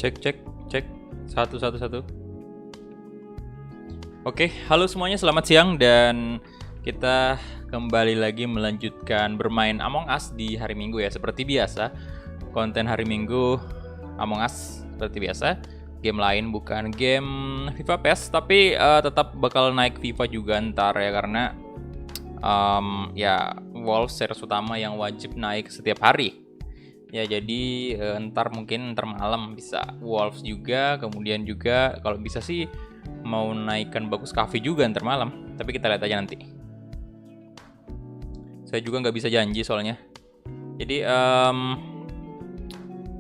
Cek. Satu. Oke, halo semuanya, selamat siang dan kita kembali lagi melanjutkan bermain Among Us di hari Minggu ya. Seperti biasa, konten hari Minggu Among Us seperti biasa. Game lain bukan game FIFA PES, tapi tetap bakal naik FIFA juga ntar ya, karena ya Wolves series utama yang wajib naik setiap hari. Ya jadi ntar malam bisa Wolves juga, kemudian juga kalau bisa sih mau naikkan Bagus Cafe juga ntar malam. Tapi kita lihat aja nanti. Saya juga nggak bisa janji soalnya. Jadi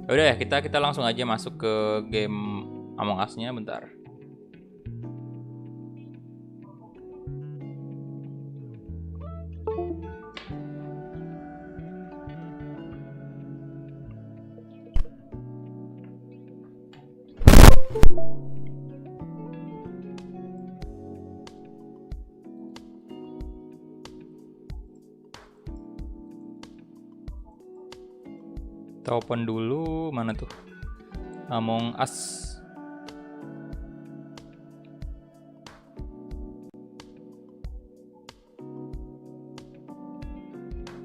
udah ya, kita langsung aja masuk ke game Among Us-nya bentar. Kita open dulu, mana tuh Among Us.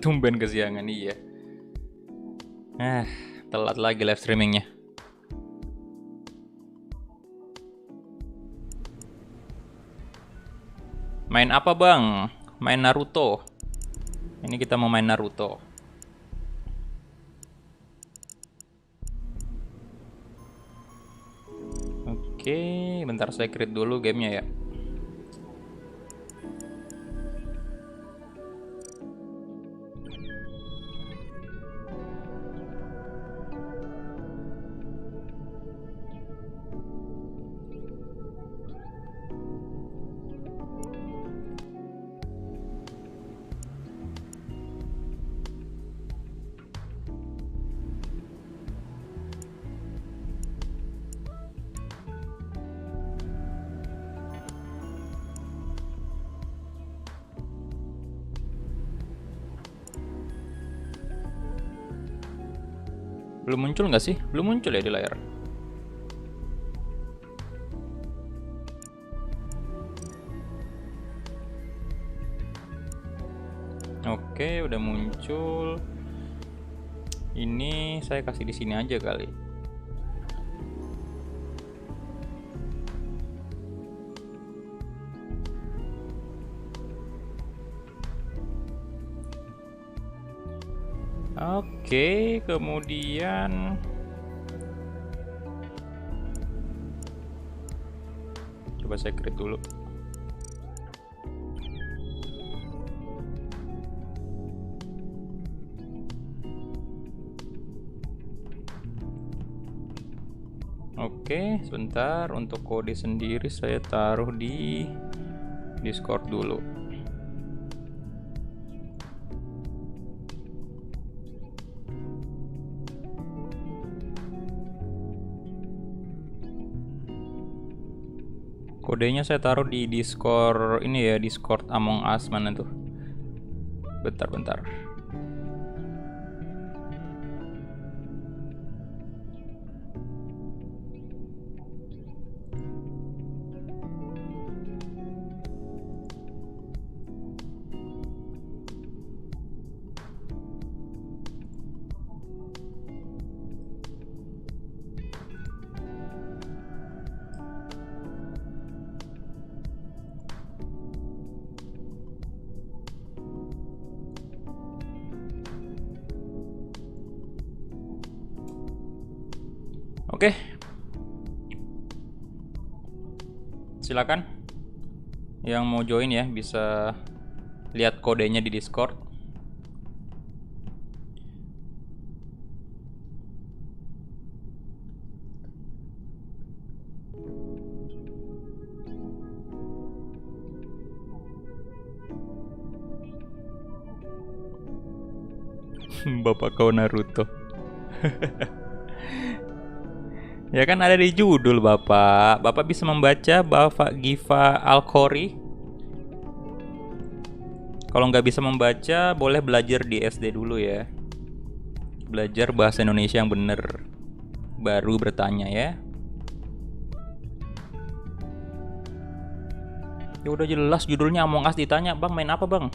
Tumben kesiangan, iya. Telat lagi live streamingnya. Main apa bang? Main Naruto. Ini kita mau main Naruto. Oke, bentar saya create dulu gamenya ya. Belum muncul nggak sih? Belum muncul ya di layar. Oke, udah muncul. Ini saya kasih di sini aja kali. Oke, kemudian coba saya create dulu. Oke, sebentar, untuk kode sendiri saya taruh di Discord dulu. Kodenya saya taruh di Discord ini ya, Discord Among Us, mana tuh? Bentar. Oke. Silakan. Yang mau join ya bisa lihat kodenya di Discord. Bapak kau Naruto. Ya kan ada di judul Bapak. Bapak bisa membaca Bapak Giva Alkori. Kalau nggak bisa membaca, boleh belajar di SD dulu ya. Belajar bahasa Indonesia yang bener. baru bertanya ya. Ya udah jelas judulnya Among Us, ditanya, "Bang, main apa, Bang?"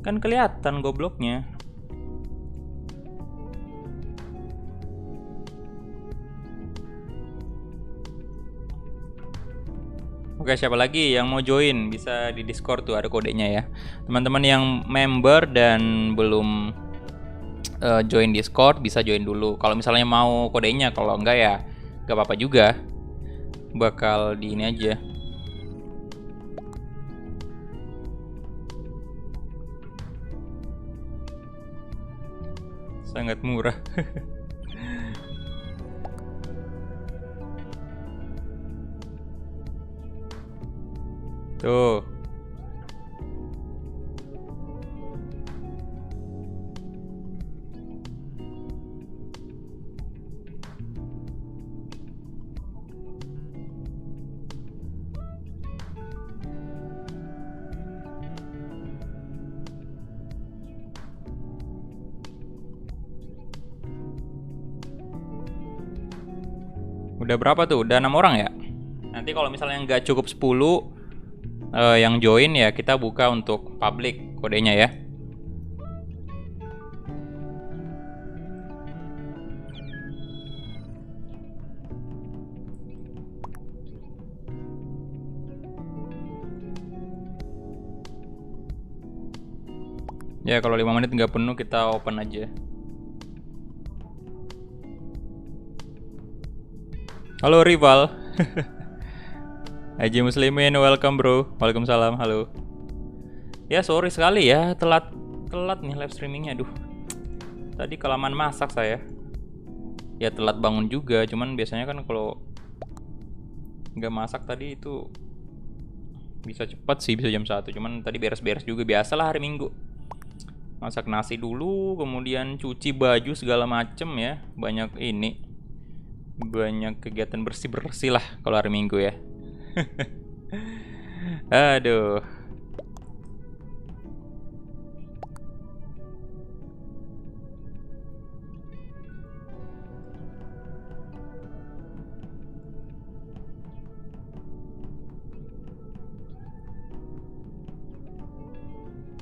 Kan kelihatan gobloknya. Oke, siapa lagi yang mau join? Bisa di Discord tuh ada kodenya ya. Teman-teman yang member dan belum join Discord bisa join dulu. Kalau misalnya mau kodenya, kalau enggak ya gak apa-apa juga. Bakal di ini aja. Sangat murah. Tuh. Udah berapa tuh? Udah 6 orang ya? Nanti kalau misalnya nggak cukup 10 yang join ya kita buka untuk public kodenya ya. Ya kalau 5 menit nggak penuh kita open aja. Halo rival. Haji Muslimin, welcome bro. Waalaikumsalam, halo. Ya sorry sekali ya, telat nih live streamingnya. Aduh, tadi kelamaan masak saya. Ya telat bangun juga, cuman biasanya kan kalau nggak masak tadi itu bisa cepat sih, bisa jam 1. Cuman tadi beres-beres juga, biasalah hari Minggu. Masak nasi dulu, kemudian cuci baju segala macem ya. Banyak kegiatan bersih-bersih lah kalau hari Minggu ya. Aduh.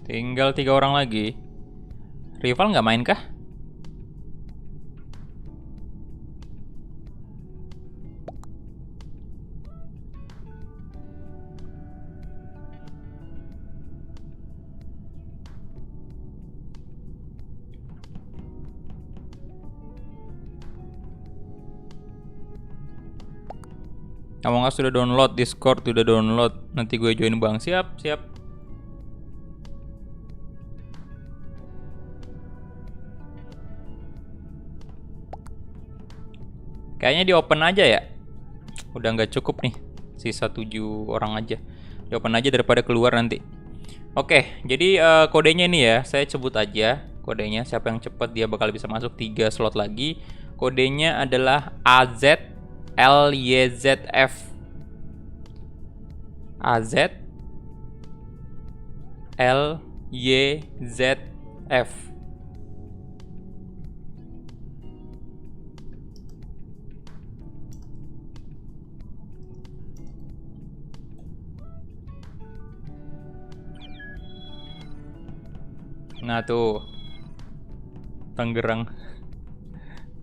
Tinggal 3 orang lagi. Rival nggak main kah? Among Us sudah download, Discord sudah download. Nanti gue join bang. Siap, siap. Kayaknya di open aja ya. Udah nggak cukup nih. Sisa 7 orang aja. Di open aja daripada keluar nanti. Oke, jadi kodenya ini ya. Saya sebut aja kodenya. Siapa yang cepat dia bakal bisa masuk 3 slot lagi. Kodenya adalah AZLYZF. AZLYZF. Nah tuh, Tangerang.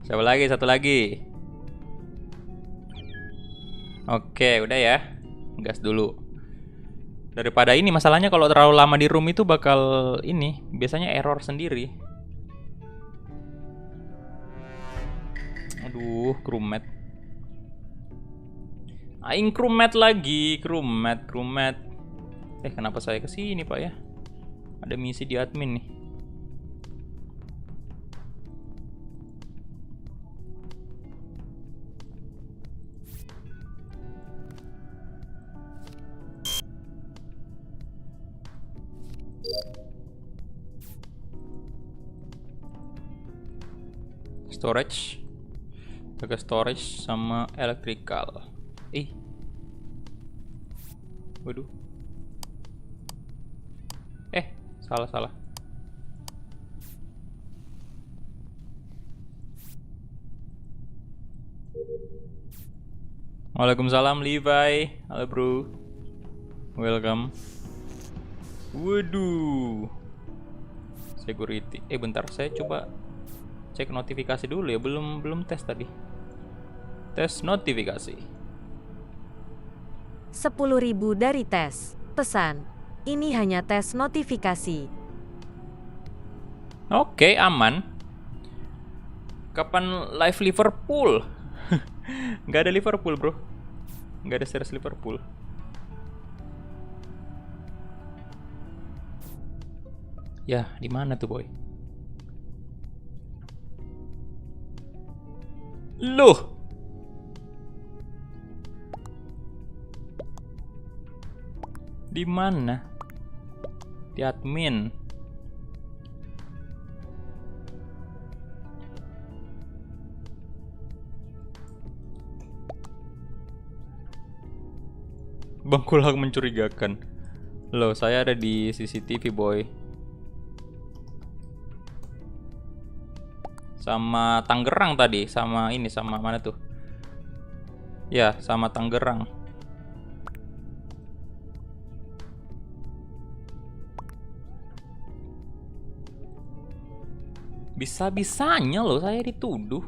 Siapa lagi? Satu lagi. Oke, udah ya. Gas dulu. Daripada ini masalahnya kalau terlalu lama di room itu bakal ini, biasanya error sendiri. Aduh, crewmate. Aing crewmate lagi, crewmate. Kenapa saya kesini Pak ya? Ada misi di admin nih. Storage, jaga storage sama electrical. Waduh. Salah. Waalaikumsalam Levi. Halo bro. Welcome. Waduh. Security. Bentar, saya coba cek notifikasi dulu ya. Belum tes tadi. Tes notifikasi. 10.000 dari tes. Pesan. Ini hanya tes notifikasi. Oke, aman. Kapan live Liverpool? Nggak ada Liverpool bro. Nggak ada series Liverpool. Ya, di mana tuh boy? Loh. Di mana? Di admin. Bangkulak mencurigakan. Loh, saya ada di CCTV boy. Sama Tangerang tadi, sama ini, sama mana tuh? Ya, sama Tangerang. Bisa-bisanya loh saya dituduh.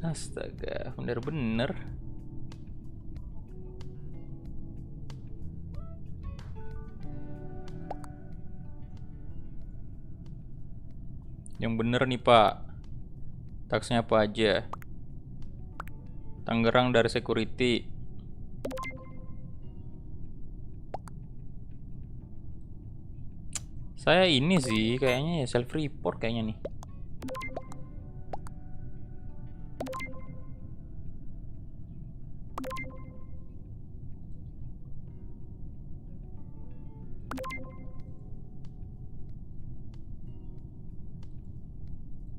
Astaga, bener-bener. Yang bener nih pak. Taksnya apa aja? Tangerang dari security. Saya ini sih kayaknya ya self report kayaknya nih.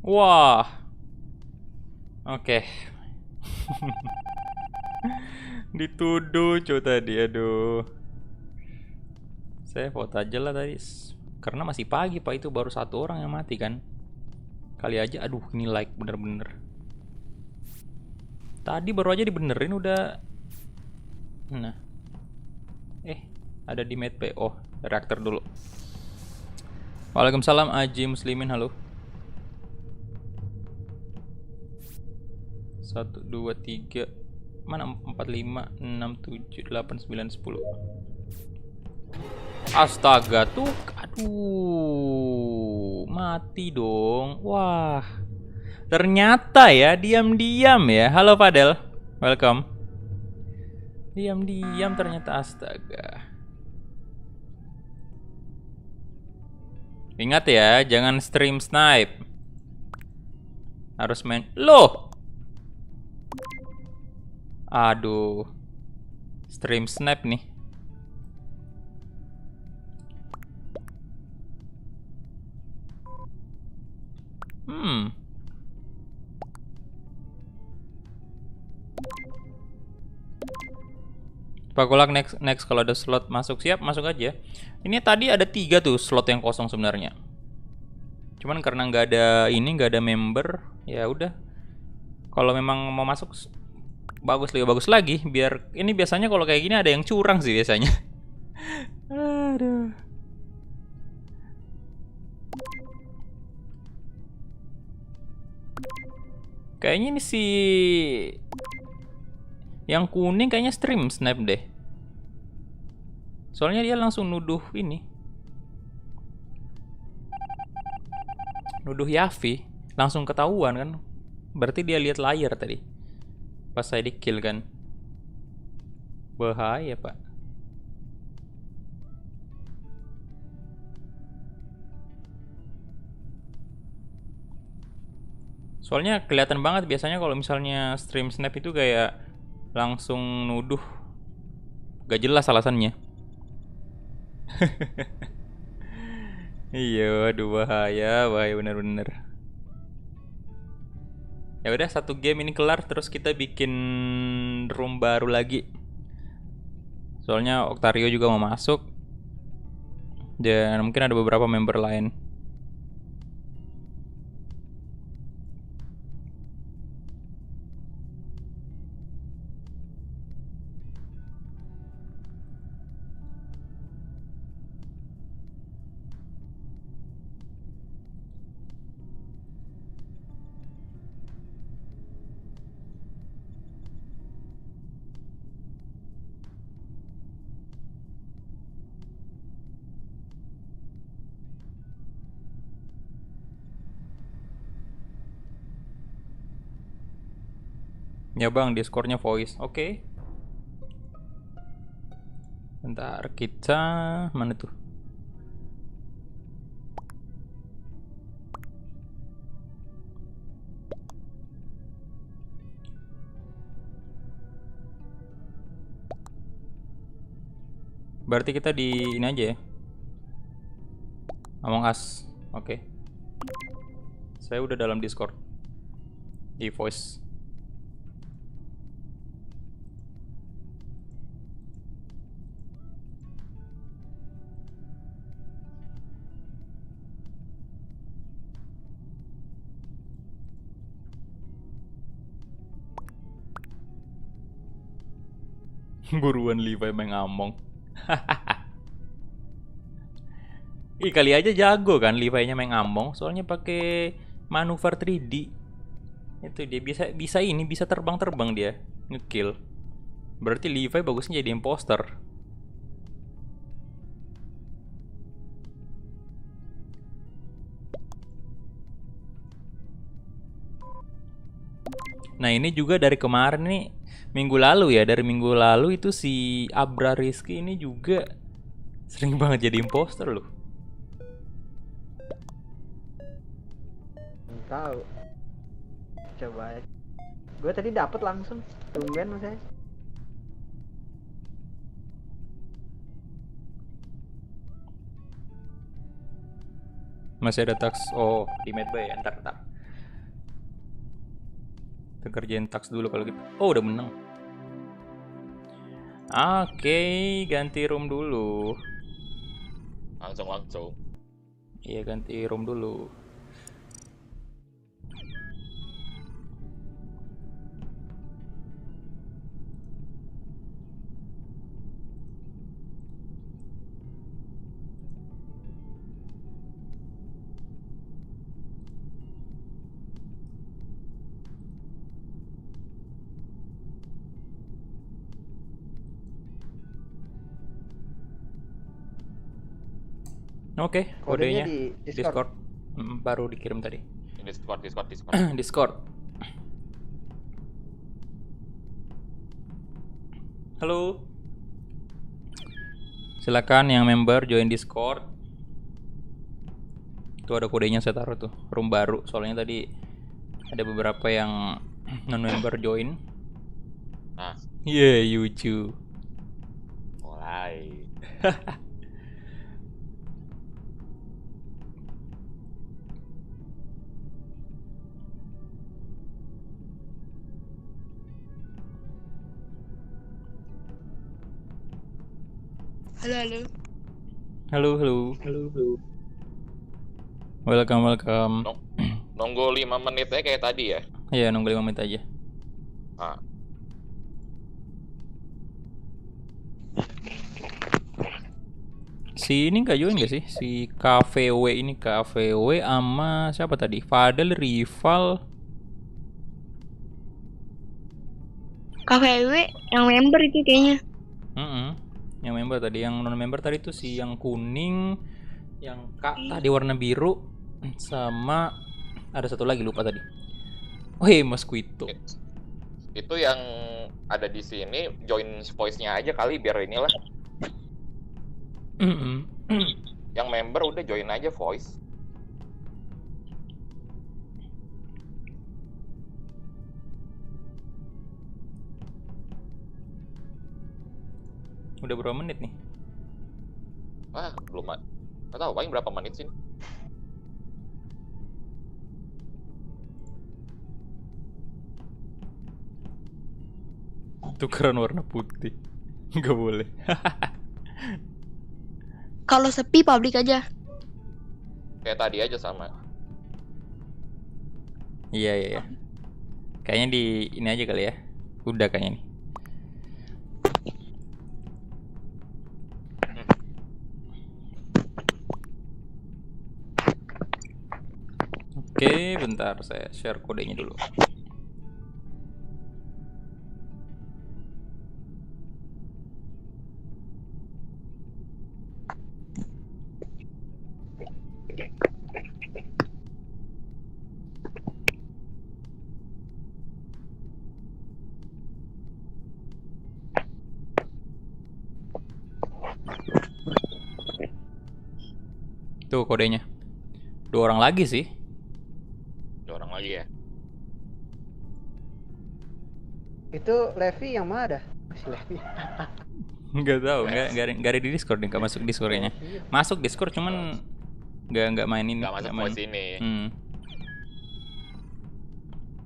Wah. Oke. Dituduh cuy tadi, aduh. Saya vote aja lah tadi. Karena masih pagi pak, itu baru satu orang yang mati kan. Kali aja, aduh ini like bener-bener. Tadi baru aja dibenerin udah. Nah. Ada di medbay. Oh, reaktor dulu. Waalaikumsalam Aji Muslimin, halo. 1, 2, 3. Mana 4, 5, 6, 7, 8, 9, 10. Astaga tuh. Aduh. Mati dong. Wah. Ternyata ya diam-diam ya. Halo Fadel. Welcome. Diam-diam ternyata, astaga. Ingat ya, jangan stream snipe. Harus main. Loh. Aduh. Stream snipe nih. Pak Kolak, next kalau ada slot masuk, siap masuk aja. Ini tadi ada 3 tuh slot yang kosong sebenarnya. Cuman karena nggak ada ini, nggak ada member, ya udah. Kalau memang mau masuk bagus lagi. Biar ini biasanya kalau kayak gini ada yang curang sih biasanya. Aduh. Kayaknya ini si yang kuning kayaknya stream snipe deh. Soalnya dia langsung nuduh ini. Nuduh Yafi, langsung ketahuan kan. Berarti dia lihat layar tadi. Pas saya di kill kan. Bahaya, Pak. Soalnya kelihatan banget biasanya kalau misalnya stream snap itu kayak langsung nuduh. Gak jelas alasannya. Iya, aduh bahaya bener-bener. Ya udah, satu game ini kelar terus kita bikin room baru lagi. Soalnya Octario juga mau masuk. Dan mungkin ada beberapa member lain. Ya bang, Discordnya voice. Oke. Bentar, kita mana tuh? Berarti kita di ini aja ya. Among Us. Oke. Saya udah dalam Discord. Di voice. Buruan Levi main ngomong. Ih, kali aja jago kan Levi-nya main ngomong, soalnya pakai manuver 3D. Itu dia bisa terbang-terbang dia, ngekill. Berarti Levi bagusnya jadi imposter. Nah, ini juga dari kemarin nih, minggu lalu ya, dari minggu lalu itu si Abra Rizky ini juga sering banget jadi imposter loh. Tahu. Coba aja. Gue tadi dapet langsung. Tumben saya. Masih ada tax. Oh, di Medbay. Ntar. Kita kerjain tax dulu kalau gitu. Oh, udah menang. Oke, ganti room dulu. Langsung. Iya, ganti room dulu. Oke, kodenya di Discord. Baru dikirim tadi. Discord. Discord. Halo. Silakan yang member join Discord. Itu ada kodenya, saya taruh tuh. Room baru. Soalnya tadi ada beberapa yang non member join. Nah, Yuju. mulai. Halo. Welcome. Nunggu 5 menitnya kayak tadi ya. Iya, nunggu 5 menit aja. Nah, Si ini nggak join gak sih? Si KVW ini, KVW sama siapa tadi? Fadel, Rival. KVW yang member itu kayaknya. Yang member tadi, yang non member tadi tuh si yang kuning, yang Kak tadi warna biru, sama ada satu lagi lupa tadi. Oh iya, Mosquito. itu yang ada di sini join voice-nya aja kali biar inilah. Yang member udah join aja voice. Udah berapa menit nih? Belum. Nggak tahu paling berapa menit sih. Tukeran warna putih. Nggak boleh. Kalau sepi publik aja. Kayak tadi aja sama. Iya. Kayaknya di ini aja kali ya. Udah kayaknya nih. Oke, bentar saya share kodenya dulu. Tuh kodenya. 2 orang lagi sih. 2 orang lagi ya. Itu Levi yang mana dah? Masih Levi. Nggak tahu, nggak ada di Discord, nggak masuk Discord-nya. Masuk Discord cuman nggak main ini. Nggak masuk voice ini.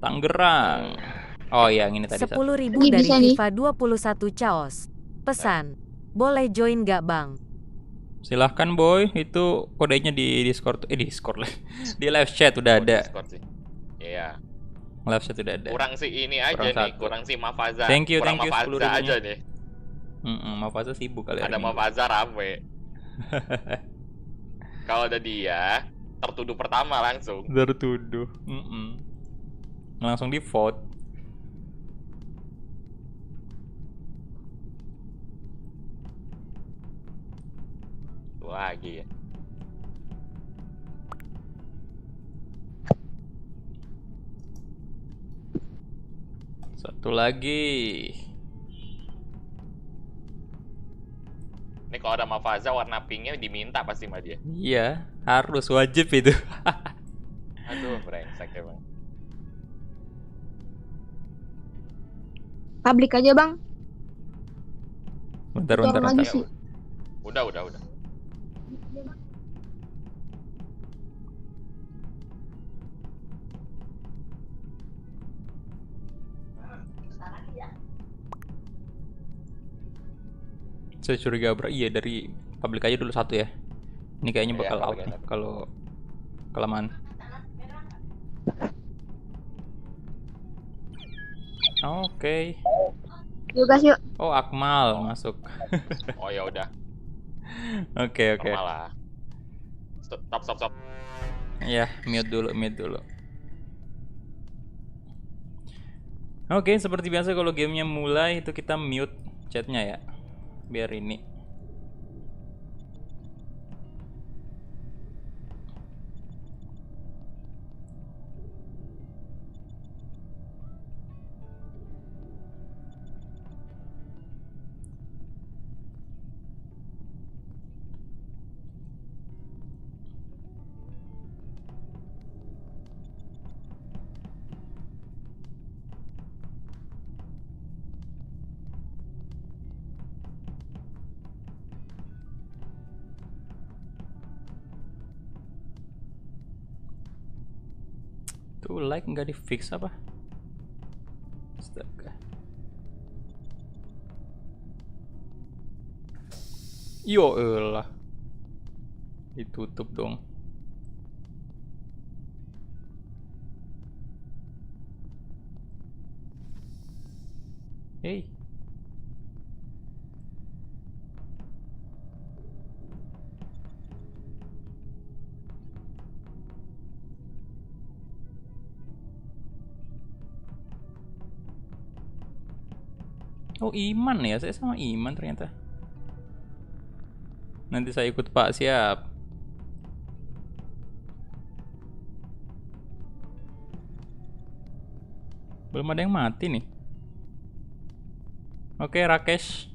Tangerang. Oh iya, yang ini tadi. 10.000 Ini dari bisa nih. FIFA 21 Chaos. Pesan, boleh join gak bang? Silahkan boy, itu kodenya di Discord. Di Discord lah. Di live chat udah ada. Discord sih. Iya. Live chat udah ada. Kurang sih ini aja Kurang nih, satu. kurang si Mafaza. Thank you, kurang 10.000 Mafaza aja nih. Mafaza sibuk kali Ada hari ini. Mafaza rame. Kalau ada dia, tertuduh pertama langsung. Tertuduh. Langsung di vote. Tuh lagi ya. Satu lagi. Ini kalau ada Mafaza warna pinknya diminta pasti sama dia. Iya, harus wajib itu. Aduh, brengsek emang. Publik aja bang. Bentar. Satu orang lagi Ya, sih. udah. Saya curiga iya dari publik aja dulu satu ya. Ini kayaknya Iya, bakal out publik nih aja. kalau kelamaan. Oke. Yuk guys yuk. Oh, Akmal masuk. Oh ya udah, Oke. normal lah. Stop. Ya, mute dulu. Oke, seperti biasa kalau gamenya mulai itu kita mute chatnya ya. Biar ini. Tuh like nggak di fix apa? Astaga. Yo elah. Ditutup dong. Hey. Oh Iman ya, saya sama Iman ternyata. Nanti saya ikut Pak, siap. Belum ada yang mati nih. Oke, Rakesh.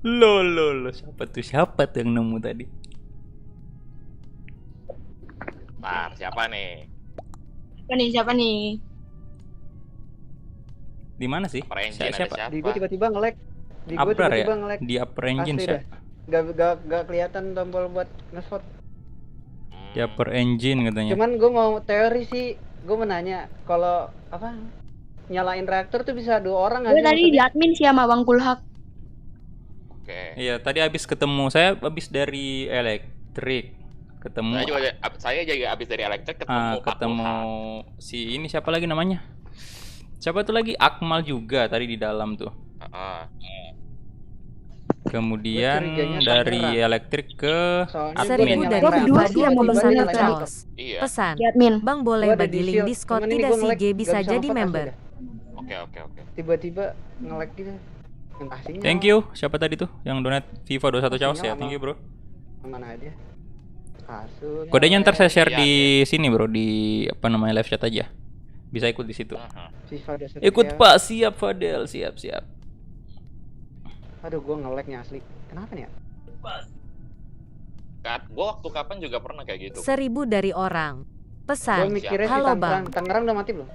Lo siapa tuh yang nemu tadi? Ntar siapa nih? Siapa nih? Di mana sih? Per engine ada Siapa? siapa? Di gue tiba-tiba nge-lag. Di gue Abrar ya? tiba-tiba nge-lag. Di upper engine Asli siapa? Gak kelihatan tombol buat nge-vote. Di upper engine katanya. Cuman gue mau teori sih, gue mau nanya kalau apa nyalain reaktor tuh bisa 2 orang Gue aja tadi di admin sih sama Bang Kulhak. Oke. Iya, tadi habis ketemu. Saya habis dari elektrik. Ketemu Saya juga abis dari elektrik ketemu Pak ketemu Kulhak. si ini siapa lagi namanya? Siapa tuh lagi? Akmal juga tadi di dalam tuh. Kemudian curiganya dari Sandra. elektrik ke Soalnya admin. Seribu dari Gua berdua Viva sih yang mau di pesan Bundle aja. Chaos. Iya. Pesan, Di admin. Bang boleh Gua ada bagi di link shield, Discord cuman ini tidak gua sih nge-lag, G bisa nggak bisa jadi nge-vote member. asli dah. Oke. Tiba-tiba nge-lag gitu. Entah sinyal. Thank you. Siapa tadi tuh yang donate Viva 21 Chaos ya? Sinyal Thank you, Bro. Mana aja. Kasus. Kodenya ntar saya share Iya, di sini, Bro, di apa namanya live chat aja. Bisa ikut di situ. FIFA udah satu Ikut ya. Pak, siap Fadel, siap. Aduh, gua nge-lagnya asli. Kenapa nih ya? Gue waktu kapan juga pernah kayak gitu. 1000 dari orang. Gua Pesan, mikirnya si halo Tangerang. Bang. Tangerang udah mati belum?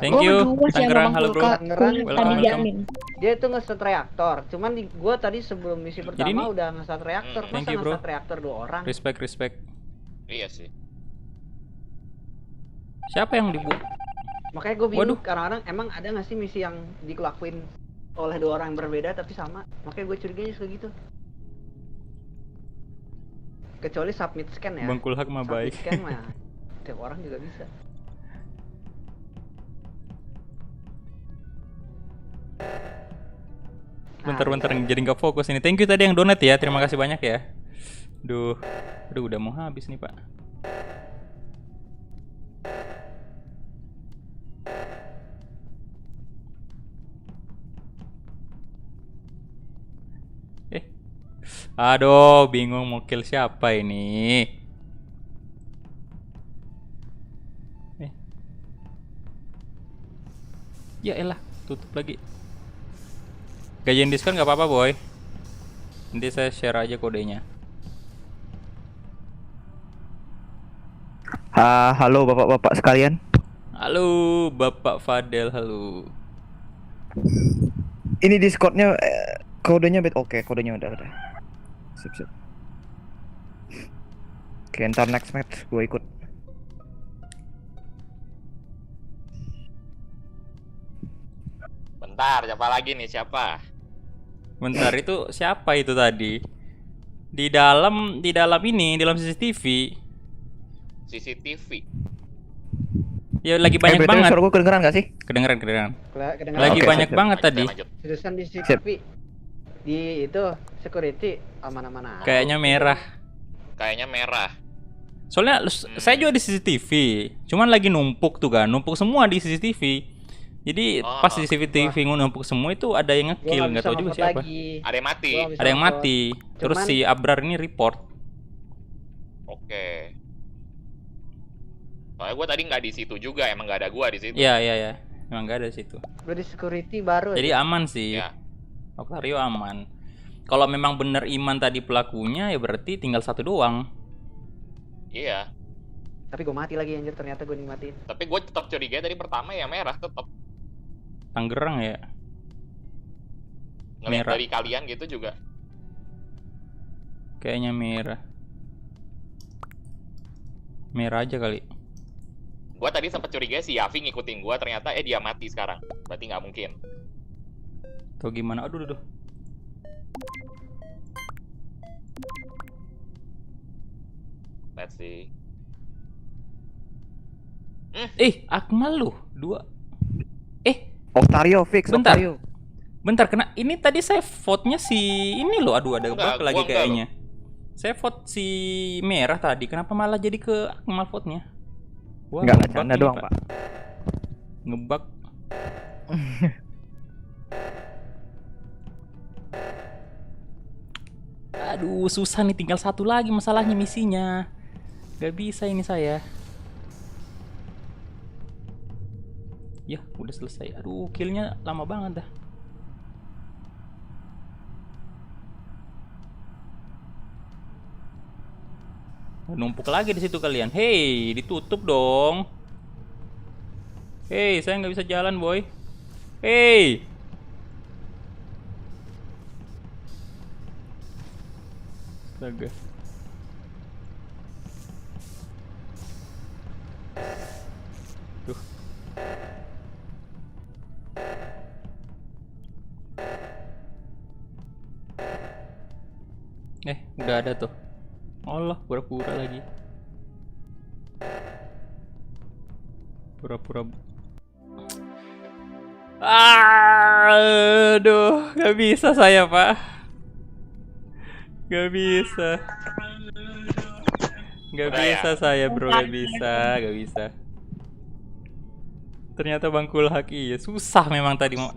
Thank Gua you. berdua sih sama Tangerang, Bang halo, Bro. Kulhak. Tangerang, Kulhak welcome, tadi di welcome. admin. Dia itu nge-start reaktor. Cuman gua tadi sebelum misi pertama ini? udah nge-start reaktor. Thank Masa you, bro. nge-start reaktor 2 orang? Respect. Iya sih. Siapa yang dibuat? Makanya gue bingung Waduh. kadang-kadang emang ada nggak sih misi yang dikelakuin oleh 2 orang yang berbeda tapi sama. Makanya gue curiganya suka gitu. Kecuali submit scan ya. Bang Kulhak mah Submit baik. scan mah tiap orang juga bisa. Bentar, jadi nggak fokus ini. Thank you tadi yang donate ya. Terima kasih banyak ya. Aduh, udah mau habis nih, Pak. Aduh, bingung mau kill siapa ini. Ya elah, tutup lagi. Gajian diskon nggak apa-apa, boy. Nanti saya share aja kodenya. Halo bapak-bapak sekalian. Halo, Bapak Fadel, halo. Ini Discordnya kodenya oke, kodenya udah. Sip. Oke, ntar next match gue ikut. Bentar, siapa lagi nih? Siapa? Bentar, itu siapa itu tadi? Di dalam ini, di dalam CCTV. CCTV. Ya lagi banyak BTW, banget. suara gue kedengeran gak sih? Kedengeran. Kedengeran Lagi Oke, banyak siap. banget tadi. Lanjut. Terusan di CCTV di itu security aman-aman aja. Kayaknya merah. Kayaknya merah. Soalnya saya juga di CCTV. Cuman lagi numpuk tuh kan, numpuk semua di CCTV. Jadi Oh. pas CCTV numpuk semua itu ada yang Gua nge-kill, nggak tahu juga nge-vote siapa. lagi. Ada yang mati. Gua nggak bisa Ada yang nge-vote. mati. Terus Cuman- si Abrar ini report. Oke. Soalnya gue tadi nggak di situ juga, emang nggak ada gue di situ. Iya. Emang nggak ada di situ. Gua di security baru. Jadi aja. aman sih. Ya. Octario aman. Kalau memang bener Iman tadi pelakunya ya berarti tinggal satu doang. Iya. Tapi gua mati lagi anjir, ternyata gua dimatiin. Tapi gue tetap curiga dari pertama yang merah tetap. Tangerang ya. Ngeliat Merah. dari kalian gitu juga. Kayaknya merah. Merah aja kali. Gue tadi sempat curiga si Yavi ngikutin gue, ternyata dia mati sekarang. Berarti nggak mungkin. Tuh gimana? Aduh. Let's see. Akmal lu. 2. Octario fix, Bentar. Octario. Bentar, kena ini tadi saya vote-nya si ini loh. Aduh, ada Enggak, bug lagi gua enggak kayaknya. Saya vote si merah tadi. Kenapa malah jadi ke Akmal vote-nya? Wah, Enggak, ngebug canda ini, doang, Pak. Ngebug. Aduh, susah nih, tinggal satu lagi masalahnya misinya. Gak bisa ini saya. Ya, udah selesai. Aduh, killnya lama banget dah. Numpuk lagi di situ kalian. Hey, ditutup dong. Hey, saya nggak bisa jalan, boy. Hey. Astaga. Tuh. Udah ada tuh. Allah, pura-pura lagi. Pura-pura. Aduh, gak bisa saya, Pak. Gak bisa. Gak Udah bisa ya? saya bro, gak bisa, gak bisa. Ternyata Bang Kulhak iya susah memang tadi mau.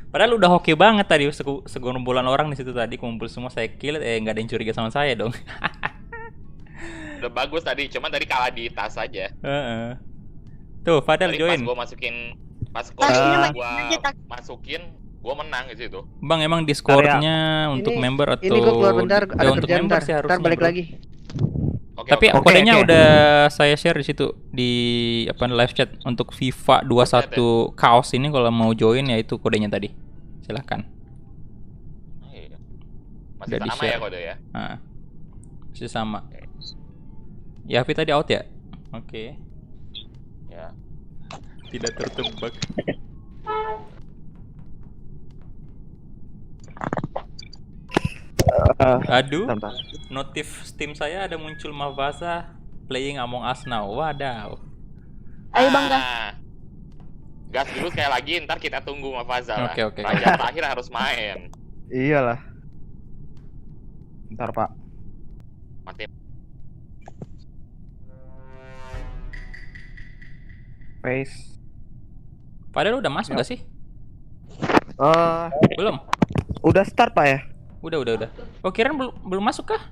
Padahal udah oke banget tadi segombolan orang di situ tadi kumpul semua saya kill, nggak ada yang curiga sama saya dong. Udah bagus tadi, cuman tadi kalah di tas aja. Heeh. Tuh, Fadel Tadi join. pas ini gua aja, tak. masukin, gua menang di situ. Bang, emang Discord-nya untuk Ini- member atau Ini gua keluar bentar, ya, ada untuk kerjaan member bentar. sih harusnya. Ntar balik bro. lagi. Oke, Tapi oke. kodenya oke. udah saya share di situ di live chat untuk FIFA 21 Chaos ini kalau mau join ya itu kodenya tadi. Silahkan. Iya. Masih Udah sama di-share. ya kode ya. Nah, masih sama. Ya, Hafi tadi out ya? Oke. Ya. Tidak tertebak. Aduh, Bentar. notif Steam saya ada muncul Mavaza playing Among Us now. Wadaw. Ayo bang gas. Gas dulu sekali lagi, ntar kita tunggu Mafaza lah. Oke. Raja terakhir harus main. Iyalah. Bentar, Pak. Mati. Face. Padahal udah masuk gak sih? Belum. Udah start, Pak ya? Udah. Oh, kirain belum masuk kah?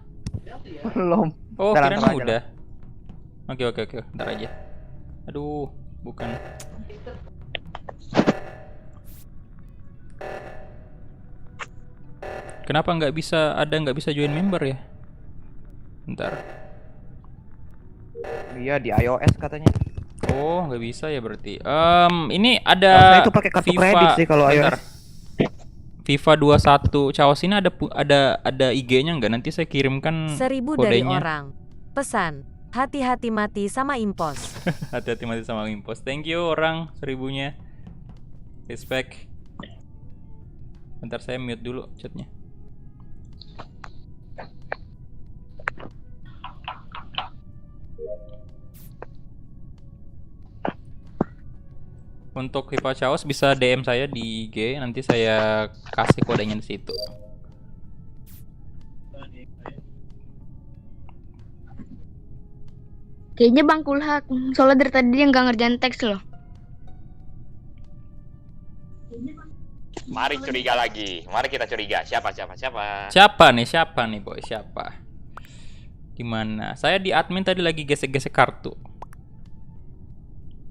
Belum. Oh, Ntar, kirain ntar aja udah. Oke. Ntar aja. Aduh, bukan. Kenapa nggak bisa join member ya? Bentar. Iya di iOS katanya. Oh, nggak bisa ya berarti. Ini ada Harusnya itu pakai kartu kredit sih kalau bentar. iOS. FIFA 21 Chaos ini ada IG-nya nggak? Nanti saya kirimkan 1000 dari kodenya. orang. Pesan, hati-hati mati sama impos. Hati-hati mati sama impos. Thank you orang 1000-nya. Respect. Bentar saya mute dulu chatnya. Untuk FIFA Chaos bisa DM saya di IG, nanti saya kasih kodenya di situ. Kayaknya bang Kulhak. Soalnya dari tadi dia nggak ngerjain teks loh. Mari curiga lagi. Mari kita curiga. Siapa? Siapa nih boy? Siapa? Gimana? Saya di admin tadi lagi gesek-gesek kartu.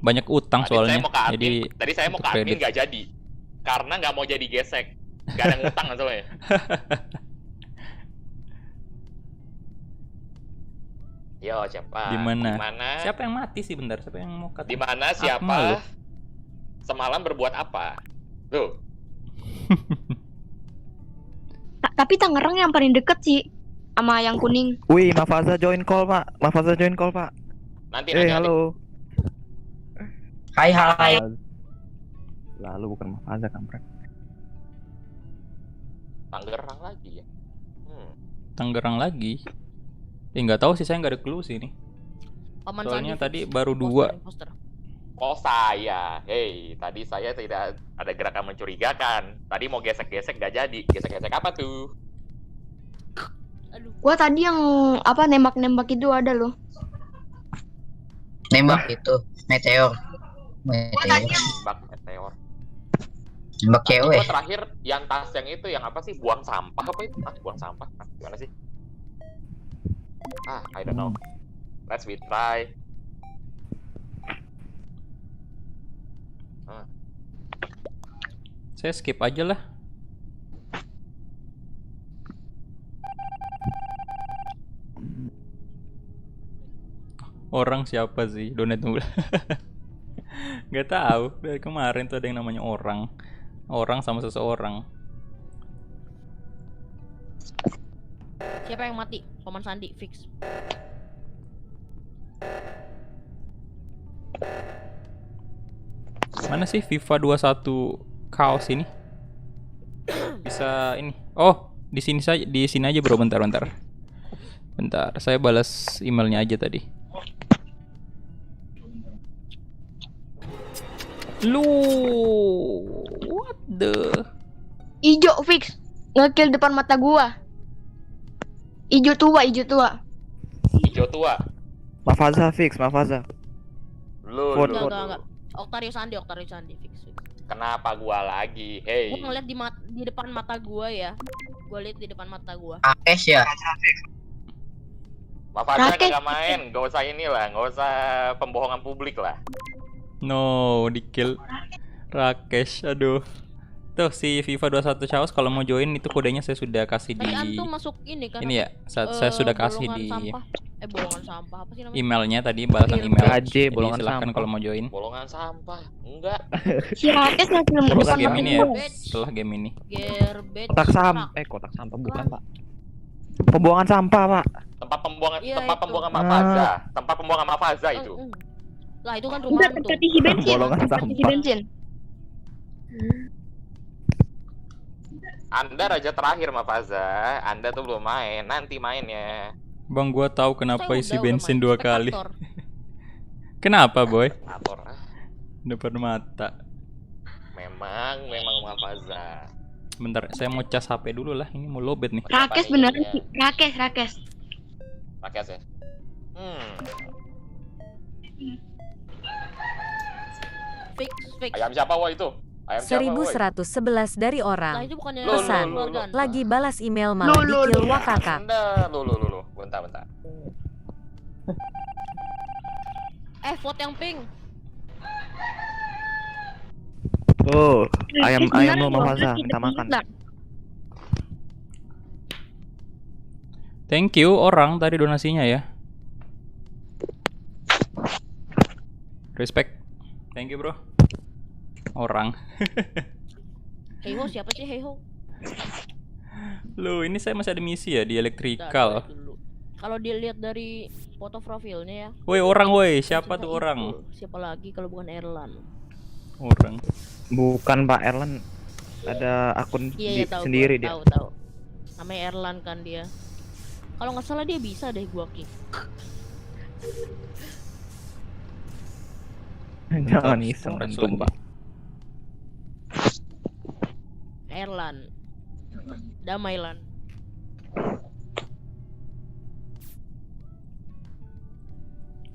Banyak utang soalnya. Tadi saya mau ke admin nggak jadi. Karena nggak mau jadi gesek. Nggak ada ngutang soalnya. Yo, siapa? Dimana? Dimana? Siapa yang mati sih bentar? Siapa yang mau kata? Dimana Akmal siapa? loh. Semalam berbuat apa? Tuh. Tapi Tangerang yang paling deket sih sama yang kuning. Wih, Mafaza join call, Pak. Nanti. Halo. Hai. Lalu bukan Mafaza, kampret. Tangerang lagi ya. Tangerang lagi. Nggak tahu sih, saya nggak ada clue sih ini. Paman Soalnya Sandi tadi fix. baru Imposter, 2. imposter. Oh saya, tadi saya tidak ada gerakan mencurigakan. Tadi mau gesek-gesek gak jadi. Gesek-gesek apa tuh? Aduh. Gua tadi yang apa nembak-nembak itu ada loh. Nembak itu meteor Bak meteor. nembak Tapi cewek. gua terakhir yang tas yang itu yang apa sih? Buang sampah apa itu? Buang sampah. Gimana sih? I don't know. Let's we try. Saya skip aja lah. Orang siapa sih? Donat mulu. Gak tahu. Dari kemarin tuh ada yang namanya orang. Orang sama seseorang. Siapa yang mati? Paman Sandi fix. Mana sih FIFA 21 Chaos ini? Bisa ini. Oh, di sini saja, di sini aja bro. Bentar. Bentar, saya balas emailnya aja tadi. Lu, what the? Ijo fix. Ngekill depan mata gua. Ijo tua, ijo tua. Hijau tua. Mafaza fix, Mafaza. Lu, Vote, lu, vote. lu. Octarius Sandi, fix. Kenapa gua lagi? Hey. Gua ngeliat di depan mata gua ya. Gua lihat di depan mata gua. Rakes ya. Mafaza Rakes. kagak main, gak usah inilah, gak usah pembohongan publik lah. No, di kill Rakesh. Aduh. Tuh si FIFA 21 Chaos kalau mau join itu kodenya saya sudah kasih di Tadi Antum masuk ini kan? ini ya. Saya sudah kasih bolongan di sampah. Bolongan sampah apa sih namanya? emailnya tadi, balasan Iya, email. KJ, Jadi bolongan silahkan sampah. kalau mau join. Bolongan sampah. Enggak. Si Rakes masih Setelah depan game mata ini ya. gua. Setelah game ini. Garbage. Kotak sampah. Kotak sampah bukan, Pak. Pembuangan sampah, Pak. Tempat pembuangan Iya, tempat itu. pembuangan Mafaza. Tempat pembuangan Mafaza itu. Lah itu kan rumah Enggak, hantu. tempat isi bensin. Bolongan Tempat isi sampah. bensin. Anda raja terakhir Mafaza. Anda tuh belum main, nanti mainnya. Bang, gua tahu kenapa Saya isi udah bensin main. 2 kali. Spektator. Kenapa, boy? Ator. Depan mata. Memang Mafaza. Bentar, saya mau cas HP dulu lah. Ini mau lowbat nih. Rakes beneran sih. Rakes. Rakyat ya. Fix. Ayam siapa wah itu? Ayam siapa woi? 1111 dari Lah orang. itu bukannya Pesan. keluarga Anda. Lagi balas email malah di-kill Wakaka. Anda, lu. Bentar. Vote yang pink. Tuh, ayam Beneran lu loh, Mafaza Rakes minta makan. lah. Thank you orang tadi donasinya ya. Respect. Thank you, bro. Orang. Heiho siapa sih Heiho? Loh, ini saya masih ada misi ya di Bentar, electrical. lihat dulu. Kalau dilihat dari foto profilnya ya. Woi, orang woi. Siapa cinta tuh itu. orang? Siapa lagi kalau bukan Erlan? Orang. Bukan, Pak Erlan. Ada akun Iya, tahu sendiri gua, dia. tahu. Namanya Erlan kan dia. Kalau nggak salah dia bisa deh gua kick. Jangan iseng Orang antum, lagi. Pak. Erlan. Damailan.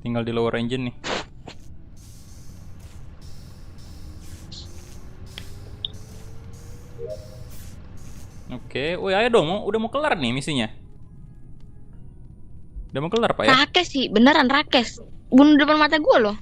Tinggal di lower engine nih. Oke, woi ayo dong, udah mau kelar nih misinya. Udah mau kelar, Pak ya? Rakes sih, beneran Rakes. Bunuh depan mata gua loh.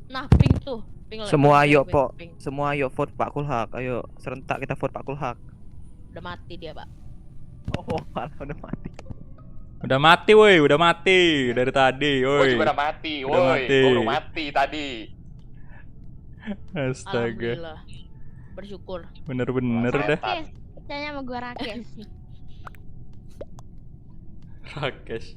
Nah, pink tuh. Pink lah, Semua pink, ayo, pink, Po. pink. Semua ayo vote Pak Kulhak. Ayo serentak kita vote Pak Kulhak. Udah mati dia, Pak. Oh, malah udah mati. Udah mati, woi, udah mati dari tadi, Woi woi. juga udah mati, Udah woi. mati. Gua udah mati tadi. Astaga, Alhamdulillah. Bersyukur. bener-bener dah. Rakes. Percaya sama gua Rakes. Rakesh.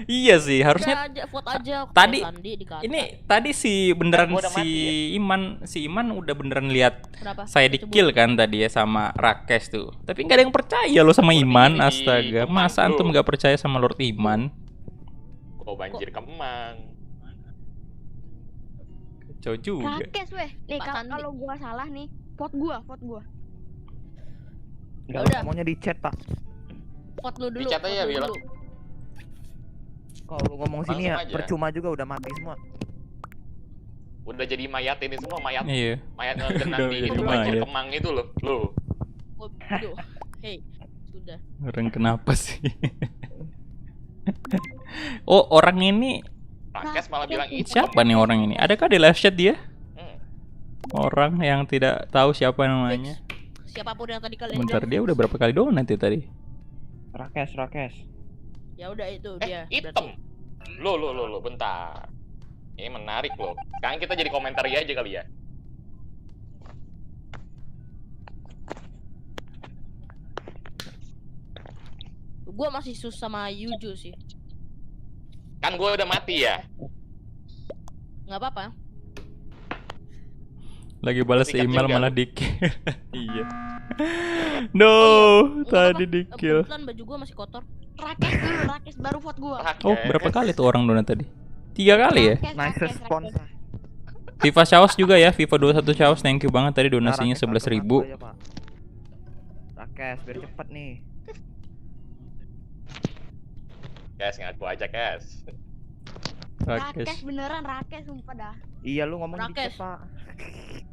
Iya sih, harusnya Udah aja, vote aja. tadi- Sandi dikata. ini tadi si beneran Gua udah si mati Iman udah beneran lihat Kenapa? saya di Coba. kill kan tadi ya sama Rakesh tuh. Tapi nggak ada yang percaya loh sama Lord Iman, ini di astaga. Kemang, Masa bro. antum nggak percaya sama Lord Iman? Kok banjir Kemang. Kacau juga. Rakes weh. Nih Pak Sandi. kalau gua salah nih, vote gua. Enggak Udah. semuanya di chat, Pak. Vote lu dulu. Dicat vote aja, lu bilang. dulu. Kalau lu ngomong sini ya Langsung aja. percuma juga udah mati semua. Udah jadi mayat ini semua mayat. Iya. Mayat ngegenang Udah di jadi itu banjir mayat. Kemang itu loh. Loh. Waduh. Hei, sudah. Orang kenapa sih? Oh, orang ini Rakes malah bilang itu. siapa nih orang ini? Adakah di live chat dia? Hmm. Orang yang tidak tahu siapa namanya. Siapapun yang tadi kalian Bentar, bilang dia fix. udah berapa kali donat ya tadi? Rakes. Ya udah itu dia. Hitam. Lo, bentar. Ini menarik loh. Sekarang kita jadi komentari aja kali ya. Gua masih susah sama Yuju sih. Kan gue udah mati ya. Nggak apa-apa. Lagi balas Sikat email juga malah lu. di-kill. Iya. No, Nggak tadi apa-apa. di-kill. Kebetulan baju gua masih kotor. Rakes dulu, Rakes baru vote gua. Oh, Rakes. berapa kali tuh orang donat tadi? 3 kali ya? Nice response. FIFA Chaos juga ya, FIFA 21 Chaos, thank you banget tadi donasinya Rakes 11.000. satu aja, Pak. Rakes biar cepet nih. Kes, ngaku aja, Kes. Rakes beneran Rakes sumpah dah. Iya lu ngomong Rakes. dikit, Pak.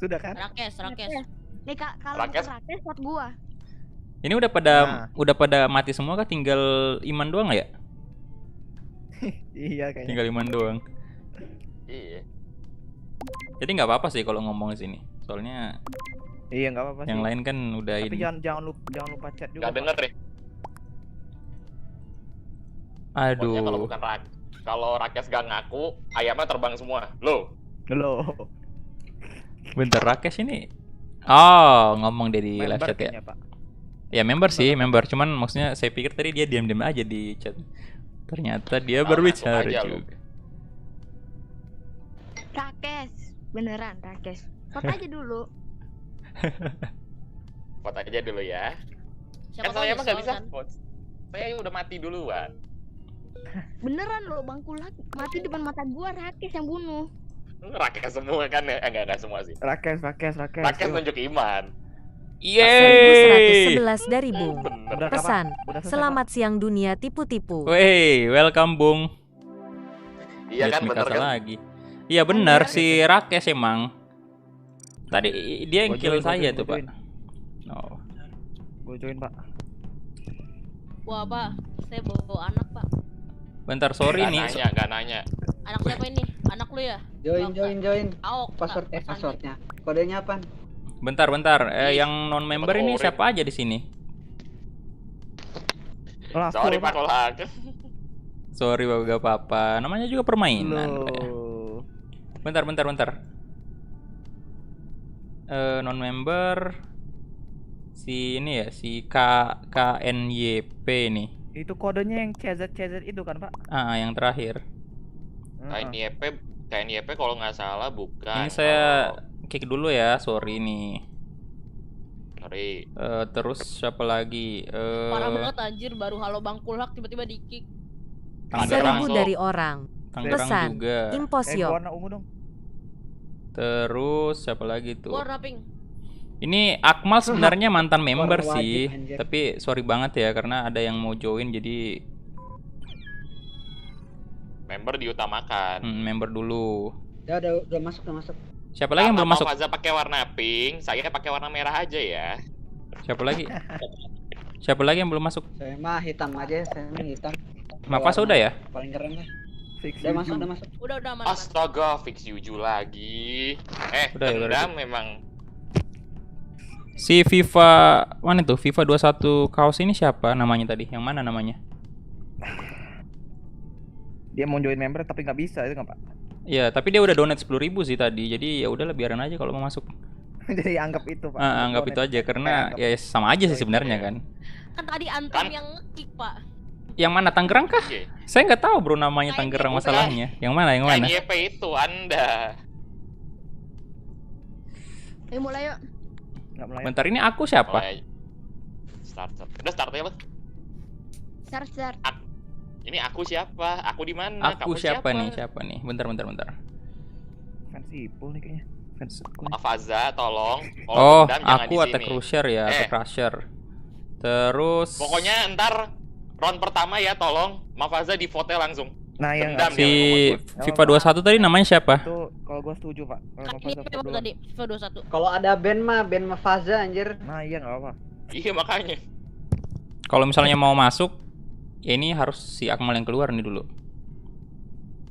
Sudah kan? Rakes. Nih Kak, kalau Rakes. bukan Rakes buat gua. Ini udah pada mati semua kah? Tinggal Iman doang nggak ya? Iya kayaknya. Tinggal Iman doang. Iya. Jadi nggak apa-apa sih kalau ngomong di sini. Soalnya Iya nggak apa-apa sih. yang lain kan udah Tapi ini. jangan lupa chat juga. Gak Pak. denger deh. Pokoknya kalau Aduh. bukan kalau Rakes gak ngaku, ayamnya terbang semua. Loh. Loh. Bentar, Rakes ini. Oh, ngomong dari live Member chat ya. kayaknya, Pak. Ya member sih, member. Cuman maksudnya saya pikir tadi dia diam-diam aja di chat. Ternyata dia Ah, berbicara ngaku aja lu. juga. Rakes, beneran Rakes. Vote aja dulu. Vote aja dulu ya. Siapa Kan tahu saya emang gak nyesel bisa kan? vote. Saya udah mati duluan. Beneran lo Bang Kulak mati depan mata gua Rakes yang bunuh. Rakes semua kan ya? Enggak semua sih. Rakes. Rakes Yuk. nunjuk Iman. Yeay. 1111 dari Bung. Bener. Udah, Kak, Pak. Pesan, Udah selesai, selamat siang dunia tipu-tipu. Wey, welcome Bung. Iya kan Lihat bener Mikasa kan? lagi. Iya benar Bener. si Rakes emang. Tadi dia yang Gua kill join, saya gua tuh, Pak. join. Oh. Gue join, Pak. Wah, Pak. Saya bawa anak, Pak. Bentar, sorry Gak nih. nanya, gak nanya. Anak siapa ini? Anak lu ya? Join. Aok. Passwordnya. Kodenya apa? Bentar. Yang non member ini siapa aja di sini? Lah, Sorry full, Pak Kolak. Sorry, Bapak, gak apa-apa. Namanya juga permainan, Pak ya. Loh. Bentar. Non member si ini ya, si KNYP ini. Itu kodenya yang CZ itu kan, Pak? Yang terakhir. KNYP kalau nggak salah bukan. Ini saya kick dulu ya, sorry nih. Sorry. Terus siapa lagi? Parah banget anjir, baru halo Bang Kulak tiba-tiba di-kick. Tangerang, 1000 dari orang. Tangerang Pesan, juga. Imposio. warna ungu dong. Terus siapa lagi tuh? Warna pink. Ini Akmal sebenarnya mantan member Warna wajib, sih, anjir. tapi sorry banget ya karena ada yang mau join jadi Member diutamakan. member dulu. Udah masuk. Siapa lagi yang belum masuk? Faza pakai warna pink, saya pakai warna merah aja ya. Siapa lagi? Siapa lagi yang belum masuk? Saya mah hitam aja, saya mah hitam. Mafas udah ya? Paling keren lah. Fix Udah you. masuk. Udah aman. Astaga, fix Yuju lagi. Udah ya, dendam memang. Si FIFA mana tuh? FIFA 21 kaos ini siapa namanya tadi? Yang mana namanya? Dia mau join member tapi nggak bisa itu nggak, Pak? Ya, tapi dia udah donate 10.000 sih tadi. Jadi ya udahlah biarin aja kalau mau masuk. Jadi anggap itu, Pak. Anggap itu aja karena ya sama aja sih sebenarnya kan. Kan tadi Antam yang nge-kick, Pak. Yang mana, Tangerang kah? Oke. Saya nggak tahu bro namanya Kayaknya Tangerang bukan. masalahnya. Yang mana? KNYP itu Anda. Ayo mulai yuk. Nggak mulai. Bentar, ini aku siapa? Mulai. Start. Udah start ya, Bang. Start. Ini aku siapa? Aku di mana? Aku Kamu siapa nih? Siapa nih? Bentar. Fans Ipul nih kayaknya. Fans aku. Faza, tolong. Oh, dendam jangan aku di Attack sini. Crusher ya, Attack Crusher. Terus Pokoknya ntar round pertama ya, tolong. Mafaza di vote langsung. Nah, yang Dendam si ya, FIFA 21 tadi namanya siapa? itu kalau gua setuju, Pak. Kalau Kan mau ini Faza apa dulu. tadi? FIFA 21. Kalau ada band mah Faza anjir. Nah, iya nggak apa-apa. Iya makanya. Kalau misalnya mau masuk, ya ini harus si Akmal yang keluar nih dulu.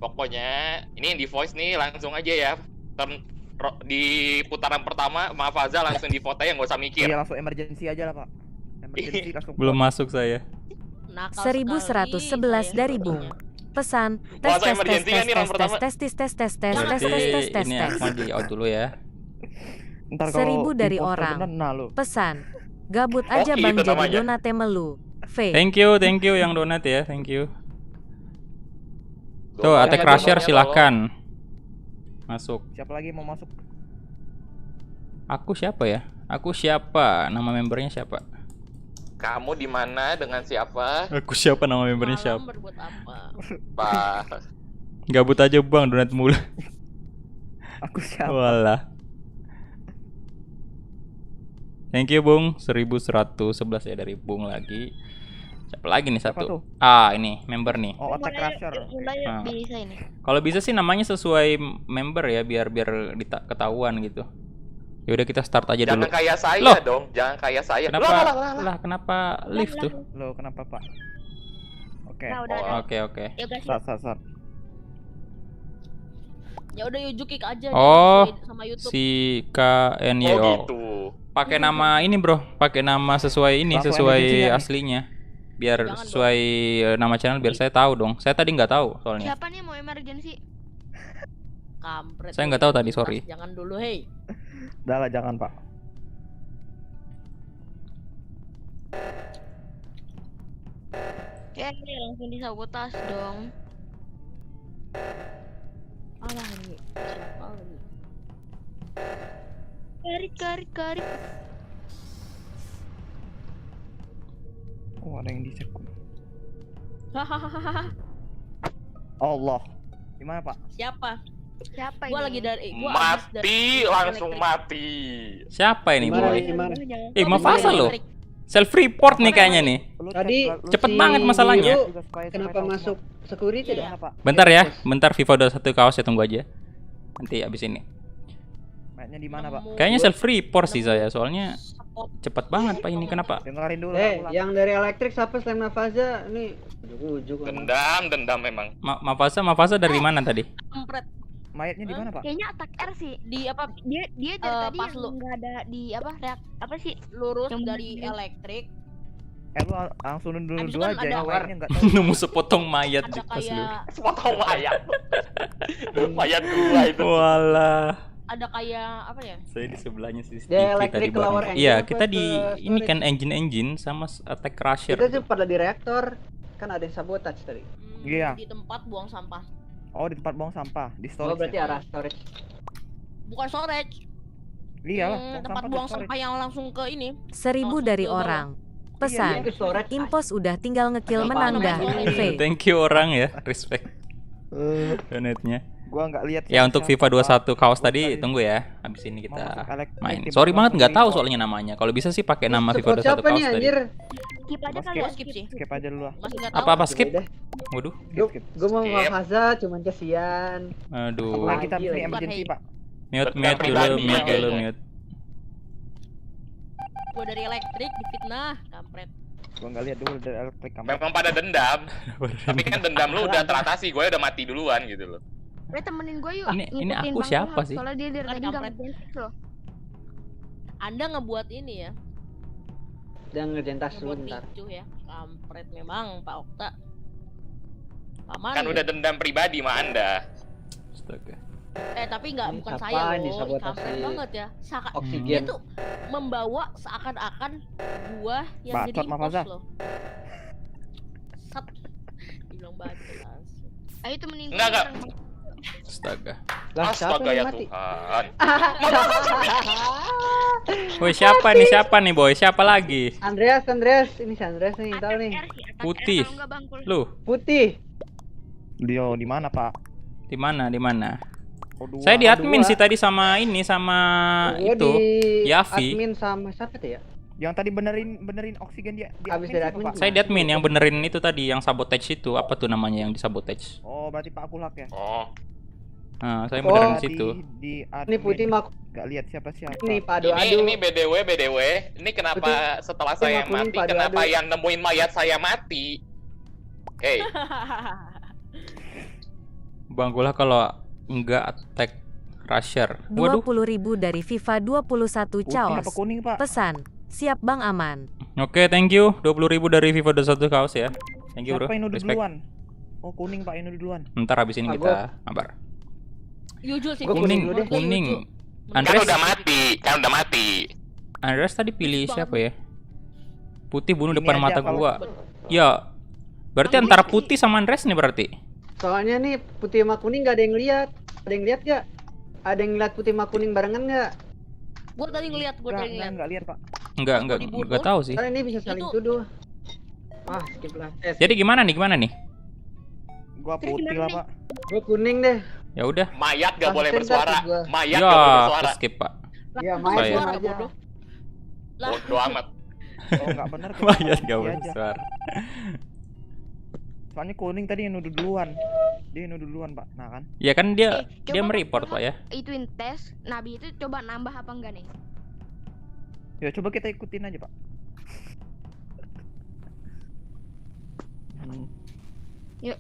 Pokoknya ini yang di voice nih langsung aja ya. Di putaran pertama Mafaza langsung di vote yang gak usah mikir. Iya, langsung emergency aja lah, Pak. Emergency langsung. Belum masuk saya. Nakal 1111 sekali dari saya Bung. Pesan, Puasa emergency kan nih round pertama. Berarti ini Akmal di out dulu ya. Ntar 1000 dari imposter orang. bener, nah lu. Pesan, gabut aja Oh, Bang itu jadi namanya. donate melu. V. Thank you yang donate ya, thank you. Tuh, Doanya Attack doanya Crusher tolong. silahkan masuk. Siapa lagi mau masuk? Aku siapa ya? Aku siapa? Nama membernya siapa? Kamu di mana dengan siapa? Aku siapa? Nama membernya Malam siapa? berbuat apa? Pak. Gabut aja bang, donat mulu. Aku siapa? Walah. Thank you Bung, 1111 ya dari Bung lagi. Siapa lagi nih Siapa satu? tuh? Ah ini member nih. Oh, Attack Crusher. Mulai Ah. bisa ini. Kalau bisa sih namanya sesuai member ya, biar ketahuan gitu. Ya udah kita start aja dulu. Jangan kayak saya Loh. dong, jangan kayak saya. Kenapa? Lah. Lah kenapa lift tuh? Loh, kenapa Pak? Oke. Nah, udah. Oh, Oke. Ya guys, Start. Ya udah Yuju kick aja. Oh, jangan sama YouTube. Si KNY. Oh Oh, gitu. pakai nama ini bro, pakai nama sesuai ini, Langsung sesuai emergency nggak nih? aslinya. Biar Jangan sesuai nama channel, biar saya tahu dong. Saya tadi nggak tahu soalnya. siapa nih mau emergency? Kampret. Saya lu. nggak tahu tadi, sorry. Jangan dulu, hei. Udah lah, jangan Pak. Oke, langsung disabotas dong. Alah ini siapa lagi? Karik. Oh, ada yang disekut. Hahaha. Allah. Gimana Pak? Siapa? Siapa Gua ini? lagi dari gua habis dari Mati, langsung elektrik. mati. Siapa ini Gimana, boy? gimana? Eh, Gua Mafasa habis loh. dari elektrik. Self report nih kayaknya nih. Tadi Cepet si banget masalahnya. biru kenapa masuk security Iya. dah? Pak? Bentar ya, bentar FIFA 21 kaos ya, tunggu aja. Nanti abis ini. Mainnya di mana Pak? Nemu Kayaknya self report sih saya, soalnya spot. cepet banget Pak ini, kenapa? Dengerin dulu Pak, ulang. Yang dari elektrik siapa selain Nafaza? Ini ujuk-ujuk. Dendam memang. Mafasa dari mana tadi? Kampret. Mayatnya di mana Pak? Kayaknya attack R sih. Di apa? Dia dari tadi pas yang lu nggak ada di apa apa sih? lurus Yang dari bener. elektrik Lu langsung dulu Abis itu aja kan ya, ada- mayatnya nggak tahu. Nemu sepotong mayat ada di pas lu. kayak Sepotong mayat. Mayat gua itu. Walah. ada kayak apa ya? Saya di sebelahnya CCTV Dia tadi elektrik bareng. lower engine Iya, apa kita di ke ini storage? kan engine sama Attack Crusher. Kita tuh pada di reaktor. Kan ada yang sabotage tadi. Iya. Di tempat buang sampah. Oh, di tempat buang sampah, di Oh storage. berarti ya? arah storage. Bukan storage. Iyalah, Tempat di buang storage. sampah yang langsung ke ini. 1000 dari ke bawah. orang. Iya, Pesan, itu storage. Impos udah tinggal ngekill Apa menanda. namanya? V. Thank you orang ya, respect. Donatnya. Gua nggak lihat. Ya untuk FIFA 21 kaos Gua tadi tunggu ya. Habis ini mau kita masuk elektrik, main. tiba-tiba Sorry banget langsung nggak tahu di- soalnya namanya. Kalau bisa sih pakai nama FIFA Support 21 siapa kaos nih tadi. anjir? Skip aja Mas kali Gua ya. skip sih. Skip aja dulu lah. Masih nggak tahu. Apa skip? Udah. Waduh. Gue mau Skip. Nafaza cuman kesian. Aduh. Nah, kita Lagi, pilih lagi. emergency Hey. Pak. Mute Benar pribadi dulu, kayaknya. mute. Gua dari elektrik difitnah, kampret. Gua nggak lihat dulu dari elektrik kamar. Memang pada dendam. Tapi kan dendam lu udah teratasi, gue udah mati duluan gitu loh. Temenin gue yuk. Ini ngikutin aku Bang siapa Ilham, sih? Soalnya dia dari Kan tadi nggak kampret. ngerjain loh. Anda ngebuat ini ya. Dan ngerjain tas dulu Ngebuat bentar. ricuh ya. Kampret memang Pak Okta. Paman. Kan udah dendam pribadi sama Anda. Astaga. Tapi nggak Ini bukan siapa saya ini loh. sabotase Kampret banget ya. Dia Oksigen. tuh membawa seakan-akan gua yang Bacot, jadi Mafaza. impos loh. Sat. Dibilang bacot langsung. Ayo temenin gue. Enggak. Astaga. Lah siapa Astaga yang ya mati? Tuhan. Woi, siapa nih boy? Siapa lagi? Andreas, ini si Andreas nih, tahu nih. Putih. Lu, Putih. Dia di mana Pak? di mana? Di mana? Oh, dua. Saya di admin dua. sih tadi sama ini sama Gua itu. di Yafi. admin sama siapa tuh ya? Yang tadi benerin oksigen dia di Habis admin dari siapa, admin Pak? Saya di admin yang benerin itu tadi, yang sabotage itu. Apa tuh namanya yang disabotage? Oh, berarti Pak Kulak ya? Oh, Nah, saya Oh. benerin Di- situ. Di admin. Ini Putih mak Nggak lihat siapa-siapa. ini Pak ini Adu-adu. BDW. Ini kenapa setelah saya kuning, mati, Pak kenapa Adu-adu. yang nemuin mayat saya mati? Hei, Bang Gula kalau enggak Attack Crusher. Waduh. 20.000 dari FIFA 21 Putih apa caos. kuning Pak? Pesan, siap Bang Aman. Oke, thank you. 20.000 dari FIFA 21 kaos ya. Thank you, bro. Siapa yang nuduh Respect. duluan? Oh, kuning Pak yang nuduh duluan. Ntar habis ini Ah, kita kabar. Yujul sih. Gua Kuning, dulu deh. kuning. kan Andres, udah mati. Andres tadi pilih Banget. siapa ya? Putih bunuh Ini depan aja mata kalau- gua. Ya. Berarti antara Putih sama Andres nih berarti. Soalnya nih putih sama kuning gak ada yang lihat. Ada yang lihat gak? Ada yang lihat putih sama kuning barengan gak? Gua tadi ngeliat, Nggak lihat Pak. Enggak tahu sih. Karena ini bisa saling Itu- tuduh. Skip lah. Jadi gimana nih? Gua Terus putih gimana lah nih? Pak. Gue kuning deh. Ya udah. Mayat gak boleh Konsisten bersuara. gua. Mayat Ya, gak boleh bersuara. skip Pak. Iya, Lah, main Saya. suara aja. bodoh. Lah, Bodoh amat. Oh nggak benar. Mayat gak Iya boleh aja. bersuara. Soalnya kuning tadi yang nuduh duluan. Dia yang nuduh duluan pak. Nah kan. Ya kan dia Coba mereport Pak ya. Ituin tes Nabi itu coba nambah apa enggak nih? Ya coba kita ikutin aja pak. Yuk.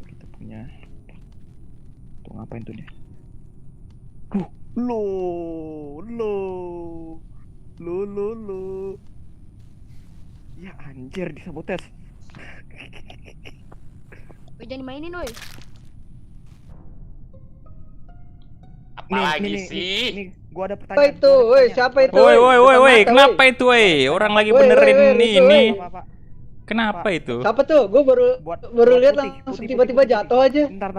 Kita punya. Tuh ngapain tuh dia? Lo. Ya anjir disabotes. Woi, jangan dimainin woi. Apalagi sih? Nih, gua ada Apa pertanyaan. itu? Woi, siapa itu? Woi, woi, woi, woi, Mata, kenapa itu, woi? Orang lagi Woi, benerin woi, woi, ini, itu, woi. Pak. Kenapa Pak. itu? Siapa tuh? Gue baru Buat lihat putih, langsung putih, tiba-tiba putih. jatuh aja. Bentar.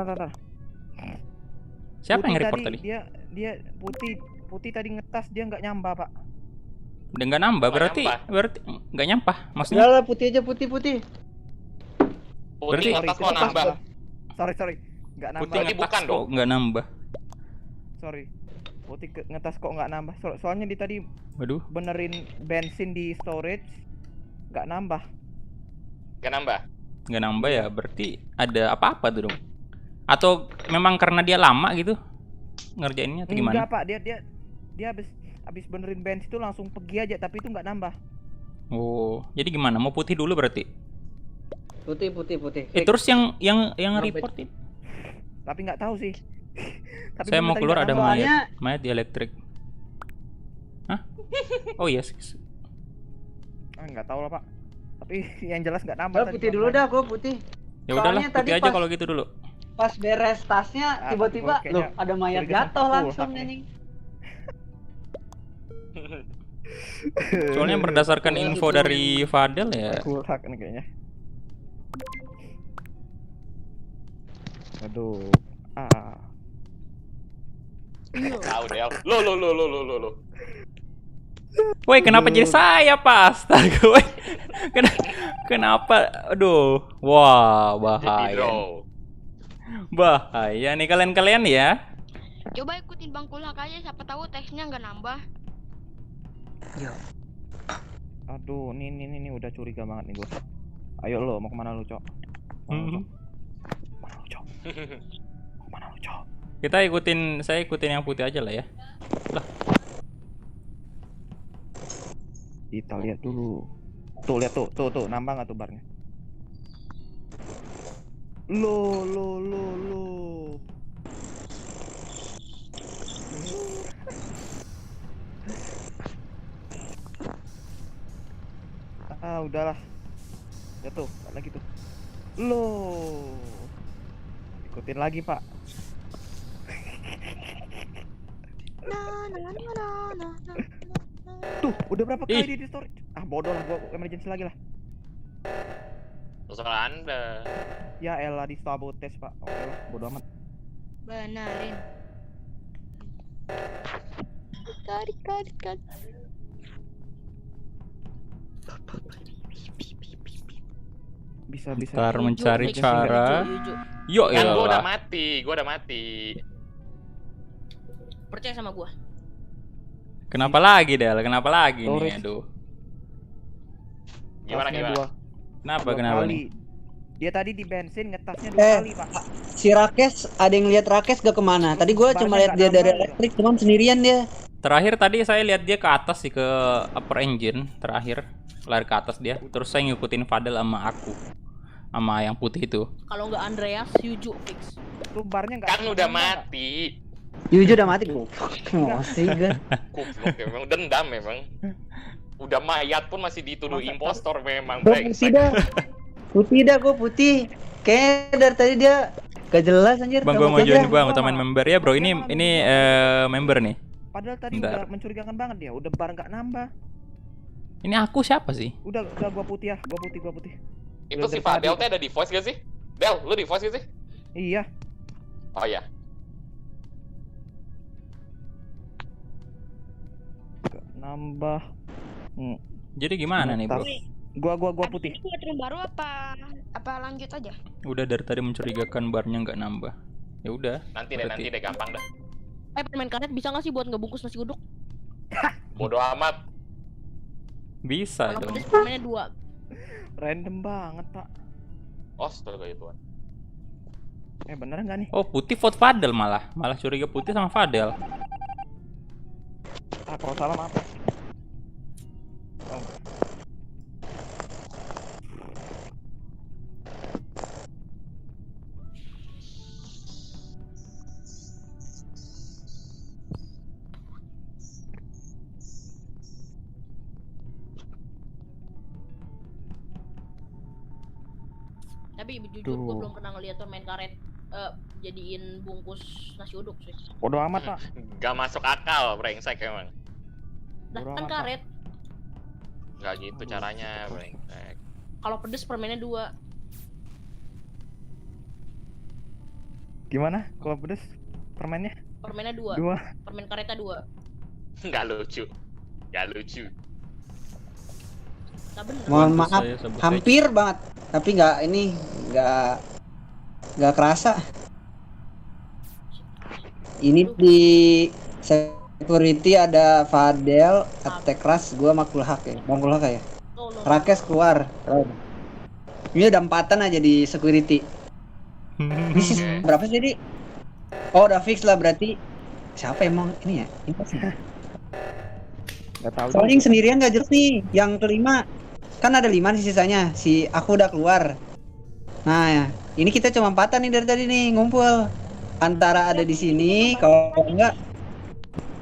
Siapa yang Putih report tadi? Dia putih tadi ngetas dia nggak nyamba pak. Udah nggak nambah, Nggak berarti nggak nyampah. Maksudnya Udah lah, putih aja, putih. Putih Berarti- atas kok nambah. Sorry nggak nambah. putih Berarti ngetas bukan kok dong. nggak nambah. Sorry putih ngetas kok nggak nambah. Soalnya di tadi Waduh, benerin bensin di storage nggak nambah. Gak nambah. nggak nambah ya, berarti ada apa-apa tuh dong? Atau memang karena dia lama gitu ngerjainnya atau gimana? Enggak pak, dia habis benerin bensin itu langsung pergi aja, tapi itu nggak nambah. Oh, jadi gimana? Mau putih dulu berarti? Putih. Terus yang Sampai- report itu? Tapi nggak tahu sih. Tapi Saya bener mau tadi keluar nggak ada nambah. mayat di elektrik. Hah? Oh iya. Nggak tahu lah pak. Tapi yang jelas nggak nambah. Udah tadi putih dulu kemarin. dah, gue putih. Ya udahlah, Soalnya tadi putih aja pas- kalau gitu dulu. Pas beres tasnya Ah, tiba-tiba kayaknya loh ada mayat curiga jatuh sama langsung pulsa nih. anjing. Soalnya berdasarkan info dari Fadel ya. Kulhak nih kayaknya. Aduh. Tahu deh. Lo. Woi, kenapa jadi saya Pak? Astaga, woi. Kenapa? Aduh. Wah, Jadi bahaya. draw. Bahaya nih kalian-kalian ya. Coba ikutin Bang Kulhak aja, siapa tahu tesnya nggak nambah. Aduh, nih udah curiga banget nih gua. Ayo lo, mau kemana lo, Cok? Mana lo, Cok? Mana lo, Cok? Saya ikutin yang putih aja lah ya. Kita lihat dulu. Tuh, lihat tuh, nambah nggak tuh barnya? Lo. Udahlah. Ya tuh, lagi tuh. Lo. Ikutin lagi, Pak. Tuh, udah berapa kali Ih. dia di story? Ah, bodoh lah, gua emergency lagi lah. Terserah Anda. Ya elah, di sabotage, Pak. Oke lah, bodoh amat. Benerin. Dikit. Bisa. Ntar Yuju, mencari fix, cara. Yuju. Yo Kan ya. gue udah mati. Percaya sama gua. Kenapa lagi Del? Kenapa lagi Torres. nih? Aduh. Gimana? Kenapa Dua nih? kali. Dia tadi di bensin ngetasnya 2 kali, Pak. Si Rakes, ada yang lihat Rakes gak kemana? Tadi gue Barnya cuma lihat nggak dia dari nambah, elektrik, cuman sendirian dia. Terakhir tadi saya lihat dia ke atas sih, ke upper engine. Terakhir lari ke atas dia. Terus saya ngikutin Fadel sama aku, sama yang putih itu. Kalau nggak Andreas, Yuju fix. Tuh barnya nggak Kan udah nambah, Pak. mati. Yuju udah mati gue. Masih gue. Goblok memang, dendam memang. Udah mayat pun masih dituduh Masa- impostor memang. Gue Baik. putih dah, gue putih. Kayaknya dari tadi dia gak jelas anjir. Bang, gua mau Rambutnya. join Bang, mau main member ya bro. Ini member nih. Padahal tadi Bentar. udah mencurigakan banget dia. Udah bar nggak nambah. Ini aku siapa sih? Udah gua putih ya. Gua putih. Itu Udah si dari Fadel tadi. teh ada di voice gak sih? Del, lu di voice gak sih? Iya. Oh iya. Nggak nambah. Jadi gimana nih bro? Gua putih. Ini buat room baru apa lanjut aja? Udah dari tadi mencurigakan barnya nggak nambah. Ya udah. Nanti berarti. deh gampang dah. Permen karet bisa nggak sih buat ngebungkus nasi uduk? Bodoh amat. Bisa Kalau dong. pedes permennya 2. Random banget, Pak. Astaga itu. Beneran nggak nih? Oh, putih vote Fadel malah. Malah curiga putih sama Fadel. Kalau salah maaf. Oh. Tapi jujur gue belum pernah ngeliat permen karet jadiin bungkus nasi uduk sih. Bodoh amat, Pak. Gak masuk akal, brengsek emang. Nah, Bodo kan amat, karet. Gak gitu caranya, brengsek. Kalau pedes permennya 2. Gimana? Kalau pedes permennya? Permennya 2. 2. Permen karetnya 2. Gak lucu. Gak lucu. Nah bener. Mohon Bantu maaf, saya sebut hampir banget. Tapi nggak kerasa. Ini di security ada Fadel, Attack Rush, gua sama Kulhak ya. Bang Kulhak ya. Oh, no. Rakes keluar. Ini udah 4-an aja di security. Ini sih berapa sih jadi? Oh udah fix lah berarti. Siapa emang ini ya? Nggak tahu. Soalnya yang sendirian nggak jelas nih. Yang kelima kan ada 5 nih sisanya. Si aku udah keluar. Nah ya, ini kita cuma 4-an nih dari tadi nih ngumpul. Antara ada di sini, kalau enggak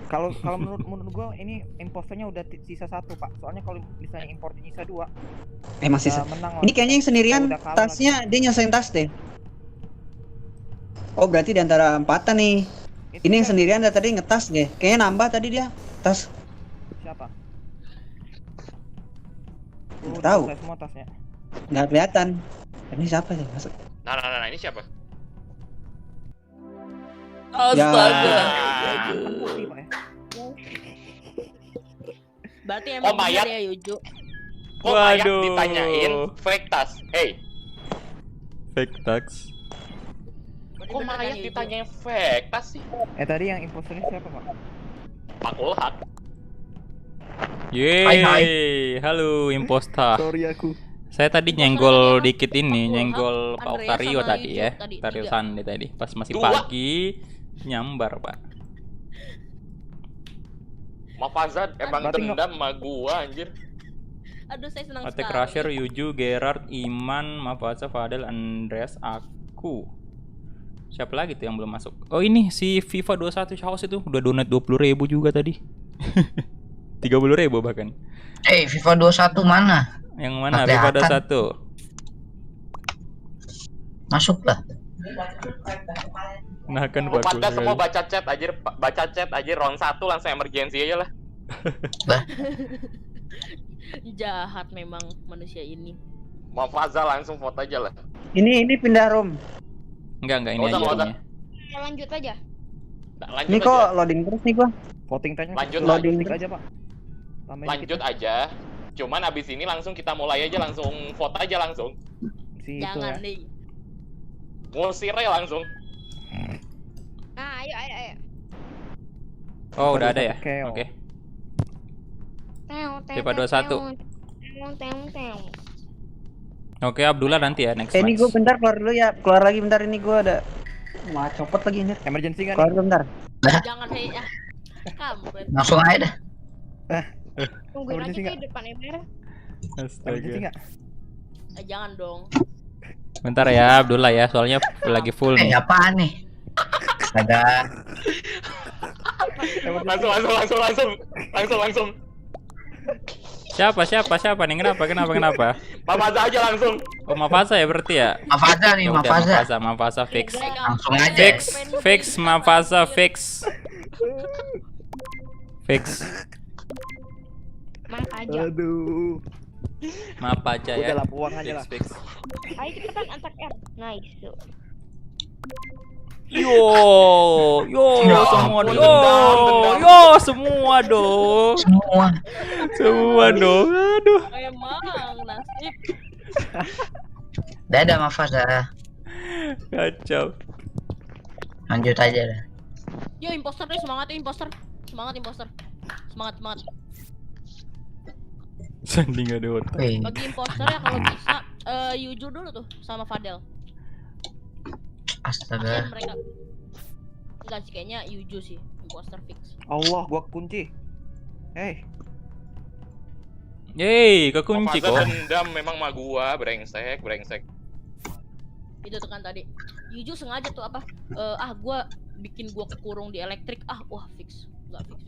Kalau menurut gua ini imposternya udah sisa 1, Pak. Soalnya kalau misalnya importnya sisa 2, masih menang. ini kayaknya yang sendirian Udah kalah tasnya dia nyelesain tas deh. Oh berarti di antara 4-an nih. Ini yang sendirian dari tadi ngetas deh. Kayaknya nambah tadi dia tas. Siapa? Nggak tahu. Saya semua tasnya. Nggak kelihatan. Ini siapa sih masuk? Nah, ini siapa? Astaga. Putih, Pak, ya? Berarti Oh, emang mayat. bener ya Yuju. Kok mayat Waduh. ditanyain fake tas? Hey, Fake tax. Berarti kok bener kan, mayat Yuju? ditanyain fake tas sih? Tadi yang imposternya siapa, Pak? Pak Kulhak. Yeay, halo imposter. Sorry aku. Saya tadi Imposternya nyenggol siapa? dikit ini, Aku, nyenggol Pak Andrea Octario sama tadi Yuju ya. tadi, Octario 3. Sande tadi, pas masih 2. pagi nyambar, Pak. Mafazad emang Berarti dendam sama gua anjir. Aduh saya senang Attack sekali. Crusher, Yuju, Gerard, Iman, Mafasa, Fadel, Andreas, aku. Siapa lagi tuh yang belum masuk? Oh ini si FIFA 21 House itu udah donate 20.000 juga tadi. 30.000 bahkan. FIFA 21 mana? Yang mana? Nggak FIFA kelihatan. 21. Masuklah. Nah kan Lu bagus. pada semua sekali. baca chat anjir round 1 langsung emergency aja lah. Jahat memang manusia ini. Mafazal langsung vote aja lah. Ini pindah room. Enggak ini Nggak usah, aja nggak roomnya. Lanjut aja. Nah, lanjut Ini aja. kok loading terus nih gua. Voting tanya. Lanjut Loading aja, Pak. Tambahin Lanjut dikit, aja. Cuman abis ini langsung kita mulai aja langsung vote aja langsung. si itu Jangan ya. nih. Ngusir aja langsung. Nah, ayo. Oh udah ada ya? Keo. Oke. FIFA 21. Teo. Oke Abdullah nanti ya next Ini match. gua bentar keluar dulu ya. Keluar lagi bentar ini gua ada mau copot lagi ini. Emergency kan? Keluar dulu bentar. Jangan hei ya. Kampret. Langsung aja dah. Tungguin aja Emergency di nggak? depan MR. Emergency Astaga. nggak? Jangan dong. Bentar ya Abdullah ya, soalnya lagi full nih. Apaan nih? Ada. Langsung. Siapa nih? Kenapa? Mafazal aja langsung. Oh Mafasa ya berarti ya? Mafazal nih, Ya udah, Mafazal. Mafasa fix. Langsung aja. Fix Mafasa fix. Fix. Maaf aja. Aduh. Maaf aja ya. Udah lah, buang aja lah. Fix. Ayo cepetan antak R. Nice tuh. Semua dong. Tendang. Semua dong. Semua. Semua dong. Aduh. Emang nasib. Dadah Mafasa. Kacau. Lanjut aja dah. Yo imposter deh, semangat ya imposter. Semangat imposter. Semangat semangat. Sandi nggak ada otak. Wih, Bagi imposter ya kalau bisa Yuju dulu tuh sama Fadel. Kasian astaga. mereka. Enggak sih kayaknya Yuju sih imposter fix. Allah, gua kunci. Hei, Yeay, kekunci Mafasa kok. dendam memang mah gua, brengsek. Itu tuh kan tadi. Yuju sengaja tuh apa? Gua bikin gua kekurung di elektrik. Wah fix. Enggak fix.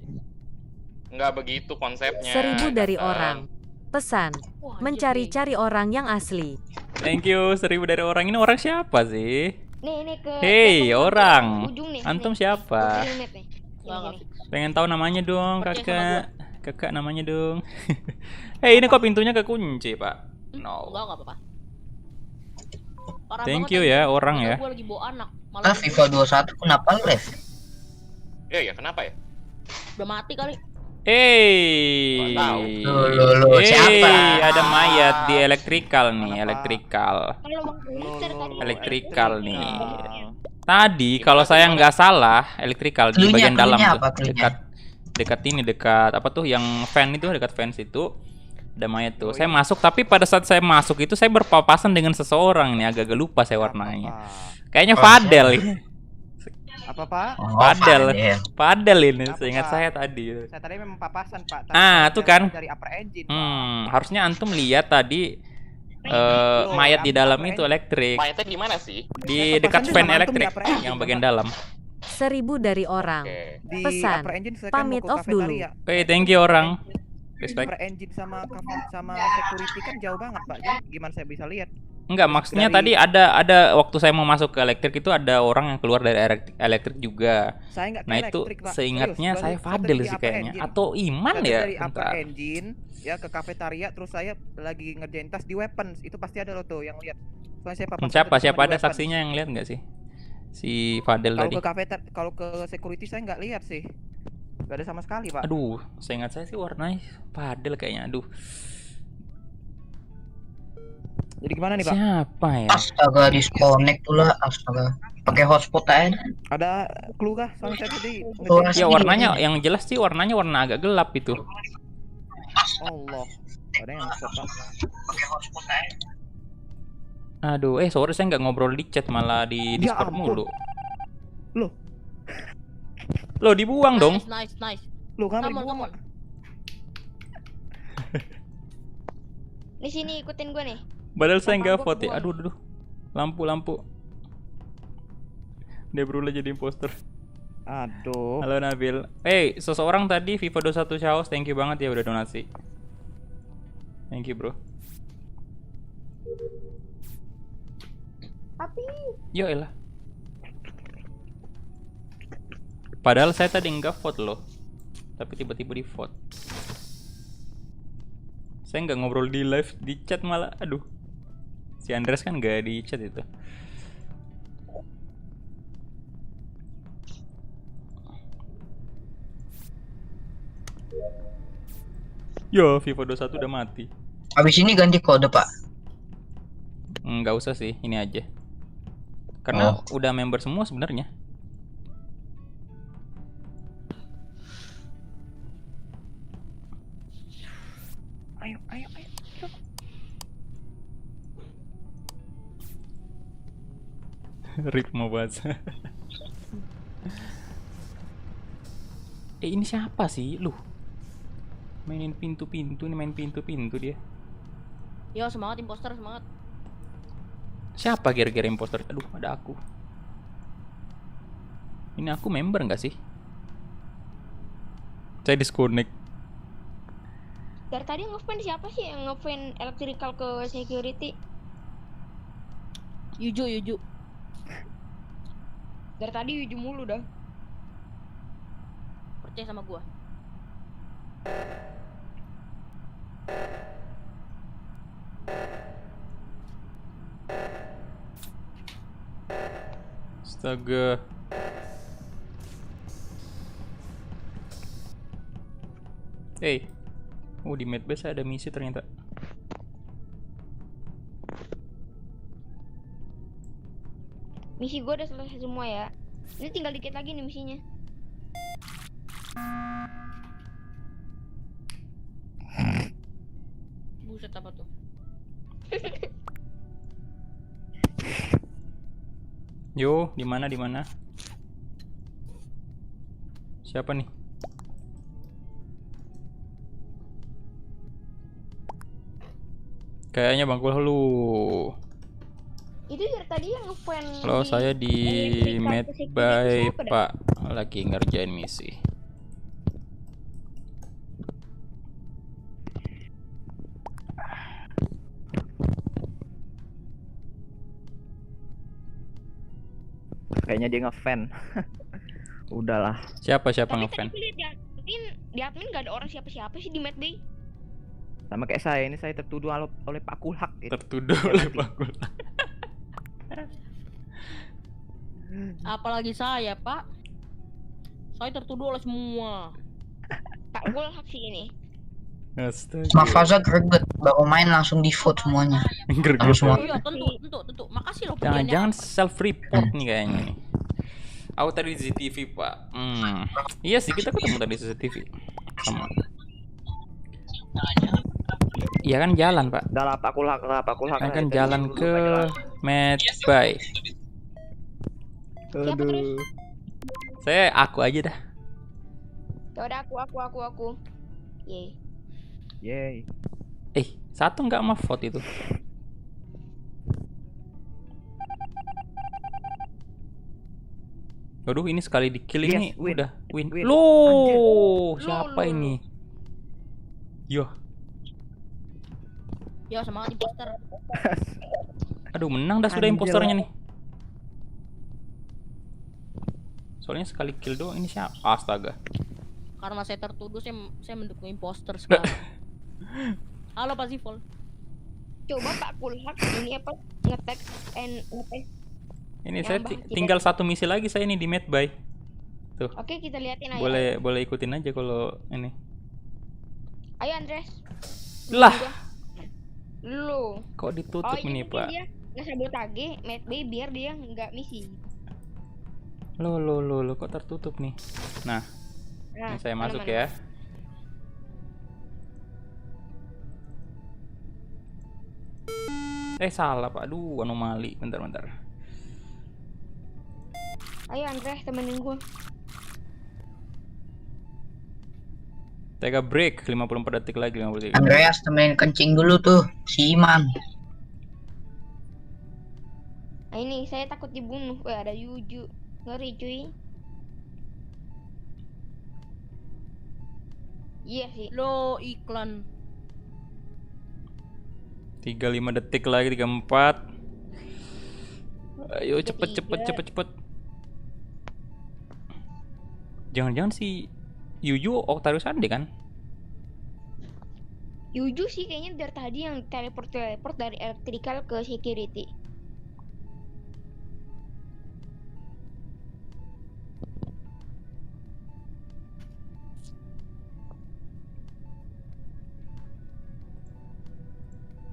Nggak begitu konsepnya. 1000 dari Gaten. orang. Pesan, Wah, anjir, nih. mencari-cari orang yang asli. Thank you 1000 dari orang. Ini orang siapa sih? Nih ke Hei, ke orang. ujung nih. Antum nih. siapa? Ujung map nih. Enggak Gini, fix. Pengen tahu namanya dong, Percaya sama kakak. Kakak namanya dong. Hei, ini kok pintunya kekunci, Pak? No. Enggak apa-apa. Parah Thank banget you tadi. ya, orang Padahal ya. Gua lagi bawa anak. Ah, FIFA 21 kenapa live? Ya kenapa ya? Udah mati kali. Hey, Nggak tahu. Loh, siapa? ada mayat di elektrikal nih, elektrikal. Kalau Bang Twitter tadi Elektrikal nih. Tadi kalau saya nggak salah, elektrikal di Cluenya- bagian dalam cluenya tuh, apa cluenya? dekat apa tuh yang fan itu, dekat fans itu ada mayat tuh. Saya masuk, tapi pada saat saya masuk itu saya berpapasan dengan seseorang nih, agak-agak lupa saya warnanya. Kayaknya Oh, Fadel. apa Pak? Oh, Padel. Fadel. Padel ini, Apa, seingat Pak? saya tadi. Saya tadi memang papasan Pak. Tapi Ah, saya tuh kan. dari upper engine. Pak. Harusnya antum lihat tadi Loh, mayat di yang dalam upper itu engine. elektrik, Mayatnya di mana sih? di Saya dekat papasan fan sama antum elektrik di upper engine, yang Pak. bagian dalam. 1000 dari orang. Oke. Di Pesan, upper engine saya pamit kan mau off ke dulu. cafeteria. Oke, thank you orang. Respect. Upper engine sama security kan jauh banget Pak. Jadi gimana saya bisa lihat? Enggak, maksudnya Dari- tadi ada waktu saya mau masuk ke elektrik itu ada orang yang keluar dari elektrik juga. Saya nggak ke Nah, itu elektrik, Pak. seingatnya Serius, saya tadi Fadel di sih upper kayaknya, engine. atau Iman Saya ya. dari upper Bentar. engine ya ke cafeteria, terus saya lagi ngerjain tas di weapons. Itu pasti ada lo tuh yang lihat. Soalnya saya papasan Siapa sama siapa di ada weapons. saksinya yang lihat nggak sih? Si Fadel Kalau tadi. ke kalau ke security saya nggak lihat sih. Nggak ada sama sekali Pak. Aduh, seingat saya sih warnanya Fadel kayaknya. Aduh, Jadi gimana nih Pak? siapa ya? Astaga, disconnect pula. Astaga. Pakai hotspot aja. Ada clue kah? Soalnya saya tadi Tuh, ngerjain. Ya warnanya yang jelas sih warnanya warna agak gelap itu. Allah. Ada yang hotspot Pak. Pakai hotspot aja. Aduh, sorry saya nggak ngobrol di chat, malah di Ya Discord ampun. mulu. Loh. Loh, dibuang dong. Nice. Lu kan Come on, dibuang, come on. Pak. di sini ikutin gue nih. Padahal saya Sama nggak gua vote ya. kebuang. Aduh. Lampu. Dia berulah jadi imposter. Aduh. Halo Nabil. Seseorang tadi FIFA 21 Chaos, thank you banget ya udah donasi. Thank you, bro. Tapi Yo elah. Padahal saya tadi nggak vote loh. Tapi tiba-tiba di vote. Saya nggak ngobrol di live, di chat malah. Aduh. Si Andres kan nggak di chat itu. Yo, FIFA 21 udah mati. Habis ini ganti kode, Pak. Nggak usah sih, ini aja. Karena Oh. udah member semua sebenarnya. Ayo. Rip mau bahas. Ini siapa sih lu? Mainin pintu-pintu nih, main pintu-pintu dia. Yo semangat imposter, semangat. Siapa kira-kira imposter? Aduh, ada aku. Ini aku member nggak sih? Saya disconnect. dari tadi ngefan siapa sih yang ngefan electrical ke security? Yuju. Dari tadi Yuju mulu dah. Percaya sama gua. Astaga. Di Medbase ada misi ternyata. Misi gue udah selesai semua ya. Ini tinggal dikit lagi nih misinya. Buset apa tuh? Yo, di mana? Siapa nih? Kayaknya Bang Kulhu. Itu dari tadi yang ngefan. Halo, saya di Medbay, Pak. Lagi ngerjain misi. Kayaknya dia ngefan. Udahlah. Siapa Tapi ngefan? tadi gue liat di admin gak ada orang siapa-siapa sih di Medbay. Sama kayak saya, ini saya tertuduh oleh Pak Kulhak. Tertuduh oleh Bang Kulhu. Apalagi saya, Pak. Saya tertuduh oleh semua. Pak Kulhak sih ini. Astaga. Mafaza greget, baru main langsung di vote semuanya. Greget. Semua. Iya, tentu. Makasih loh Jangan pujiannya. self report nih kayaknya nih. Aku tadi di CCTV, Pak. Iya sih, kita ketemu tadi di CCTV. Sama. Iya kan jalan, Pak. Udah lah Pak Kulhak. Kan jalan ke Medbay. Siapa terus? Aku aja dah. Ya udah aku. Yeay. Yeay. Satu nggak mau vote itu. Waduh, ini sekali di kill ini Yes, win. udah win. Win. Loh, siapa Loh. ini? Yo, Ya semangat imposter. aduh menang dah sudah Anjir. imposternya nih. Soalnya sekali kill doang ini siapa? Astaga. Karena saya tertuduh, saya mendukung imposter sekarang. Halo Pak Zivol. Coba Pak Kulhak ini apa ngetek Ini Ya, saya Mbak, kita- tinggal satu misi lagi saya ini di Medbay. Oke, kita liatin aja. Boleh ikutin aja kalau ini. Ayo Andres. Lah, Lu. kok ditutup ini, mungkin Pak? dia nge-sabotage Medbay biar dia nggak misi. Lo kok tertutup nih. Nah, Nah, ini saya masuk mana-mana. ya. Salah, Pak. Aduh, anomali. Bentar. Ayo Andres temenin gua. Tega break 54 detik lagi, 50 detik. Andreas temenin kencing dulu tuh, si Iman. Nah ini saya takut dibunuh. Wah, ada Yuju. Ngeri cuy. Iya sih. Lo iklan. 35 detik lagi, 34. Ayo cepet. Jangan-jangan si Yuju Octarius Ande kan? Yuju sih kayaknya dari tadi yang teleport dari electrical ke security.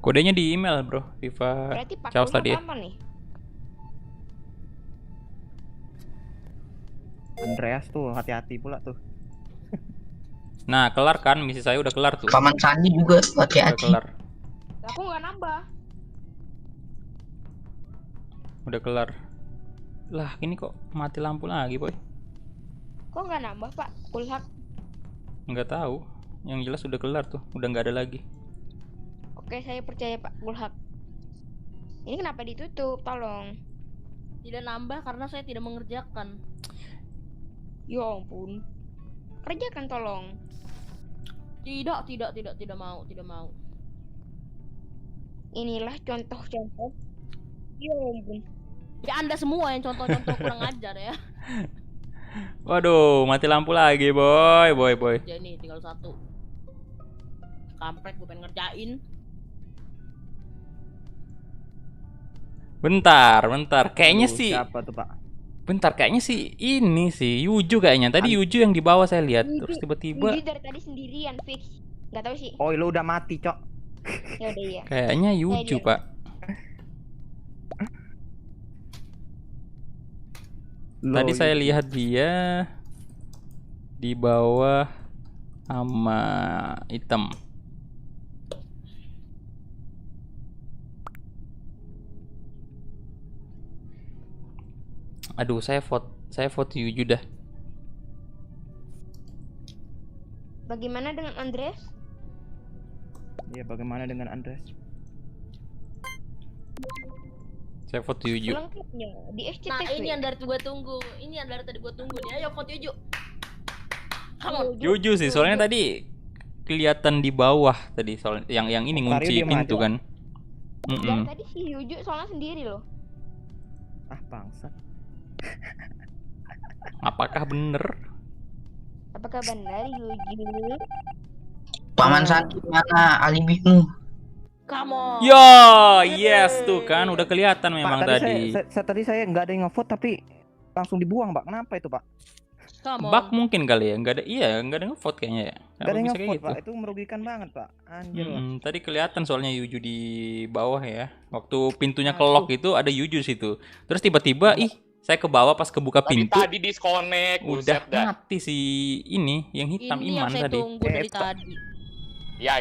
Kodenya di email, Bro. Viva Berarti Pak Chaos Kulhak tadi ya. apa nih? Andreas tuh hati-hati pula tuh. Nah, kelar kan? Misi saya udah kelar tuh. Paman Sandi juga Udah hati-hati. kelar. Aku nggak nambah. Udah kelar. Lah, ini kok mati lampu lagi, Boy? Kok nggak nambah Pak Kulhak? Nggak tahu. Yang jelas udah kelar tuh. Udah nggak ada lagi. Oke, saya percaya Pak Kulhak. Ini kenapa ditutup? Tolong. Tidak nambah karena saya tidak mengerjakan. Ya ampun. Kerjakan tolong. Tidak mau. Inilah contoh-contoh. Ya ampun. Ya Anda semua yang contoh-contoh kurang ajar ya. Waduh, mati lampu lagi, Boy. Ya ini tinggal satu. Kampret gue pengen ngerjain. Bentar. Kayaknya Aduh, sih siapa tuh Pak? Bentar, kayaknya sih ini sih Yuju kayaknya. Tadi Yuju yang di bawah saya lihat. Terus tiba-tiba Yuju dari tadi sendirian fix. Nggak tahu sih. Oh, lu udah mati, Cok. Ya udah iya. kayaknya Yuju, dia. Pak. Tadi saya lihat dia di bawah sama hitam. Aduh, saya vote Yuju dah. Bagaimana dengan Andres? Ya, bagaimana dengan Andres? Saya vote Yuju. Lengkapnya di SCTV. Nah, ini yang dari gua tunggu. Ini yang dari tadi gua tunggu nih. Ayo vote Yuju. Come on. Yuju sih, soalnya tadi kelihatan di bawah tadi soal yang ini Octario ngunci diem pintu aja. kan. Dari tadi si Yuju soalnya sendiri loh. Ah, bangsat. Apakah bener? Apakah benar Yuju? Paman Santi mana alibimu? Come on. Yo, yes tuh kan udah kelihatan memang Pak, tadi. tadi saya nggak ada yang nge-vote tapi langsung dibuang, Pak. Kenapa itu, Pak? Come on. Bug mungkin kali ya, nggak ada, nggak ada nge-vote kayaknya ya. Nggak ada yang bisa kayak nge-vote, gitu. Pak. Itu merugikan banget, Pak. Anjir lah. Tadi kelihatan soalnya Yuju di bawah ya. Waktu pintunya kelok itu ada Yuju situ. Terus tiba-tiba saya ke bawah pas kebuka pintu. Tadi disconnect, Udah buset dah. mati si ini yang hitam Ini Iman yang saya tadi. tunggu dari tadi. Ya.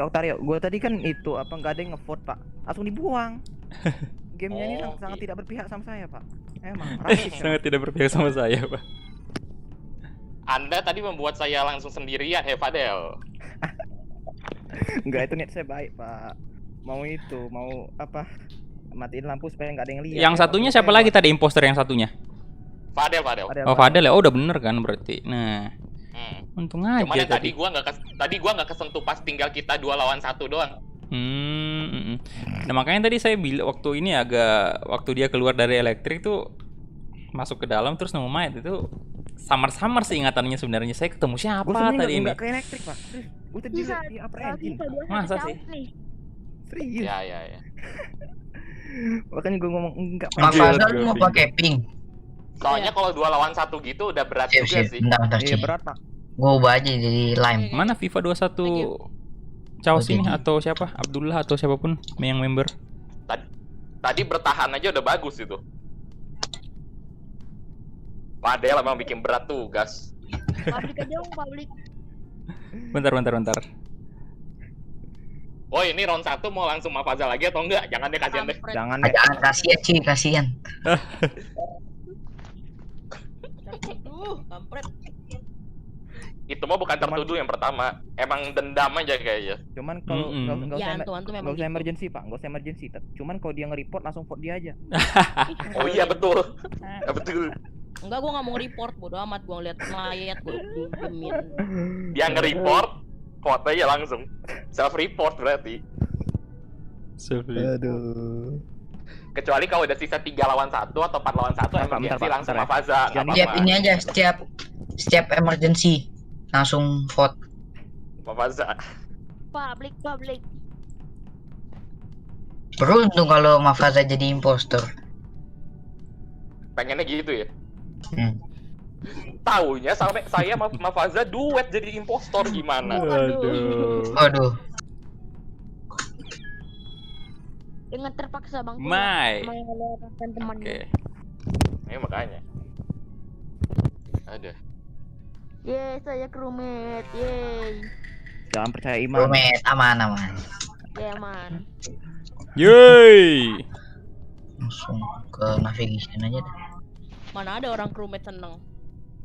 Octario. Gue tadi kan itu apa nggak ada yang nge-vote, Pak. Langsung dibuang. Gamenya ini sangat tidak berpihak sama saya, Pak. Emang rasis. Sangat tidak berpihak sama saya, Pak. Anda tadi membuat saya langsung sendirian, Fadel. Enggak, itu niat saya baik, Pak. Mau apa? Matiin lampu supaya nggak ada yang lihat. Yang satunya siapa lagi tadi imposter yang satunya? Fadel. Oh, Fadel ya. Oh, udah bener kan berarti. Nah, untung aja Cuman yang tadi. tadi gua nggak kesentuh pas tinggal kita 2 lawan 1 doang. Nah, makanya tadi saya bilang waktu dia keluar dari elektrik tuh masuk ke dalam terus nemu mayat itu samar-samar sih ingatannya sebenarnya. Saya ketemu siapa tadi ini? Enggak ke elektrik, Pak. Gue tadi di upper engine. Masa sih? Serius. Ya. Makanya gue ngomong enggak. Mafazal lu mau pakai ping? Soalnya kalau 2 lawan 1 gitu udah berat juga sih. Bentar, Iya Ci. berat, Pak. Gue ubah aja jadi lime. Mana FIFA 21 Chaos ini atau siapa? Abdullah atau siapapun yang member. Tadi bertahan aja udah bagus itu. Padahal emang bikin berat tugas. Publik aja dong, publik. Bentar. Oh, ini round 1 mau langsung Mafazal lagi atau enggak? Jangan deh, kasihan deh. Jangan deh. Jangan, kasihan sih, kasihan. Aduh, kampret. Itu mah bukan tertuduh yang pertama. Emang dendam aja kayaknya. Cuman kalau nggak Ya, usah antum memang nggak usah gitu. emergency, Pak. Nggak usah emergency. Cuman kalau dia nge-report langsung vote dia aja. Oh iya betul. Ya, betul. Enggak, gua nggak mau nge-report, bodo amat. Gua ngeliat mayat, gua diemin. Dia nge-report, foto aja langsung. Self report berarti. Aduh. Kecuali kalau udah sisa 3 lawan 1 atau 4 lawan 1 emergency Pak, langsung bentar, Mafazal. Setiap ini aja, setiap emergency langsung vote. Mafazal. Publik. Beruntung kalau Mafaza jadi impostor. Pengennya gitu ya. Hmm. Taunya sampai saya Mafaza duet jadi impostor gimana? Waduh. Dengan terpaksa bang. Mai. Melewatkan temannya. Oke. Makanya. Ada. Yeay, saya crewmate. Yeay. Jangan percaya iman. Rumet, aman. Ya man. Yeay. Langsung ke navigation aja deh. Mana ada orang crewmate seneng.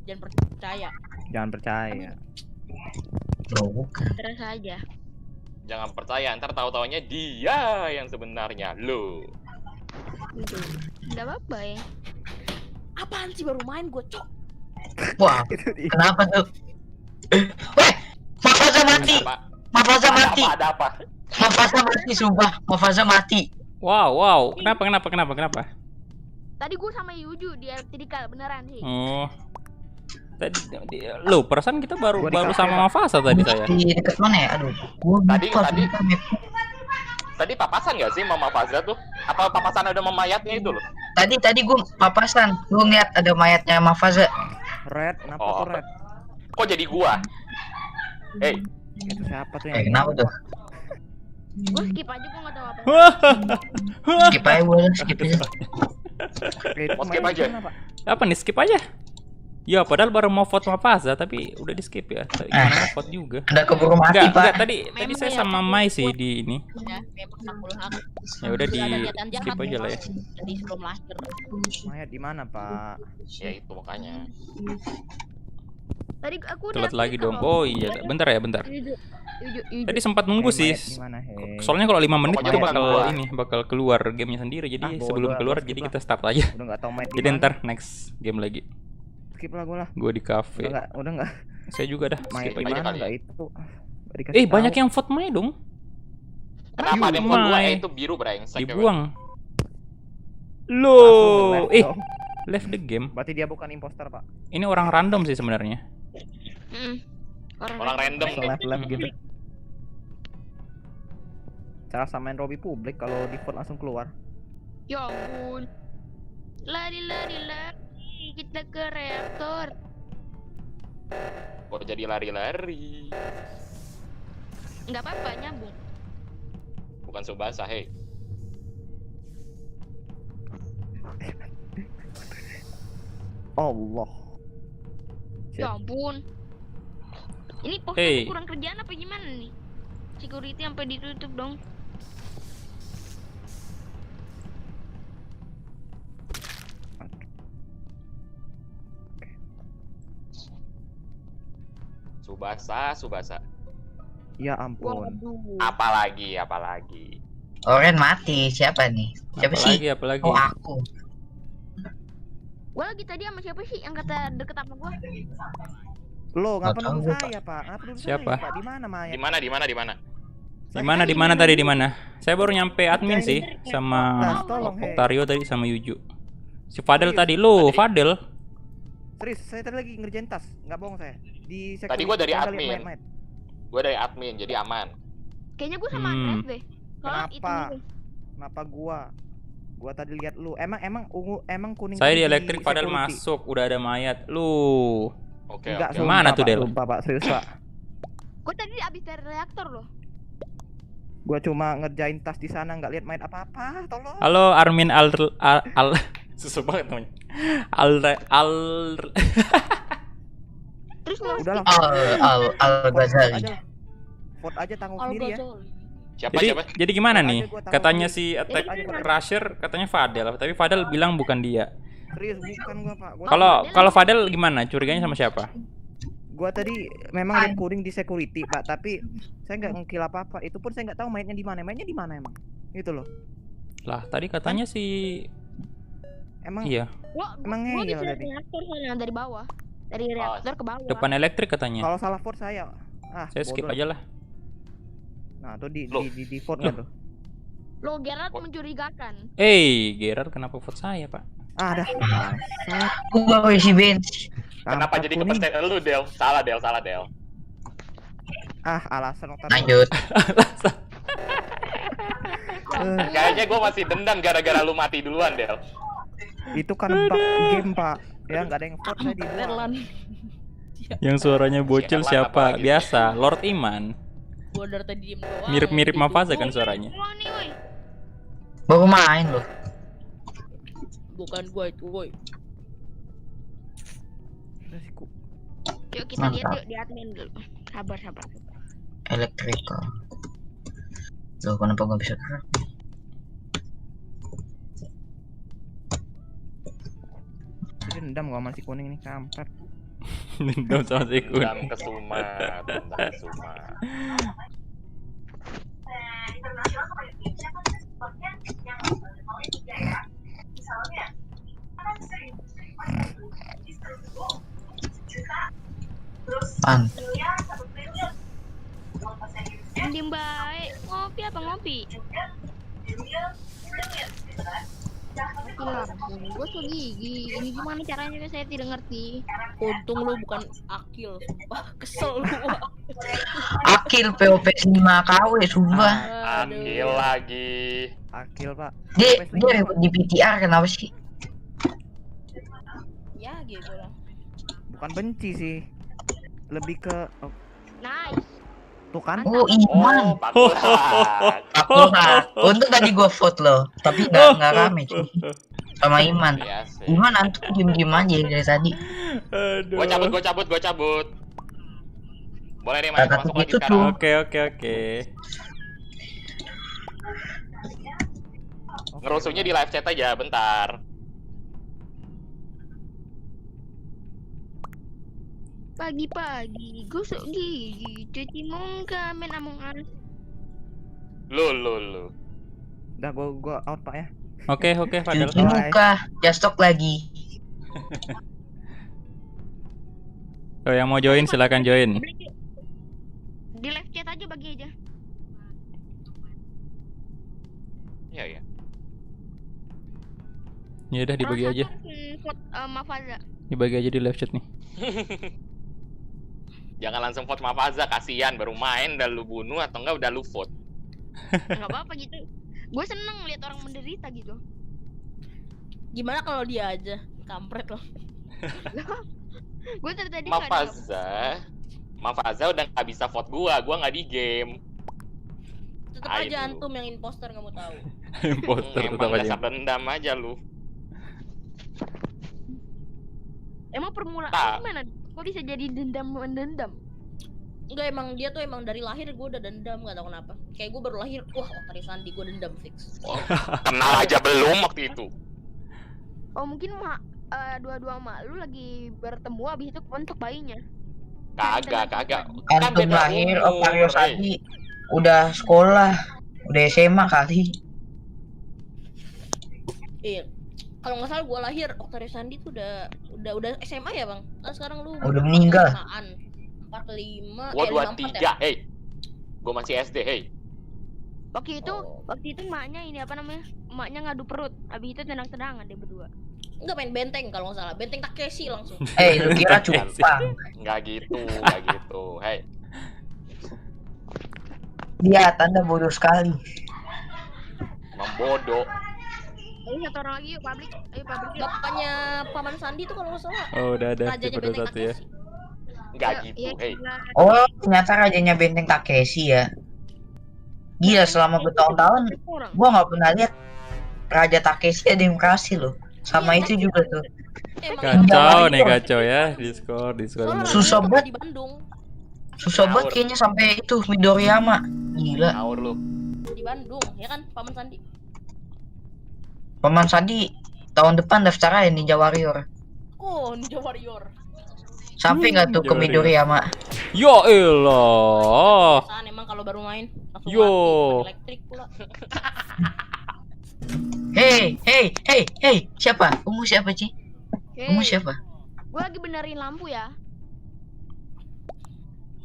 Jangan percaya. Jangan percaya. Loh, bukan. Terus aja. Jangan percaya, ntar tahu-taunya dia yang sebenarnya lo. Enggak apa-apa ya. Apaan sih baru main gua, Cok? Wah, kenapa tuh? Weh, Mafaza mati. Mafaza mati. Ada apa? Mafaza mati, sumpah. Mafaza mati. Wow. Kenapa? Tadi gue sama Yuju di elektrikal beneran sih. Oh. Tadi lo perasaan kita baru Gua di kafe, sama Mafasa tadi saya. Di dekat mana ya? Aduh, gua Tadi lupa, lupa map. tadi papasan nggak sih Mama Faza tuh? Apa papasan ada mayatnya itu loh? Tadi gue papasan, gue ngeliat ada mayatnya Mafaza. Red, kenapa Oh. tuh Red? Kok jadi gua? Hey, Itu siapa tuh yang Kenapa tuh? Gue skip aja, gue nggak tahu apa. Skip aja gue, skip aja. Itu Mau skip mayat aja? mana, Pak? Apa nih, skip aja? Ya padahal baru mau vote Mafaza tapi udah di skip ya. Gimana vote juga? Udah keburu mati Enggak, Pak. tadi Memang saya ya, sama Mai sih di ini. Ya, memang 60 hak. Ya udah di Nggak ada niatan jahat skip aja lah ya. dari sebelum lahir. Mayat di mana, Pak? ya itu makanya. Tadi aku udah. Telat lagi dong. Oh iya, bentar ya, bentar. Tadi sempat nunggu sih. Mayat di mana, hei? Soalnya kalau 5 menit Pokoknya itu bukan bakal gua. ini, bakal keluar gamenya sendiri. Jadi Ah, bodoh, sebelum keluar skip jadi lah. kita start aja. Udah nggak tahu mayat di Jadi mana. ntar next game lagi. Skip lah gue lah. Gue di cafe. Udah nggak Saya juga dah. mayat Skip di aja. mana kali nggak ya. itu. Nggak dikasih Banyak tahu. yang vote Mai dong. Kenapa ada yang Mai. gua itu biru brengsek. ya, Dibuang. Langsung Loh, nge-left dong. left the game. Berarti dia bukan imposter, Pak. Ini orang random sih sebenarnya. Orang random nih. Left gitu. Cara samain Robby publik kalau di vote langsung keluar. Ya ampun. Lari kita ke reaktor. Kok jadi lari-lari? Nggak apa-apa, nyambung. Bukan Subasa, hey. Allah. Ya ampun. Ini Hey. posnya kurang kerjaan apa gimana nih? Security sampai ditutup dong. Subasa. Ya ampun. Waduh. Apalagi. Oren mati, siapa nih? Siapa sih? Apalagi. Oh aku. Gua lagi tadi sama siapa sih yang kata deket sama gua? Lo ngapa Nggak tahu, nuduh Pak. saya, Pak? Ngapa nuduh Siapa? saya, Pak? Di mana mayat? Di mana? Di mana tadi di mana? Saya baru nyampe admin sih sama Tas, tolong, hei. Oktario tadi sama Yuju. Si Fadel tadi lo, Fadel. Serius, saya tadi lagi ngerjain tas, nggak bohong saya. Di Tadi gua dari saya nggak lihat admin. mayat-mayat. Gua dari admin, jadi aman. Kayaknya gua sama Hmm. Andres deh. Soalnya itu Kenapa? nih. Kenapa gua? Gua tadi lihat lu. Emang ungu, emang kuning. Saya di tadi elektrik Fadel security. masuk, udah ada mayat. Lu. Oke. Enggak, Yang mana sumpah, tuh, Pak, Del? Sumpah, Pak, serius, Pak. Gua tadi abis dari reaktor loh. Gua cuma ngerjain tas di sana, nggak lihat mayat apa-apa. Tolong. Halo Armin Al susah banget namanya. Terus mau Udahlah. Al Ghazali. Vote aja tanggung sendiri ya. Siapa? Jadi gimana Aja nih? gua tahu Katanya sendiri. si attack Aja gua tahu. Rusher katanya Fadel, tapi Fadel bilang bukan dia. Serius bukan gua, Pak. Kalau Fadel gimana? Curiganya sama siapa? Gua tadi memang lihat kuning di security, Pak, tapi saya nggak ngekil apa-apa. Itu pun saya nggak tahu mayatnya di mana. Mayatnya di mana emang? Gitu loh. Lah, tadi katanya si Emang iya, gua Emang gua ngeyel bisa tadi. reaktor sana dari bawah. Dari reaktor ke bawah. depan elektrik katanya. kalau salah vote saya. Saya skip bodoh. aja lah. Nah, tuh di Loh. di vote nggak tuh? Lo Gerard mencurigakan. Gerard kenapa vote saya, Pak? Ah, dah. Bangsat. Gua isi bensin. Kenapa Kampret jadi kuning. kepesten lu, Del? Salah, Del. Ah, alasan otak. Lanjut. Kayaknya gua masih dendam gara-gara lu mati duluan, Del. Itu kan bug game, Pak. Ya nggak ada yang vote saya di luar. Erlan. Yang suaranya bocil Erlan siapa? apalagi. Biasa, Lord Iman. Gua dari tadi diem doang. Mirip-mirip Gitu. Mafaza kan suaranya. Wah nih, woi. Baru main loh. Bukan gua itu, woi. Udah sih, Ku. Yuk kita lihat Mantap. yuk di admin dulu. Sabar. Electrical. Loh, kenapa gak bisa gerak? Dia dendam gua sama si kuning nih, kampret. Dendam sama si Kun. Dendam kesuma. Pan. Diem baik. Ngopi apa ngopi? Mati lampu. Gue so gigi. Ini gimana caranya saya tidak ngerti. Untung lu bukan Akil, sumpah. Kesel gua. Akil POP 5 KW sumpah. Akil lagi. Akil pak. Dia ribut di PTR kenapa sih? Ya gitu lah. Bukan benci sih. Lebih ke Nice. tuh kan. Oh Iman. Oh, bagus. Untung tadi gua vote loh, tapi nggak rame cuy. Sama Iman. Iya sih. Iman antum diem aja dari tadi. Aduh. Gua cabut. Boleh deh main Kata masuk lagi gitu sekarang. tuh. Oke. Ngerusuhnya di live chat aja bentar. Pagi-pagi gosok gigi, cuci muka, main Among Us. Lu. Udah gua out pak ya. Oke, Fadel. Cuci muka, stok lagi. Oh, yang mau join silakan join. Di live chat aja bagi aja. Iya. Ya udah dibagi aja. Vote Mafaza. Dibagi aja di live chat nih. Jangan langsung vote Mafaza, kasihan baru main udah lu bunuh atau enggak udah lu vote. Enggak apa-apa gitu. Gue seneng lihat orang menderita gitu. Gimana kalau dia aja? Kampret loh. Gue dari tadi nggak ada. Mafaza udah nggak bisa vote gua nggak di game. Tetep Ayo aja dulu. antum yang imposter nggak mau tahu. Imposter tetap Emang aja. dasar dendam aja lu. Emang permulaan Tak. gimana? Kok bisa jadi dendam? Enggak, emang dia tuh emang dari lahir gue udah dendam, nggak tahu kenapa. Kayak gue baru lahir, wah Otari Sandi gue dendam fix. Kenal aja belum waktu itu. Oh mungkin dua-dua mak lu lagi bertemu habis itu untuk bayinya. Kagak. Antum beda lahir, umur, Otario Sandi udah sekolah, udah SMA kali. Iya. Kalau nggak salah gue lahir, Otari Sandi tuh udah SMA ya bang. Nah, sekarang lu Udah meninggal. 45, Gua 54 23, ya. hey. Gua masih SD, hey. Waktu itu Oh. emaknya ini apa namanya? Emaknya ngadu perut. Habis itu tenang-tenangan dia berdua. Enggak main benteng kalau nggak salah. Benteng Takeshi langsung. Lu kira cupang? Nggak gitu. Hey. Dia tanda bodoh sekali. Membodoh. Ayo satu orang lagi yuk publik. Ayo publik yuk. Bapaknya Paman Sandi tuh kalau nggak salah. Oh, udah ada Rajanya tipe benteng 21 ya. Takeshi. Nggak Iya, gitu, iya, hey. gila. Oh, ternyata rajanya benteng Takeshi ya. Gila, selama bertahun-tahun Kurang. gua nggak pernah lihat Raja Takeshi ada yang kasih loh. Sama Iya, itu juga tuh. Emang Kacau Iya, nih, iya. kacau ya. Discord soalnya bener. Susah Rajanya banget. di Bandung. Susah banget kayaknya sampai itu Midoriyama. Gila. Ngawur lu. Di Bandung, ya kan Paman Sandi. Paman Sandi tahun depan daftar aja Ninja Warrior. Oh, Ninja Warrior. Sampai nggak tuh ke Ninja Midoriyama? Yo elah. Perasaan emang kalau baru main langsung Yo. mati, elektrik pula. Hey, siapa? Ungu siapa Ci? Ungu Hey, siapa? gue lagi benerin lampu ya.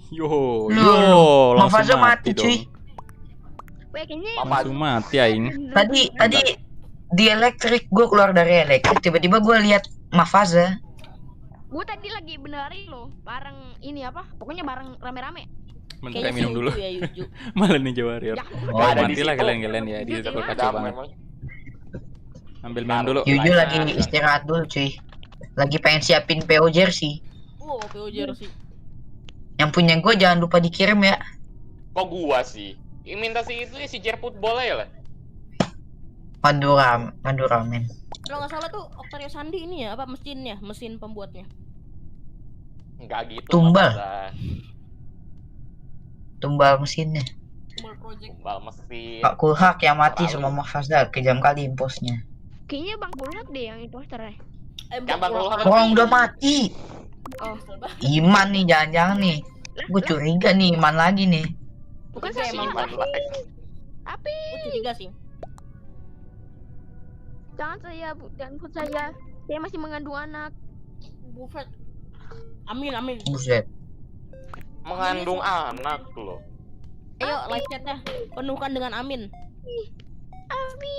Yo, Loh, langsung Mafaza mati mati, cuy. dong. Weh kayaknya Langsung mati aing. Tadi di elektrik, gue keluar dari elektrik, tiba-tiba gue lihat Mafaza. gue tadi lagi benerin loh, bareng ini apa? Pokoknya bareng rame-rame. Bentar Kayaknya minum si dulu. Yuju ya Yuju. Malah Ninja Warrior. Ya, Oh, ada di Matilah situ. kalian ya di Discord kacau Dendam banget. memang. Ambil minum dulu. Yuju lagi istirahat dulu cuy. Lagi pengen siapin PO jersey. Oh, PO jersey. Yang punya gue jangan lupa dikirim ya. Kok gua sih? Yang minta si itu ya si Jer Football ya lah. Pandu ramen. Kalau nggak salah tuh Octario Sandi ini ya apa mesinnya, mesin pembuatnya. Enggak gitu. Tumbal. Mafaza. Tumbal mesinnya. Tumbal project. Tumbal mesin. Pak Kulhak yang mati Terlalu. sama Mafaza, kejam kali imposnya. kayaknya Bang Kulhak deh yang imposter ya. Kan Bang Kulhak Orang udah mati. Oh, Iman nih, jangan-jangan nih. Gue curiga nih Iman lagi nih. bukan Oke, saya. emang Iman lagi. Api. Gue curiga sih. Jangan saya, jangan pun saya. Saya masih mengandung anak. Buffet. Amin. Buset. Mengandung anak loh. Ayo live chatnya penuhkan dengan amin. Api.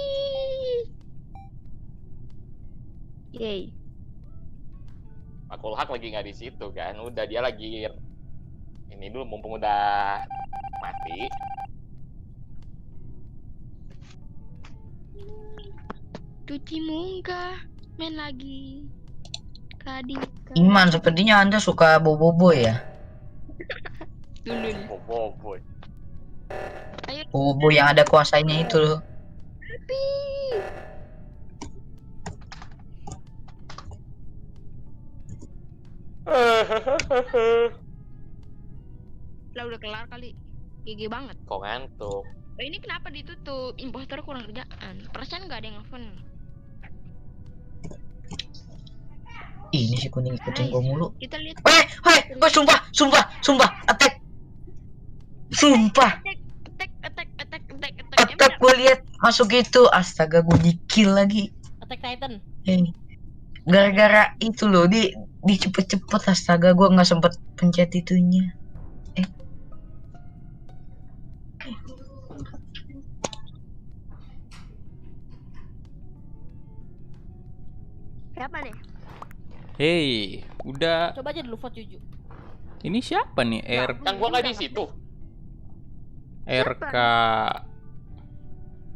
Yay. Pak Kulhak lagi nggak di situ kan? Udah dia lagi ini dulu mumpung udah mati. Cuci muka, main lagi. Kading. Iman, sepertinya Anda suka bobo ya. Dulu nih. Bobo. Ayo. Bobo yang ada kuasanya itu loh. Happy. Lah udah kelar kali. GG banget. Kok ngantuk? Oh, ini kenapa ditutup? Impostor kurang kerjaan. Perasaan nggak ada yang nge-phone. Ini si kuning ikutin gua mulu. Kita lihat. Weh, sumpah, attack. Sumpah, attack gua lihat masuk itu, astaga gua di-kill lagi. Attack Titan. Gara-gara itu loh, di cepet-cepet, astaga gua nggak sempet pencet itunya. Siapa nih? Hei, udah. Coba aja dulu vote Juju. Ini siapa nih? Kan gua nggak di situ.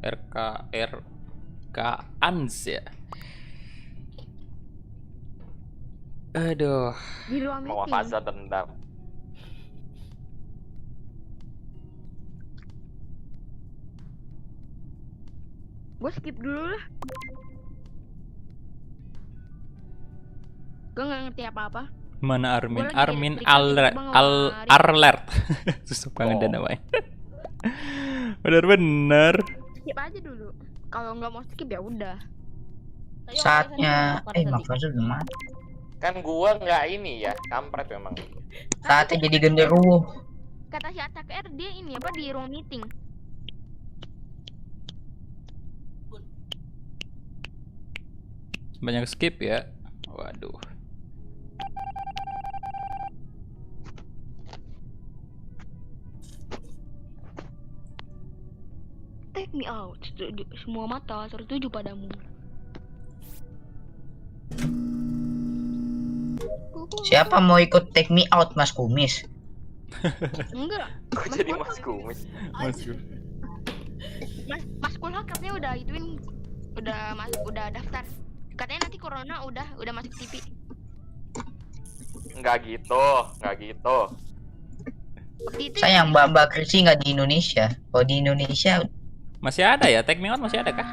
RK Ans ya. Aduh. Di ruang Mau meeting. fase dendam. Gue skip dulu lah. Gue nggak ngerti apa-apa. Mana Armin? Gua lagi Armin dikasih Alert bang sama Rik. Arlert. Susah banget Oh. namanya. Bener-bener. Skip aja dulu. Kalau nggak mau skip ya udah. Ayo, Saatnya, Sandi. Mafasa udah mati. Kan gua nggak ini ya, kampret memang. Saatnya jadi genderuwo. Kata si Attacker dia ini apa di ruang meeting. Banyak skip ya. Waduh. Take me out. Semua mata tertuju padamu. Siapa mau ikut take me out, Mas Kumis? Enggak. Kok jadi Mas Kumis? Mas Kulhak katanya udah ituin, udah daftar. Katanya nanti corona udah masuk TV. Nggak gitu. Waktu itu Sayang Mbak Krisi nggak di Indonesia. Kalau di Indonesia Masih ada ya? Take me out masih ada kah?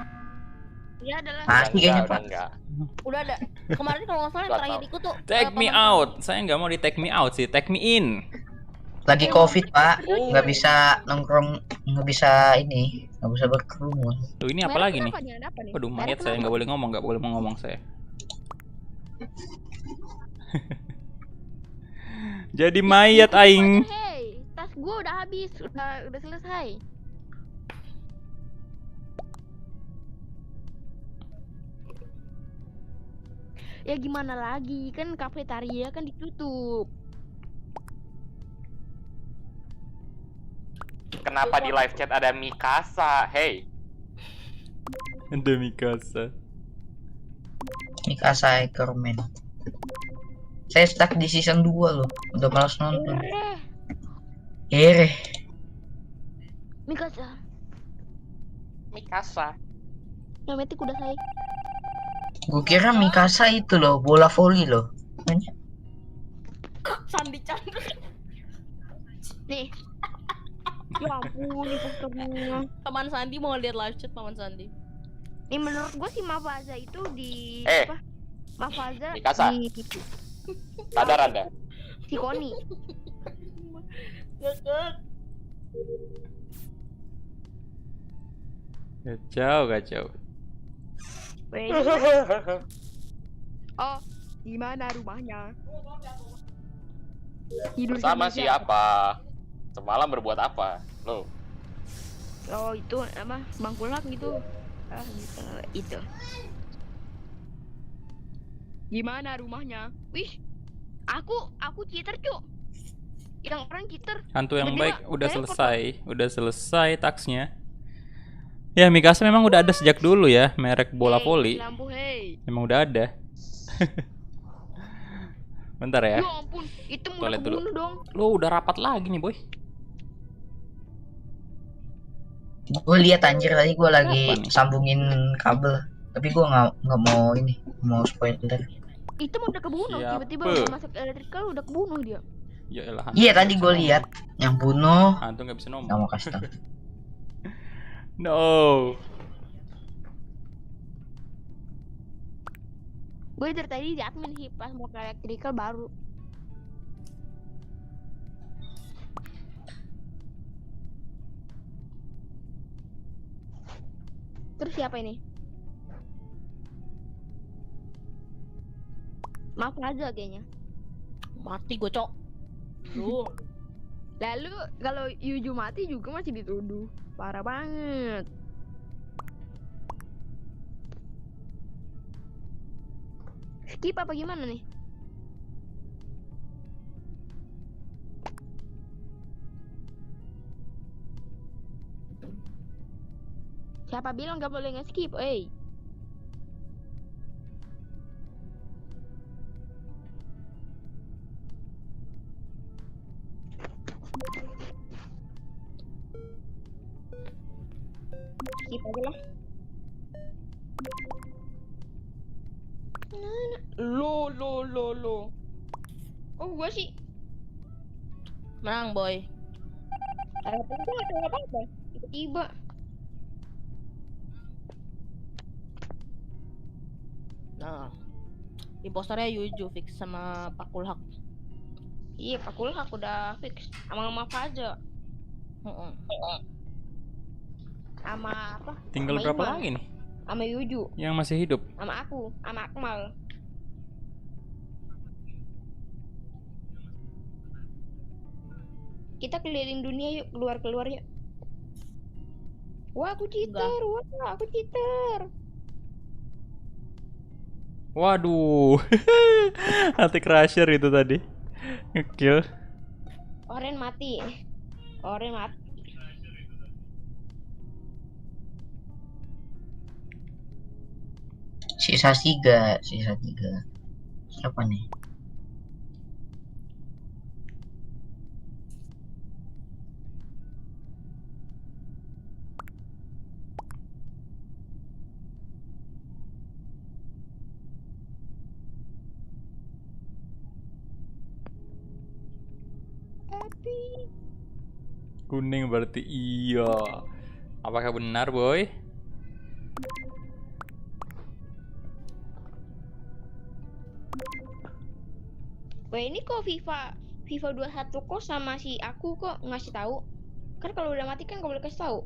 ya adalah Masih kayaknya, Pak. Enggak. Udah ada. Kemarin kalau nggak salah yang Nggak terakhir tahu. ikut tuh. Take me Paman out. Saya nggak mau di take me out sih. Take me in. lagi COVID Pak, nggak bisa nongkrong, nggak bisa ini, nggak bisa berkerumun. Tuh ini apa Merek lagi nih? kenapa? Jangan apa nih? Waduh, Merek mayat saya kenapa? nggak boleh ngomong saya. Jadi mayat aing. Hey, tas gua udah habis, udah selesai. Ya gimana lagi, kan kafetaria kan ditutup. Kenapa di live chat ada Mikasa? Hey, Ada Mikasa. Mikasa Ekerman. Saya stuck di season 2 loh, udah malas nonton. Mikasa, Mikasa. yang metik udah saya. Gue kira Mikasa itu loh, bola voli loh. Sandi Chandra. Nih. Ya ampun, ini posternya. Teman Sandi mau lihat live chat Paman Sandi. Nih menurut gua si Mafaza itu di Eh. apa? Mafaza Mikasa. di Sadar Anda? si Koni. Kacau. Weh. Oh, di mana rumahnya? Tidur Bersama sama siapa? Semalam berbuat apa? Lo. Oh, itu apa? Bang Kulak gitu. Ah, gitu. Itu. Gimana rumahnya? Wih. Aku cheater, Cuk. Yang orang cheater. Hantu yang Tiba-tiba baik udah saya selesai taksnya. Ya Mikasa memang udah ada sejak dulu ya, merek bola Hey, voli. Lampu, hey. Memang udah ada. Bentar ya. Ya ampun, itu udah Toilet dulu. kebunuh dong. Lo udah rapat lagi nih, Boy. Gue lihat anjir tadi gue lagi Apa nih? sambungin kabel. Tapi gue nggak mau ini, mau spoiler. Itu udah kebunuh, Siapa? tiba-tiba udah masuk elektrikal udah kebunuh dia. Ya elah. Iya tadi gue lihat yang bunuh. Hantu nggak bisa Nggak ngomong. mau kasih tahu. No. Gue dari tadi di admin sih pas mau ke elektrikal baru. Terus siapa ini? Maaf aja kayaknya. Mati gue, Cok. Duh. Lalu kalau Yuju mati juga masih dituduh. Parah banget. Skip apa gimana nih? Siapa bilang gak boleh nge-skip? Skip aja lah. Lo. Oh, gua sih. Menang, Boy. Ada apa-apa. Tiba-tiba. Nah. Imposternya Yuju fix sama Pak Kulhak. Iya, Pak Kulhak udah fix. Sama aja. Heeh. Sama apa? Tinggal Sama berapa Iman. lagi nih Sama Yuju. yang masih hidup? Sama aku. Sama Akmal. Kita keliling dunia yuk. Keluar yuk. Wah, aku cheater. Wah, aku cheater. Waduh. Hati crusher itu tadi. Ngekill. Oren mati. Sisa 3. Siapa nih? Kuning berarti iya. Apakah benar, Boy? Wah, ini kok FIFA 21 kok sama si aku kok ngasih tahu. Kan kalau udah mati kan gak boleh kasih tahu.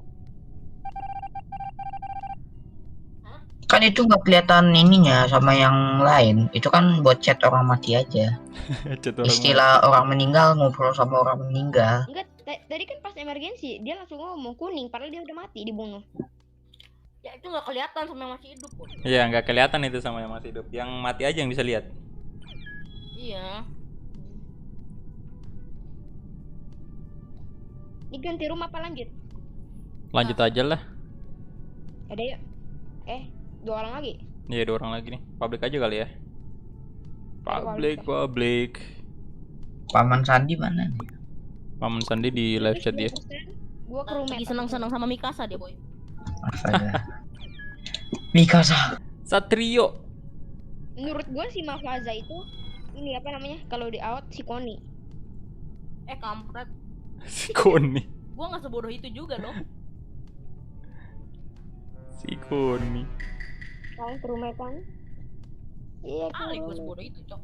Kan itu nggak kelihatan ininya sama yang lain. Itu kan buat chat orang mati aja. Chat orang Istilah orang meninggal ngobrol sama orang meninggal. Enggak, tadi kan pas emergensi dia langsung ngomong kuning padahal dia udah mati dibunuh. Ya itu nggak kelihatan sama yang masih hidup, Boy. Iya, nggak kelihatan itu sama yang masih hidup. Yang mati aja yang bisa lihat. Iya. Ini ganti rumah apa lanjut? Lanjut aja lah. Ada yuk. 2 orang lagi. Iya, 2 orang lagi nih. Public aja kali ya. Public. Public. Paman Sandi mana nih? Paman Sandi di live chat dia. Gua ke rumah. Lagi senang-senang sama Mikasa dia, Boy. Astaga. Mikasa. Satrio. Menurut gua si Mafaza itu ini apa namanya? Kalau di out si Koni. Kampret. Si Koni. Gua nggak sebodoh itu juga dong. Si Koni. Kalian ke rumah kan? Iya, Kali ke gue rumah. sebodoh itu, Cok.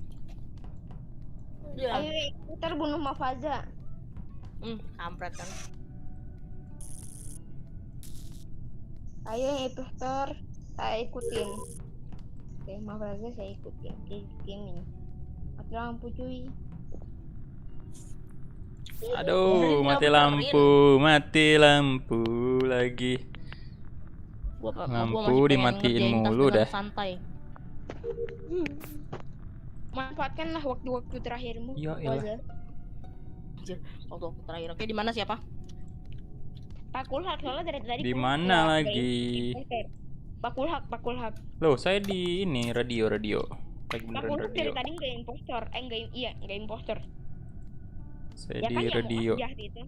Iya. Ayo, ntar bunuh Mafaza. Kampret kan. Ayo yang itu Thor, saya ikutin. Oke, Mafaza saya ikutin. Ini. Mati lampu cuy. Aduh, mati lampu lagi. Lampu dimatiin mulu dah. Santai. Manfaatkanlah waktu-waktu terakhirmu. Ya Mafaza. Waktu terakhir. Oke, di mana siapa? Pak Kulhak soalnya dari tadi. Di mana lagi? Pak Kulhak. Loh, saya di ini radio. Lagi Pak beneran Ulhak dari radio. tadi nggak impostor. Nggak impostor. Saya Ya di kan yang radio. jahat itu.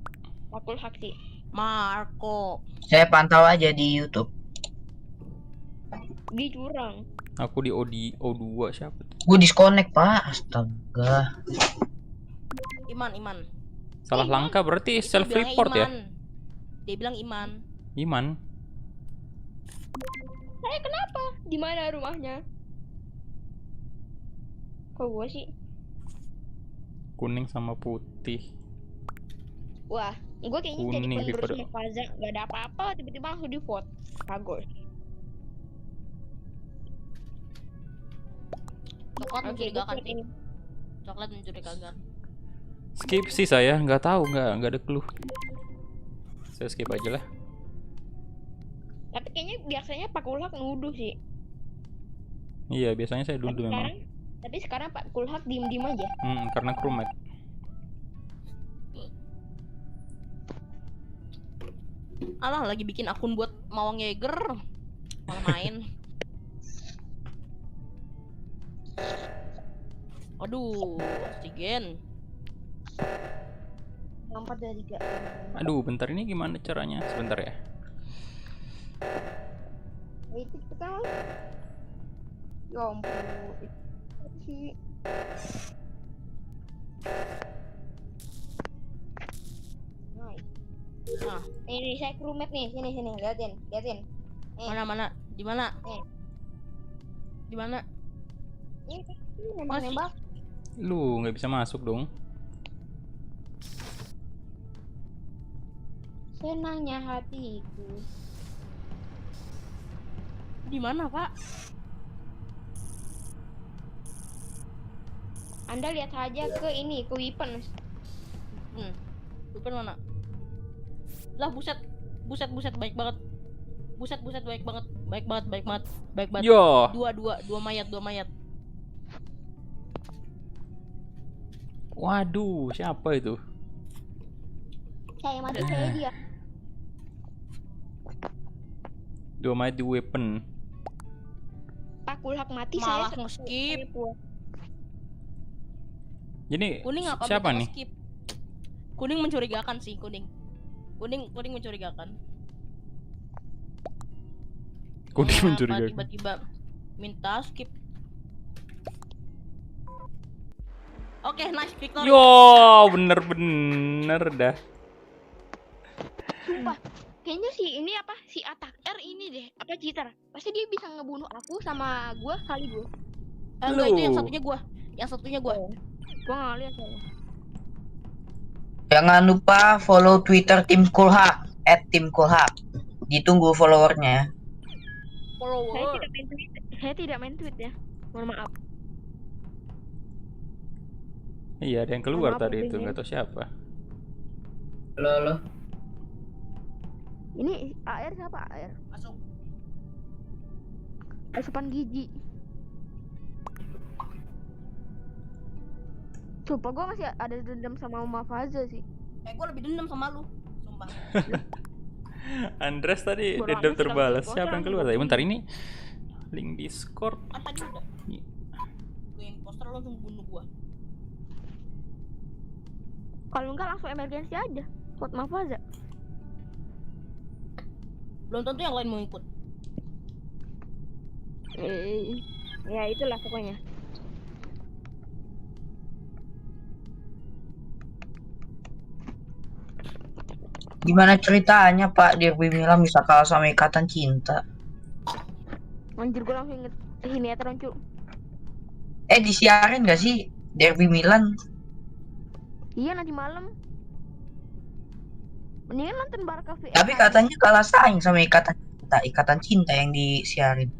Pak Ulhak sih. Marco. Saya pantau aja di YouTube. Dia curang. Aku di O2 siapa tuh? Gue disconnect, Pak. Astaga. Iman. Salah Iman. langkah berarti Itu self bilangnya report ya? Iman. Dia bilang Iman. Iman. Saya kenapa? Di mana rumahnya? Kok gue sih? Kuning sama putih. Wah, gue kayaknya jadi Kuning penerus daripada- Mafaza. Gak ada apa-apa, tiba-tiba langsung di vote. Bagus. Coklat mencurigakan gue sih. Coklat mencurigakan. Skip sih saya, nggak tahu, nggak ada clue. Saya skip aja lah. Tapi kayaknya biasanya Pak Ulhak nuduh sih. Iya, biasanya saya dulu memang. Tapi sekarang Pak Ulhak diem-diem aja. Karena crewmate. Alah, lagi bikin akun buat Mawang Yeager. Malah main. Aduh, oksigen. Lompat dari gak. Aduh, bentar ini gimana caranya? Sebentar ya. Itu kita. Ya ampun. Itu sih. Nice. Nah, Ini saya crewmate nih, sini liatin. mana? Di mana? Eh. Di mana? Ini nembak. Lu nggak bisa masuk dong. Senangnya hatiku. Di mana, Pak? Anda lihat saja ke ini, ke weapons. Bukan mana? Lah buset baik banget. Buset baik banget. Baik banget. Yo. Dua mayat. Waduh, siapa itu? Saya mati, saya dia. 2 mayat di weapon. Pak Ulhak mati, Malah saya nge-skip. Jadi Kuning apa siapa betul nih? skip? Kuning mencurigakan sih, kuning mencurigakan. Kuning Kenapa mencurigakan. tiba-tiba minta skip. Oke, nice victory. Yo, bener dah. Sumpah, kayaknya ini si attacker ini deh, apa cheater. Pasti dia bisa ngebunuh aku sama gua kali dua. Enggak, itu yang Lu. satunya gua. Gua nggak lihat saya. Jangan lupa follow Twitter tim Kulhak @timkulhak. Ditunggu followernya. Follower. Saya tidak main tweet ya. Mohon maaf. Iya, ada yang keluar Maaf, tadi Bing, itu, ya. nggak tahu siapa. Halo. Ini AR siapa? AR. Masuk. Asupan gizi. Sumpah gua masih ada dendam sama Mafaza sih. Gua lebih dendam sama lu. Sumpah. Andres tadi Baru dendam aja terbalas. sekarang Siapa yang keluar tadi? Bentar ini link Discord. Kan tadi udah. Gue yang poster langsung bunuh gua. Kalau enggak langsung emergensi aja. Buat Mafaza. Belum tentu yang lain mau ikut. Ya itulah pokoknya. Gimana ceritanya Pak Derby Milan bisa kalah sama Ikatan Cinta? Anjir gua langsung inget sinetron cu. Disiarin gak sih Derby Milan? Iya nanti malam. Mendingan nonton Barca vs. Tapi katanya kalah saing sama Ikatan Cinta yang disiarin.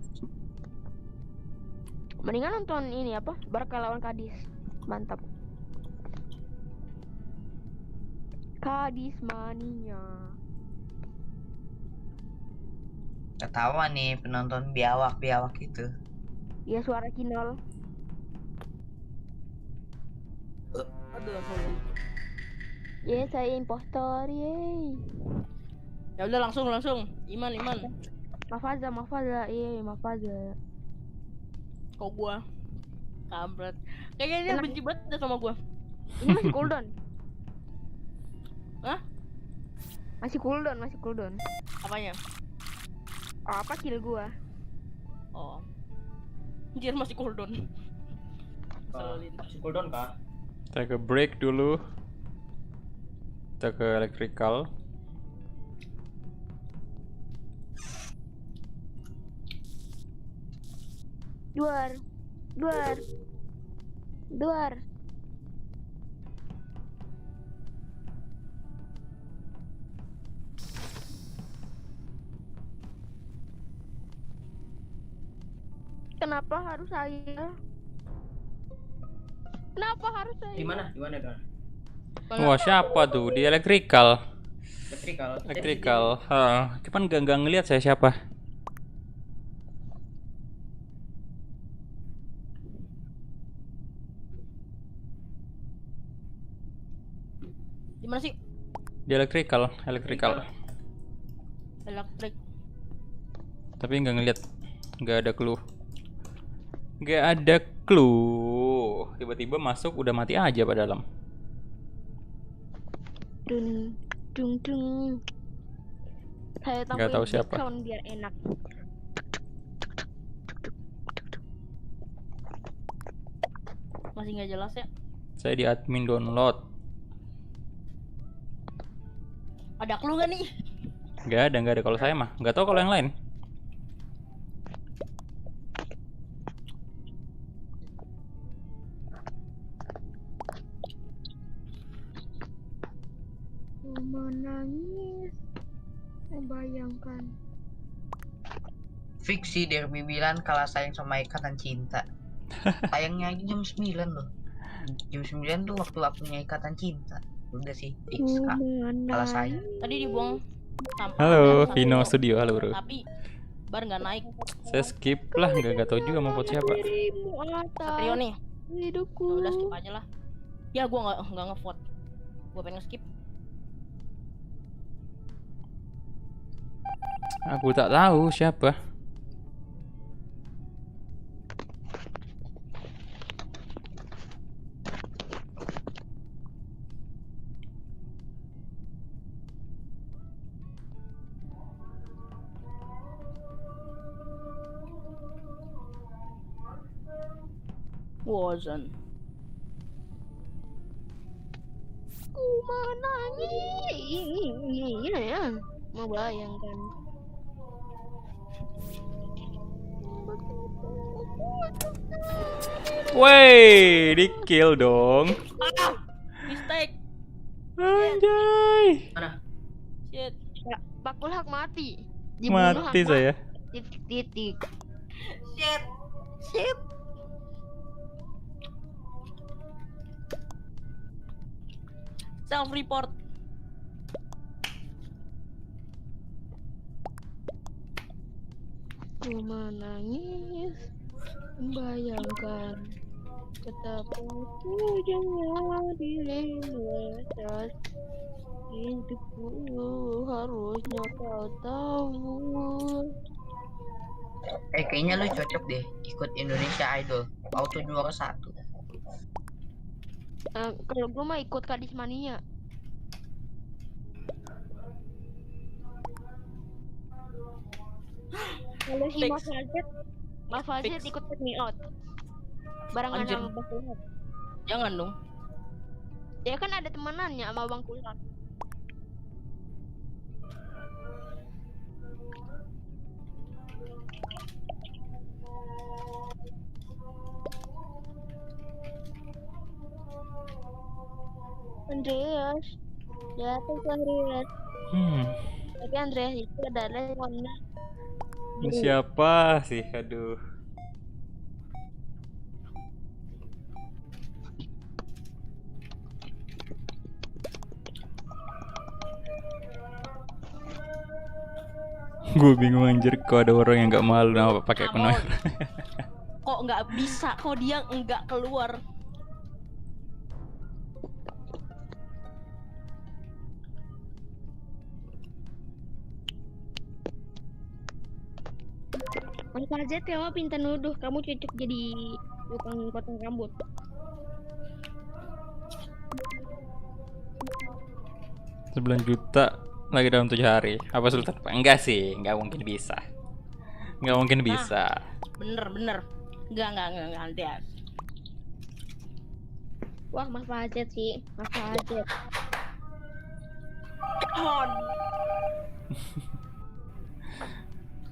Mendingan nonton ini apa? Barca lawan Kadis. Mantap. Kadis mania. Ketawa nih penonton biawak itu. Ya suara kinol. Aduh, follow. Ya saya impostor, yeay. Ya udah langsung. Iman. Mafaza, Mafaza. Kampret. Kayaknya dia Tenang. benci banget deh sama gua. Ini masih cooldown. Hah? Masih cooldown. Apanya? Oh, apa kill gua? Oh. Dia masih cooldown. Selin. Cooldown kah? Kita ke break dulu. Kita ke electrical. Duar. Kenapa harus saya? Di mana? Wah, siapa tuh? Di electrical. Electrical. Electrical. Cuman nggak ngelihat saya siapa. Di mana sih? Di electrical. Elektrik. Tapi nggak ngelihat. Nggak ada clue. Tiba-tiba masuk udah mati aja pada dalam. Dung. Saya Nggak tahu tambahin siapa. sound biar enak. Masih nggak jelas ya? Saya di admin download. Ada clue nggak nih? Nggak ada kalau saya mah. Nggak tahu kalau yang lain. Menangis, membayangkan. Fiksi Derby Milan kalah sayang sama Ikatan Cinta. Sayangnya aja jam 9 loh. Jam 9 tuh waktu waktunya Ikatan Cinta. Udah sih fix Kak. Kalah sayang. Tadi dibuang sampah. Halo, satu Vino Studio. Halo bro. Tapi bar nggak naik. Saya skip lah. Nggak tahu juga mau vote siapa. Dirimu Satrio atas nih. hidupku. Ya udah skip aja lah. Ya gua nggak ngevote. Gua pengen skip. Aku tak tahu siapa. Wasn't. Ku menangis, membayangkan. Wey, di kill dong. Mistake. Anjay. Shit. Ya, Pak Kulhak mati. Mati Hak saya. Titik. Shit. Self report. Ku menangis, membayangkan betapa kejamnya dirimu atas hidupku. Harusnya kau tahu. Kayaknya lu cocok deh ikut Indonesia Idol. Auto juara 1. Kalau gue mah ikut Kadis Mania. Kalau si Fix. Mas Fazet Fix. ikut Take Me Out. Barengan Anjir. sama Bang Kulhak. Jangan dong. Ya kan ada temanannya sama Bang Kulhak. Andreas, ya tuh Andreas. Tapi Andreas itu adalah warna Ini siapa sih? Aduh. Gue bingung anjir kok ada orang yang nggak malu nama pakai Nggak akun mau. Noir. Kok nggak bisa? Kok dia nggak keluar? Mas Fazet kamu pintar nuduh, kamu cocok jadi tukang potong rambut. Sembilan juta lagi dalam 7 hari. Apa Sultan? Enggak sih, nggak mungkin bisa. Nggak mungkin bisa. Bener. Enggak nanti ya. Wah, Mas Fajet sih, Mas Fajet.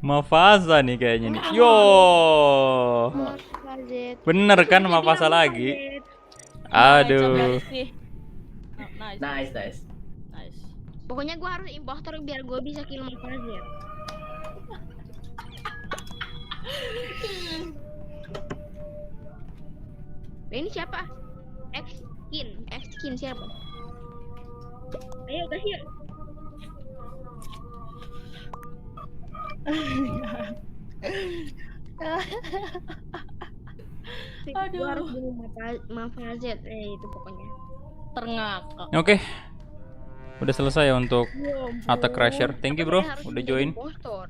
Mafaza nih kayaknya nih. Yo. Mas Fajet. Bener kan Mafaza lagi? Aduh. Nice. Pokoknya gua harus impostor biar gua bisa kill Mas Fajet. Ini siapa? X-Skin siapa? Ayo guys yuk. Aduh. Gua harus bunuh Mafazet itu pokoknya. Terngakak. Oke. Udah selesai untuk Ya ampun. Attack Crusher. Thank you bro, Harus udah jadi join. impostor.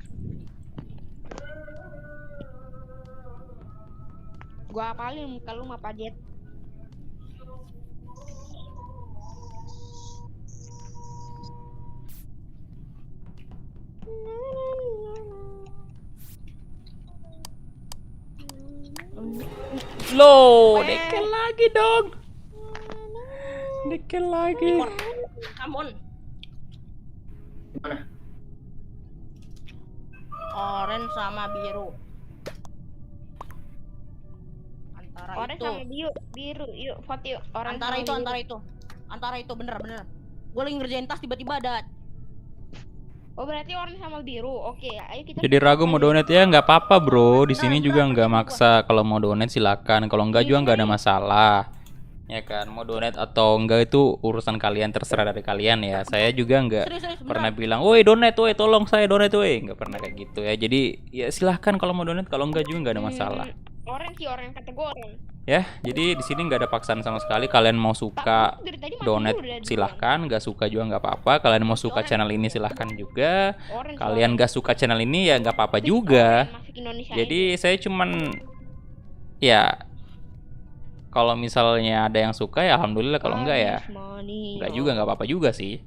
Gua apalin kalau Mafazet. Loh, dekel lagi dong. Dekel lagi. Come on. Orange sama biru. Antara Orange itu. sama biru, yuk vote yuk. Orange Antara sama itu, biru. antara itu bener. Gue lagi ngerjain tas tiba-tiba ada. Oh berarti orange sama biru. Oke, ayo kita. Jadi ragu mau donate ya nggak apa-apa bro. Di sini juga nggak maksa. Kalau mau donate silakan. Kalau nggak juga nggak ada masalah. Ya kan, mau donate atau enggak itu urusan kalian, terserah dari kalian ya. Saya juga nggak Serius, pernah bilang, woi donate, woi tolong saya donate, woi nggak pernah kayak gitu ya. Jadi ya silahkan kalau mau donate, kalau enggak juga nggak ada masalah. Orange kata gue orange. Ya, jadi di sini nggak ada paksaan sama sekali. Kalian mau suka Dari tadi donate udah duluan. silahkan, nggak suka juga nggak apa-apa. Kalian mau suka channel ini silahkan juga. Orange, Kalian nggak suka channel ini ya nggak apa-apa juga. Masuk Indonesia Jadi saya cuman ya kalau misalnya ada yang suka ya alhamdulillah, kalau enggak ya enggak juga, nggak apa-apa juga sih.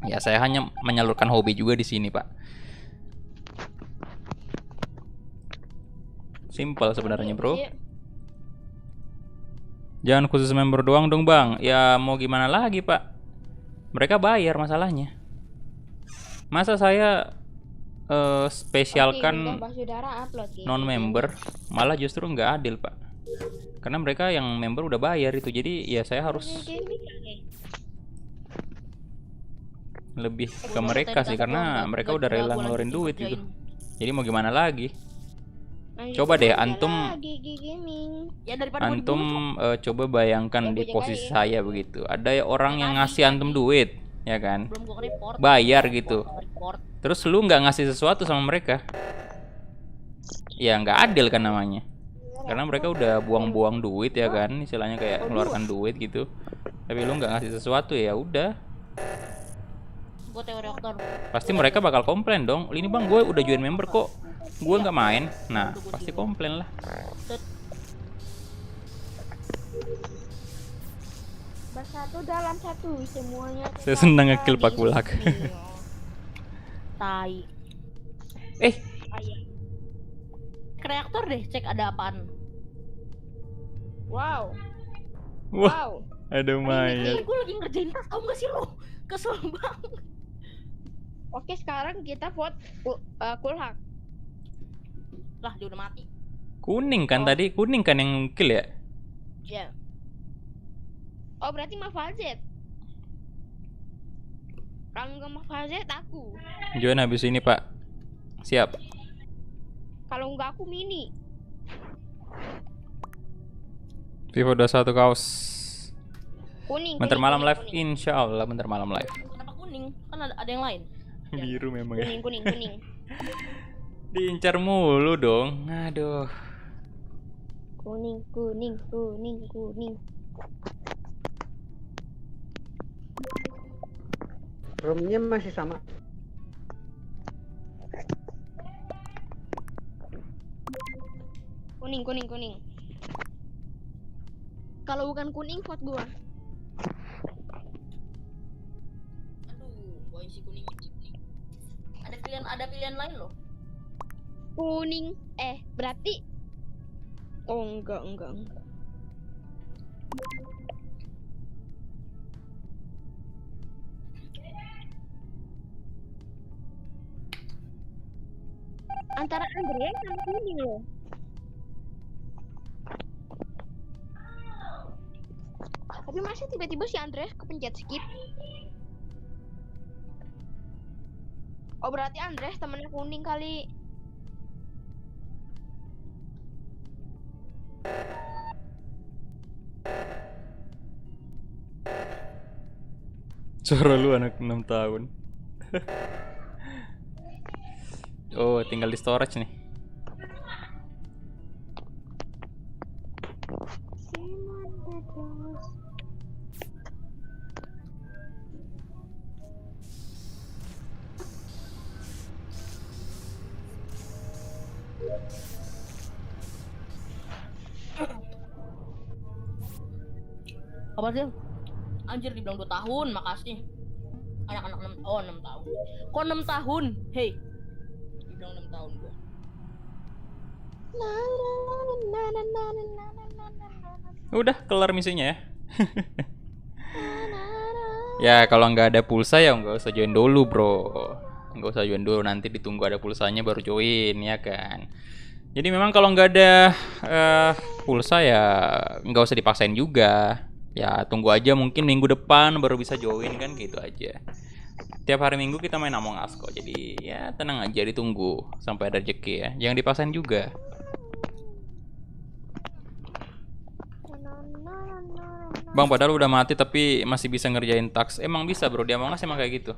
Ya saya hanya menyalurkan hobi juga di sini, Pak. Simple sebenarnya, Bro. Jangan khusus member doang dong, Bang. Ya mau gimana lagi, Pak? Mereka bayar masalahnya. Masa saya spesialkan non-member, malah justru nggak adil, Pak. Karena mereka yang member udah bayar itu, jadi ya saya harus lebih ke mereka sih, karena mereka udah rela ngeluarin duit gitu. Jadi mau gimana lagi? Coba deh antum, Ya daripada gua antum dibunuh, coba bayangkan di posisi saya begitu. Ada orang yang ngasih antum duit, ya kan? belum gua report. Bayar gitu. Report. Terus lu nggak ngasih sesuatu sama mereka, ya nggak adil kan namanya. Karena mereka udah buang-buang duit ya kan, istilahnya kayak mengeluarkan duit gitu. Tapi lu nggak ngasih sesuatu ya udah, Gua teori aktor. pasti mereka bakal komplain dong. Ini bang, gue udah join member kok, gue nggak main. Nah pasti komplain lah. Bersatu dalam satu semuanya. Saya senang ngekill Pak Kulak. Tai. Ayah. Kreator deh, cek ada apaan. Wow. Wah, ada Ini mayat. gue lagi ngerjain tas, tau gak sih lo? Kesel banget. Oke, sekarang kita vote Kulhak. Lah, dia udah mati. Kuning kan tadi, kuning kan yang kill ya? Ya. Oh, berarti Mafazet. Kalau nggak Mafazet aku. Join habis ini Pak. Siap. Kalau nggak aku Mini. Vivo 21 kaos. Kuning. Bentar kuning, malam kuning, live, kuning. insya Allah bentar malam live. Kenapa kuning? Kan ada yang lain. Biru memang ya. Kuning. Diincar mulu dong. Aduh. Kuning. Roomnya masih sama. Kuning. Kalau bukan kuning vote gua. Aduh, gua isi kuning. Ada pilihan lain loh. Kuning. Berarti oh enggak. Antara Andrea sama kuning loh. Tapi masa tiba-tiba si Andreas kepencet skip? Oh berarti Andreas temennya kuning kali. Suara lu anak 6 tahun. Oh, tinggal di storage nih. Apa sih? Anjir dibilang 2 tahun, makasih. Anak-anak 6 tahun. Kok 6 tahun? Hei. Dibilang 6 tahun gua. Udah kelar misinya ya. Ya kalau nggak ada pulsa ya nggak usah join dulu bro. Nggak usah join dulu, nanti ditunggu ada pulsanya baru join ya kan. Jadi memang kalau nggak ada pulsa ya nggak usah dipaksain juga. Ya tunggu aja mungkin minggu depan baru bisa join kan gitu aja. Tiap hari Minggu kita main Among Us kok. Jadi ya tenang aja, ditunggu sampai ada rezeki ya. Jangan dipaksain juga. Bang padahal udah mati tapi masih bisa ngerjain task. Emang bisa bro, di Among Us emang kayak gitu.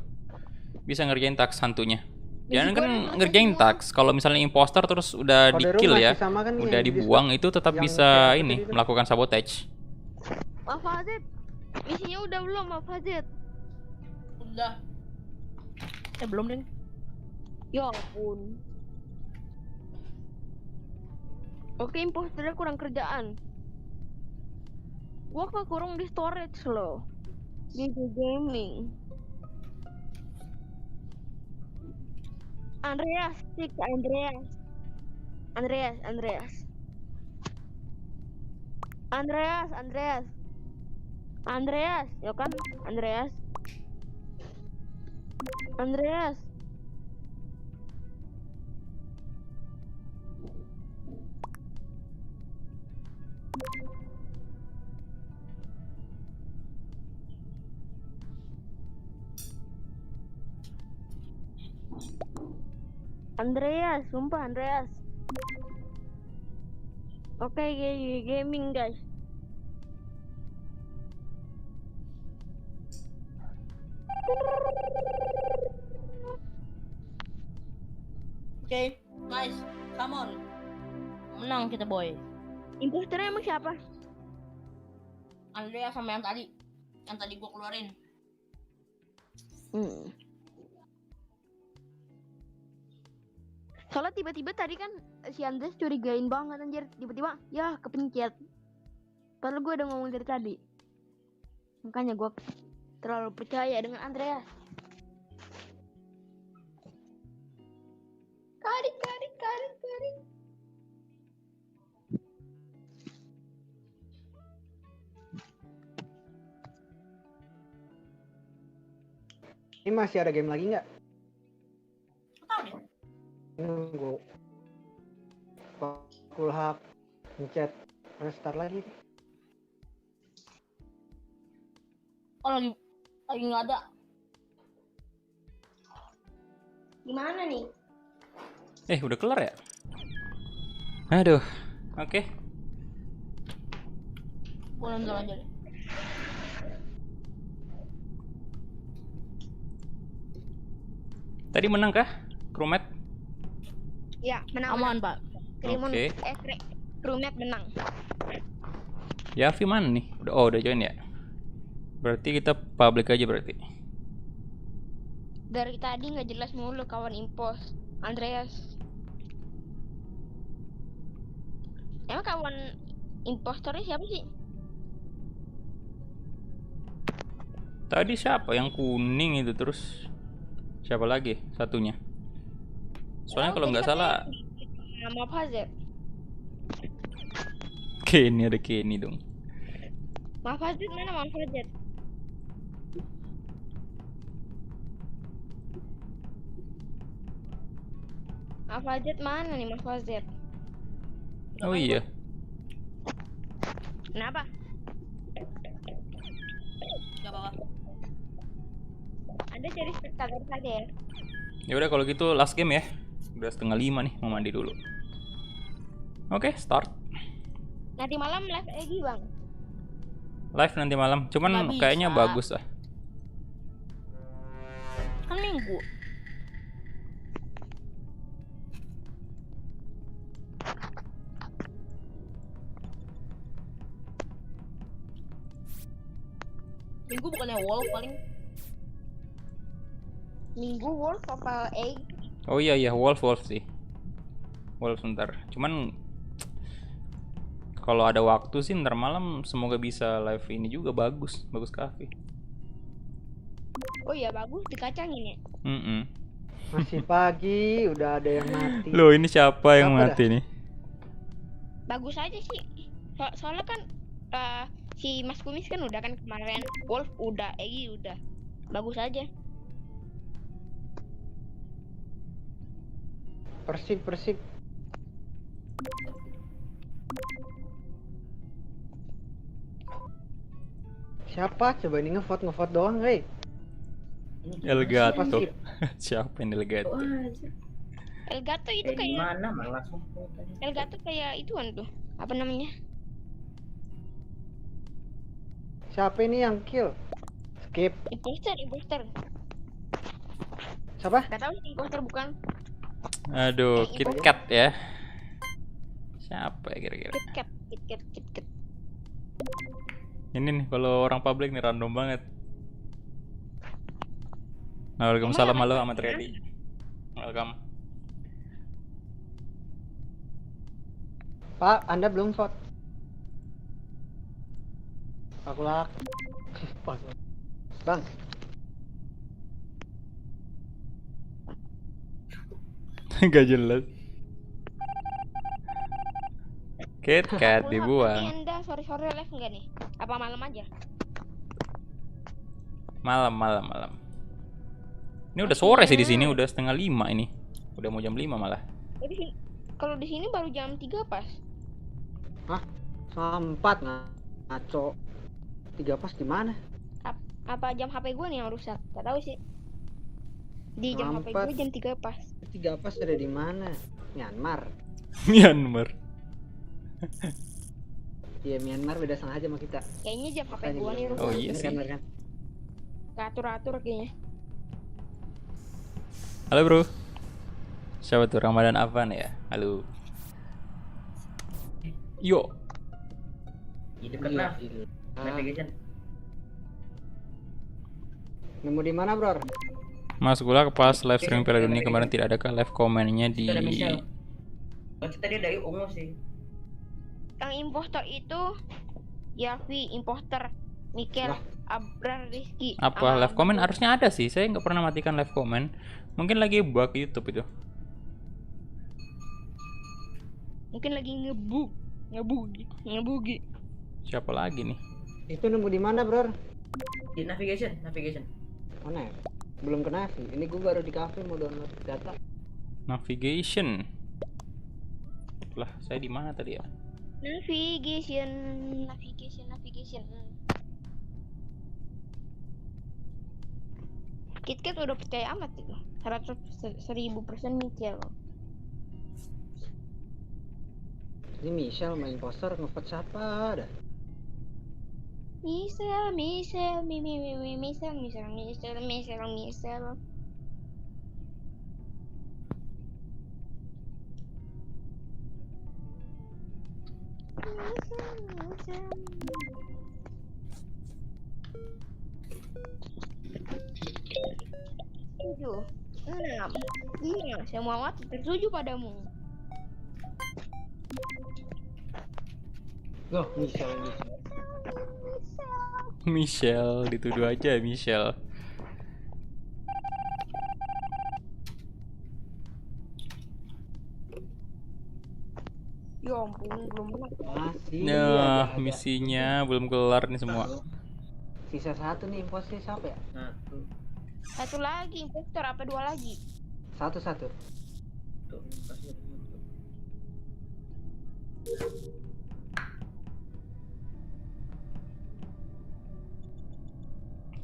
Bisa ngerjain task hantunya. Jangan kan ngerjain task. Kalau misalnya imposter terus udah di kill ya, udah dibuang itu tetap bisa ini melakukan sabotage. Maaf Fazit, misinya udah belum Maaf Fazit? Udah. Belum deh. Ya ampun. Oke, imposternya kurang kerjaan. Gua kekurung di storage loh. Di gaming. Andreas, sik Andreas. Andreas, ya kan? Andreas. Andreas, sumpah Andreas. Oke, gaming guys. Oke, nice. Come on. Menang kita boy. Imposternya emang siapa? Andrea sama yang tadi gua keluarin. Soalnya tiba-tiba tadi kan si Andres curigain banget anjir. Tiba-tiba ya kepencet. Padahal gue udah ngomong dari tadi. Makanya gue terlalu percaya dengan Andreas. Kari. Ini masih ada game lagi nggak? Tahu deh. Nunggu. Kulhak, pencet, restart lagi. Oh lagi nggak ada. Gimana nih? Udah kelar ya? Aduh, oke. Boleh nonton aja deh. Tadi menang kah? Crewmate? Ya, menang. Aman pak. Oke. Crewmate menang. Yafi mana nih? Udah join ya? Berarti kita public aja berarti. Dari tadi nggak jelas mulu kawan impos. Andreas. Emang kawan impostornya siapa sih? Tadi siapa yang kuning itu terus? Siapa lagi satunya? Soalnya kalau nggak salah Nama Fazer. Kenny, ada Kenny dong. Maaf Fazer mana Maaf Fazer? Maaf Fazer mana nih Maaf Fazer? Oh iya. Kenapa? Gak apa-apa. Anda cari spektator saja ya. Ya udah kalau gitu last game ya. Udah 4:30 nih, mau mandi dulu. Oke, start. Nanti malam live lagi bang. Live nanti malam. Cuman Nggak bisa. kayaknya bagus lah. Kan minggu. Minggu bukannya wolf paling. Minggu Wolf apa Egg? Oh iya Wolf sih. Wolf sebentar. Cuman kalau ada waktu sih ntar malam semoga bisa live ini juga bagus cafe. Oh iya bagus dikacangin ya. Masih pagi, udah ada yang mati. Loh ini siapa yang Siapa mati nih? Bagus aja sih. Soalnya kan si Mas Kumis kan udah kan kemarin, Wolf udah, Egi udah. Bagus aja. Persib. Siapa? Coba ini ngevote doang, hei. Elgato. Persib. Siapa yang Elgato? Elgato itu kayak Gimana malah langsung tadi. Elgato kayak ituan tuh. Apa namanya? Siapa ini yang kill? Skip. Imposter. Siapa? Gak tahu sih imposter bukan. Aduh, KitKat ya. Siapa ya kira-kira? KitKat. Ini nih kalau orang publik nih random banget. Waalaikumsalam, halo Ahmad Riyadi. Welcome. Pak, Anda belum vote. Aku lak. Bang, Gak jelas. KitKat dibuang. Anda sore live enggak nih? Apa malam aja? Malam. Ini udah sore sih di sini, udah 4:30 ini. Udah mau jam 5 malah. Jadi kalau di sini baru jam 3 pas. sempat ngaco. 3 pas di mana? Apa jam HP gue nih yang rusak? Gak tahu sih. Di jam HP Empat. gue jam 3 pas. 3 pas ada di mana? Myanmar. Myanmar. Iya, Myanmar beda sengaja sama kita. Kayaknya jam HP Makanya gue nih bilang. rusak. Oh iya Bener sih. kan, bener kan? Gak atur-atur kayaknya. Halo bro. Siapa tuh Ramadan Afan ya? Halo. Yo. Di dekat lah. Gila. Navigation. Nemu di mana, Bro? Mas Gula pas live streaming Piala Dunia kemarin tidak adakah live komennya di Itu ada Michelle. Tadi dari ungu sih. Yang impostor itu Yavi, impostor Mikel, Abrar, Rizky. apa sama live comment? Abdul. Harusnya ada sih. Saya nggak pernah matikan live comment. Mungkin lagi bug YouTube itu. Mungkin lagi ngebugi. Siapa lagi nih? Itu nemu di mana, Bro? Di navigation. Mana ya? Belum ke Navi. Ini gue baru di cafe mau download data. Navigation. Lah, saya di mana tadi ya? Navigation. KitKat udah percaya amat itu. 1000% Mikel. Ini Michelle main poster ngevote siapa dah? Misel. Tujuh, 6, 5, semua mati tertuju padamu. Loh, Michelle. Michelle, dituduh aja Michelle. Ya ampun, belum benar. Masih Nah, ada. misinya belum kelar nih semua. Sisa satu nih, imposnya siapa ya? Satu lagi, impostor apa dua lagi? Satu.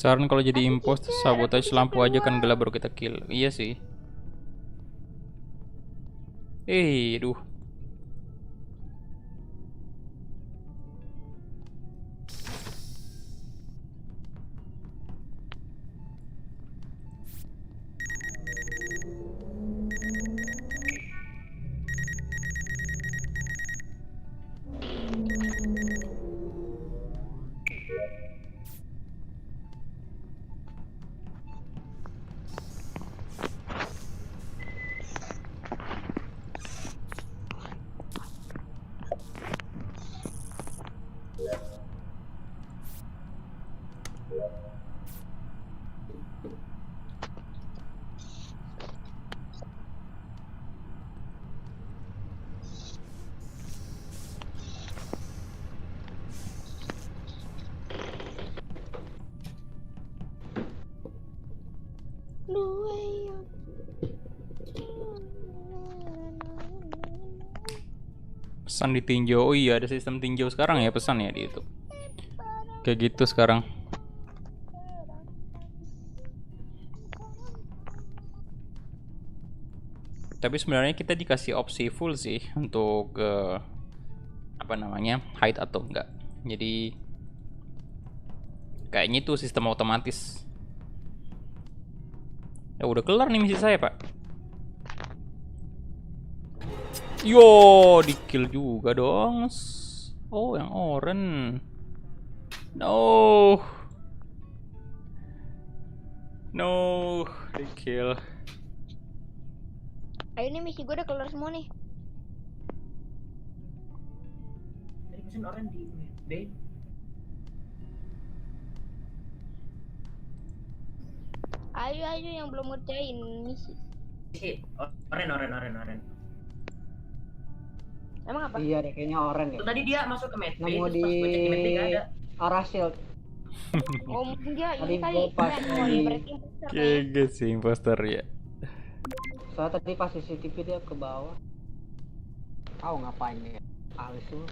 Saran kalau jadi impos Cicer, sabotage aku bisa lampu aja kan keluar. gelap baru kita kill. Iya sih. Aduh. Pesan ditinjau. Oh iya, ada sistem tinjau sekarang ya pesan ya di YouTube. Kayak gitu sekarang. Tapi sebenarnya kita dikasih opsi full sih untuk apa namanya, hide atau enggak. Jadi kayaknya itu sistem otomatis. Ya udah kelar nih misi saya, Pak. Yo, di kill juga dong. Oh, yang orange. No. No, di kill. Ayo nih misi gue udah keluar semua nih. Dari mesin orang di B. Ayo yang belum ngerjain misi. Oren. Emang apa? Iya deh, kayaknya orange ya. Tadi dia masuk ke med B, Nemu terus di pas gue cek di med B nggak ada. arah shield. Oh mungkin dia Tadi ini kali. gua pas Oh di- ya berarti impostor ya. Kayak sih imposter ya. Soalnya tadi pas CCTV dia ke bawah. Tahu ngapain ya? Alis lu.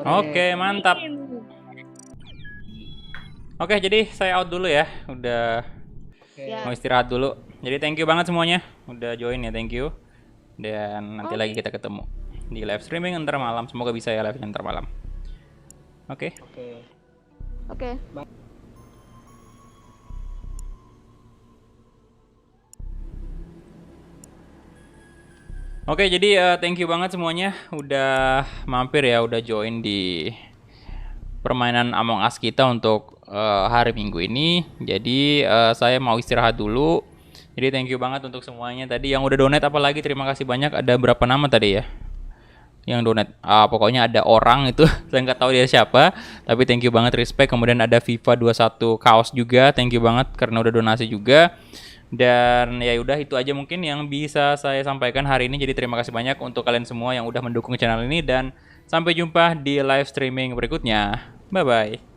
Oke, mantap. Oke, jadi saya out dulu ya. Udah Ya. mau istirahat dulu. Jadi thank you banget semuanya udah join ya, thank you. Dan nanti lagi kita ketemu di live streaming ntar malam. Semoga bisa ya live ntar malam. Oke. Oke. Oke, jadi thank you banget semuanya udah mampir ya, udah join di permainan Among Us kita untuk hari Minggu ini. Jadi saya mau istirahat dulu. Jadi thank you banget untuk semuanya tadi yang udah donate, apalagi terima kasih banyak. Ada berapa nama tadi ya yang donate? Pokoknya ada orang itu saya nggak tahu dia siapa, tapi thank you banget, respect. Kemudian ada FIFA 21 Chaos juga, thank you banget karena udah donasi juga. Dan ya udah itu aja mungkin yang bisa saya sampaikan hari ini. Jadi terima kasih banyak untuk kalian semua yang udah mendukung channel ini, dan sampai jumpa di live streaming berikutnya. Bye bye.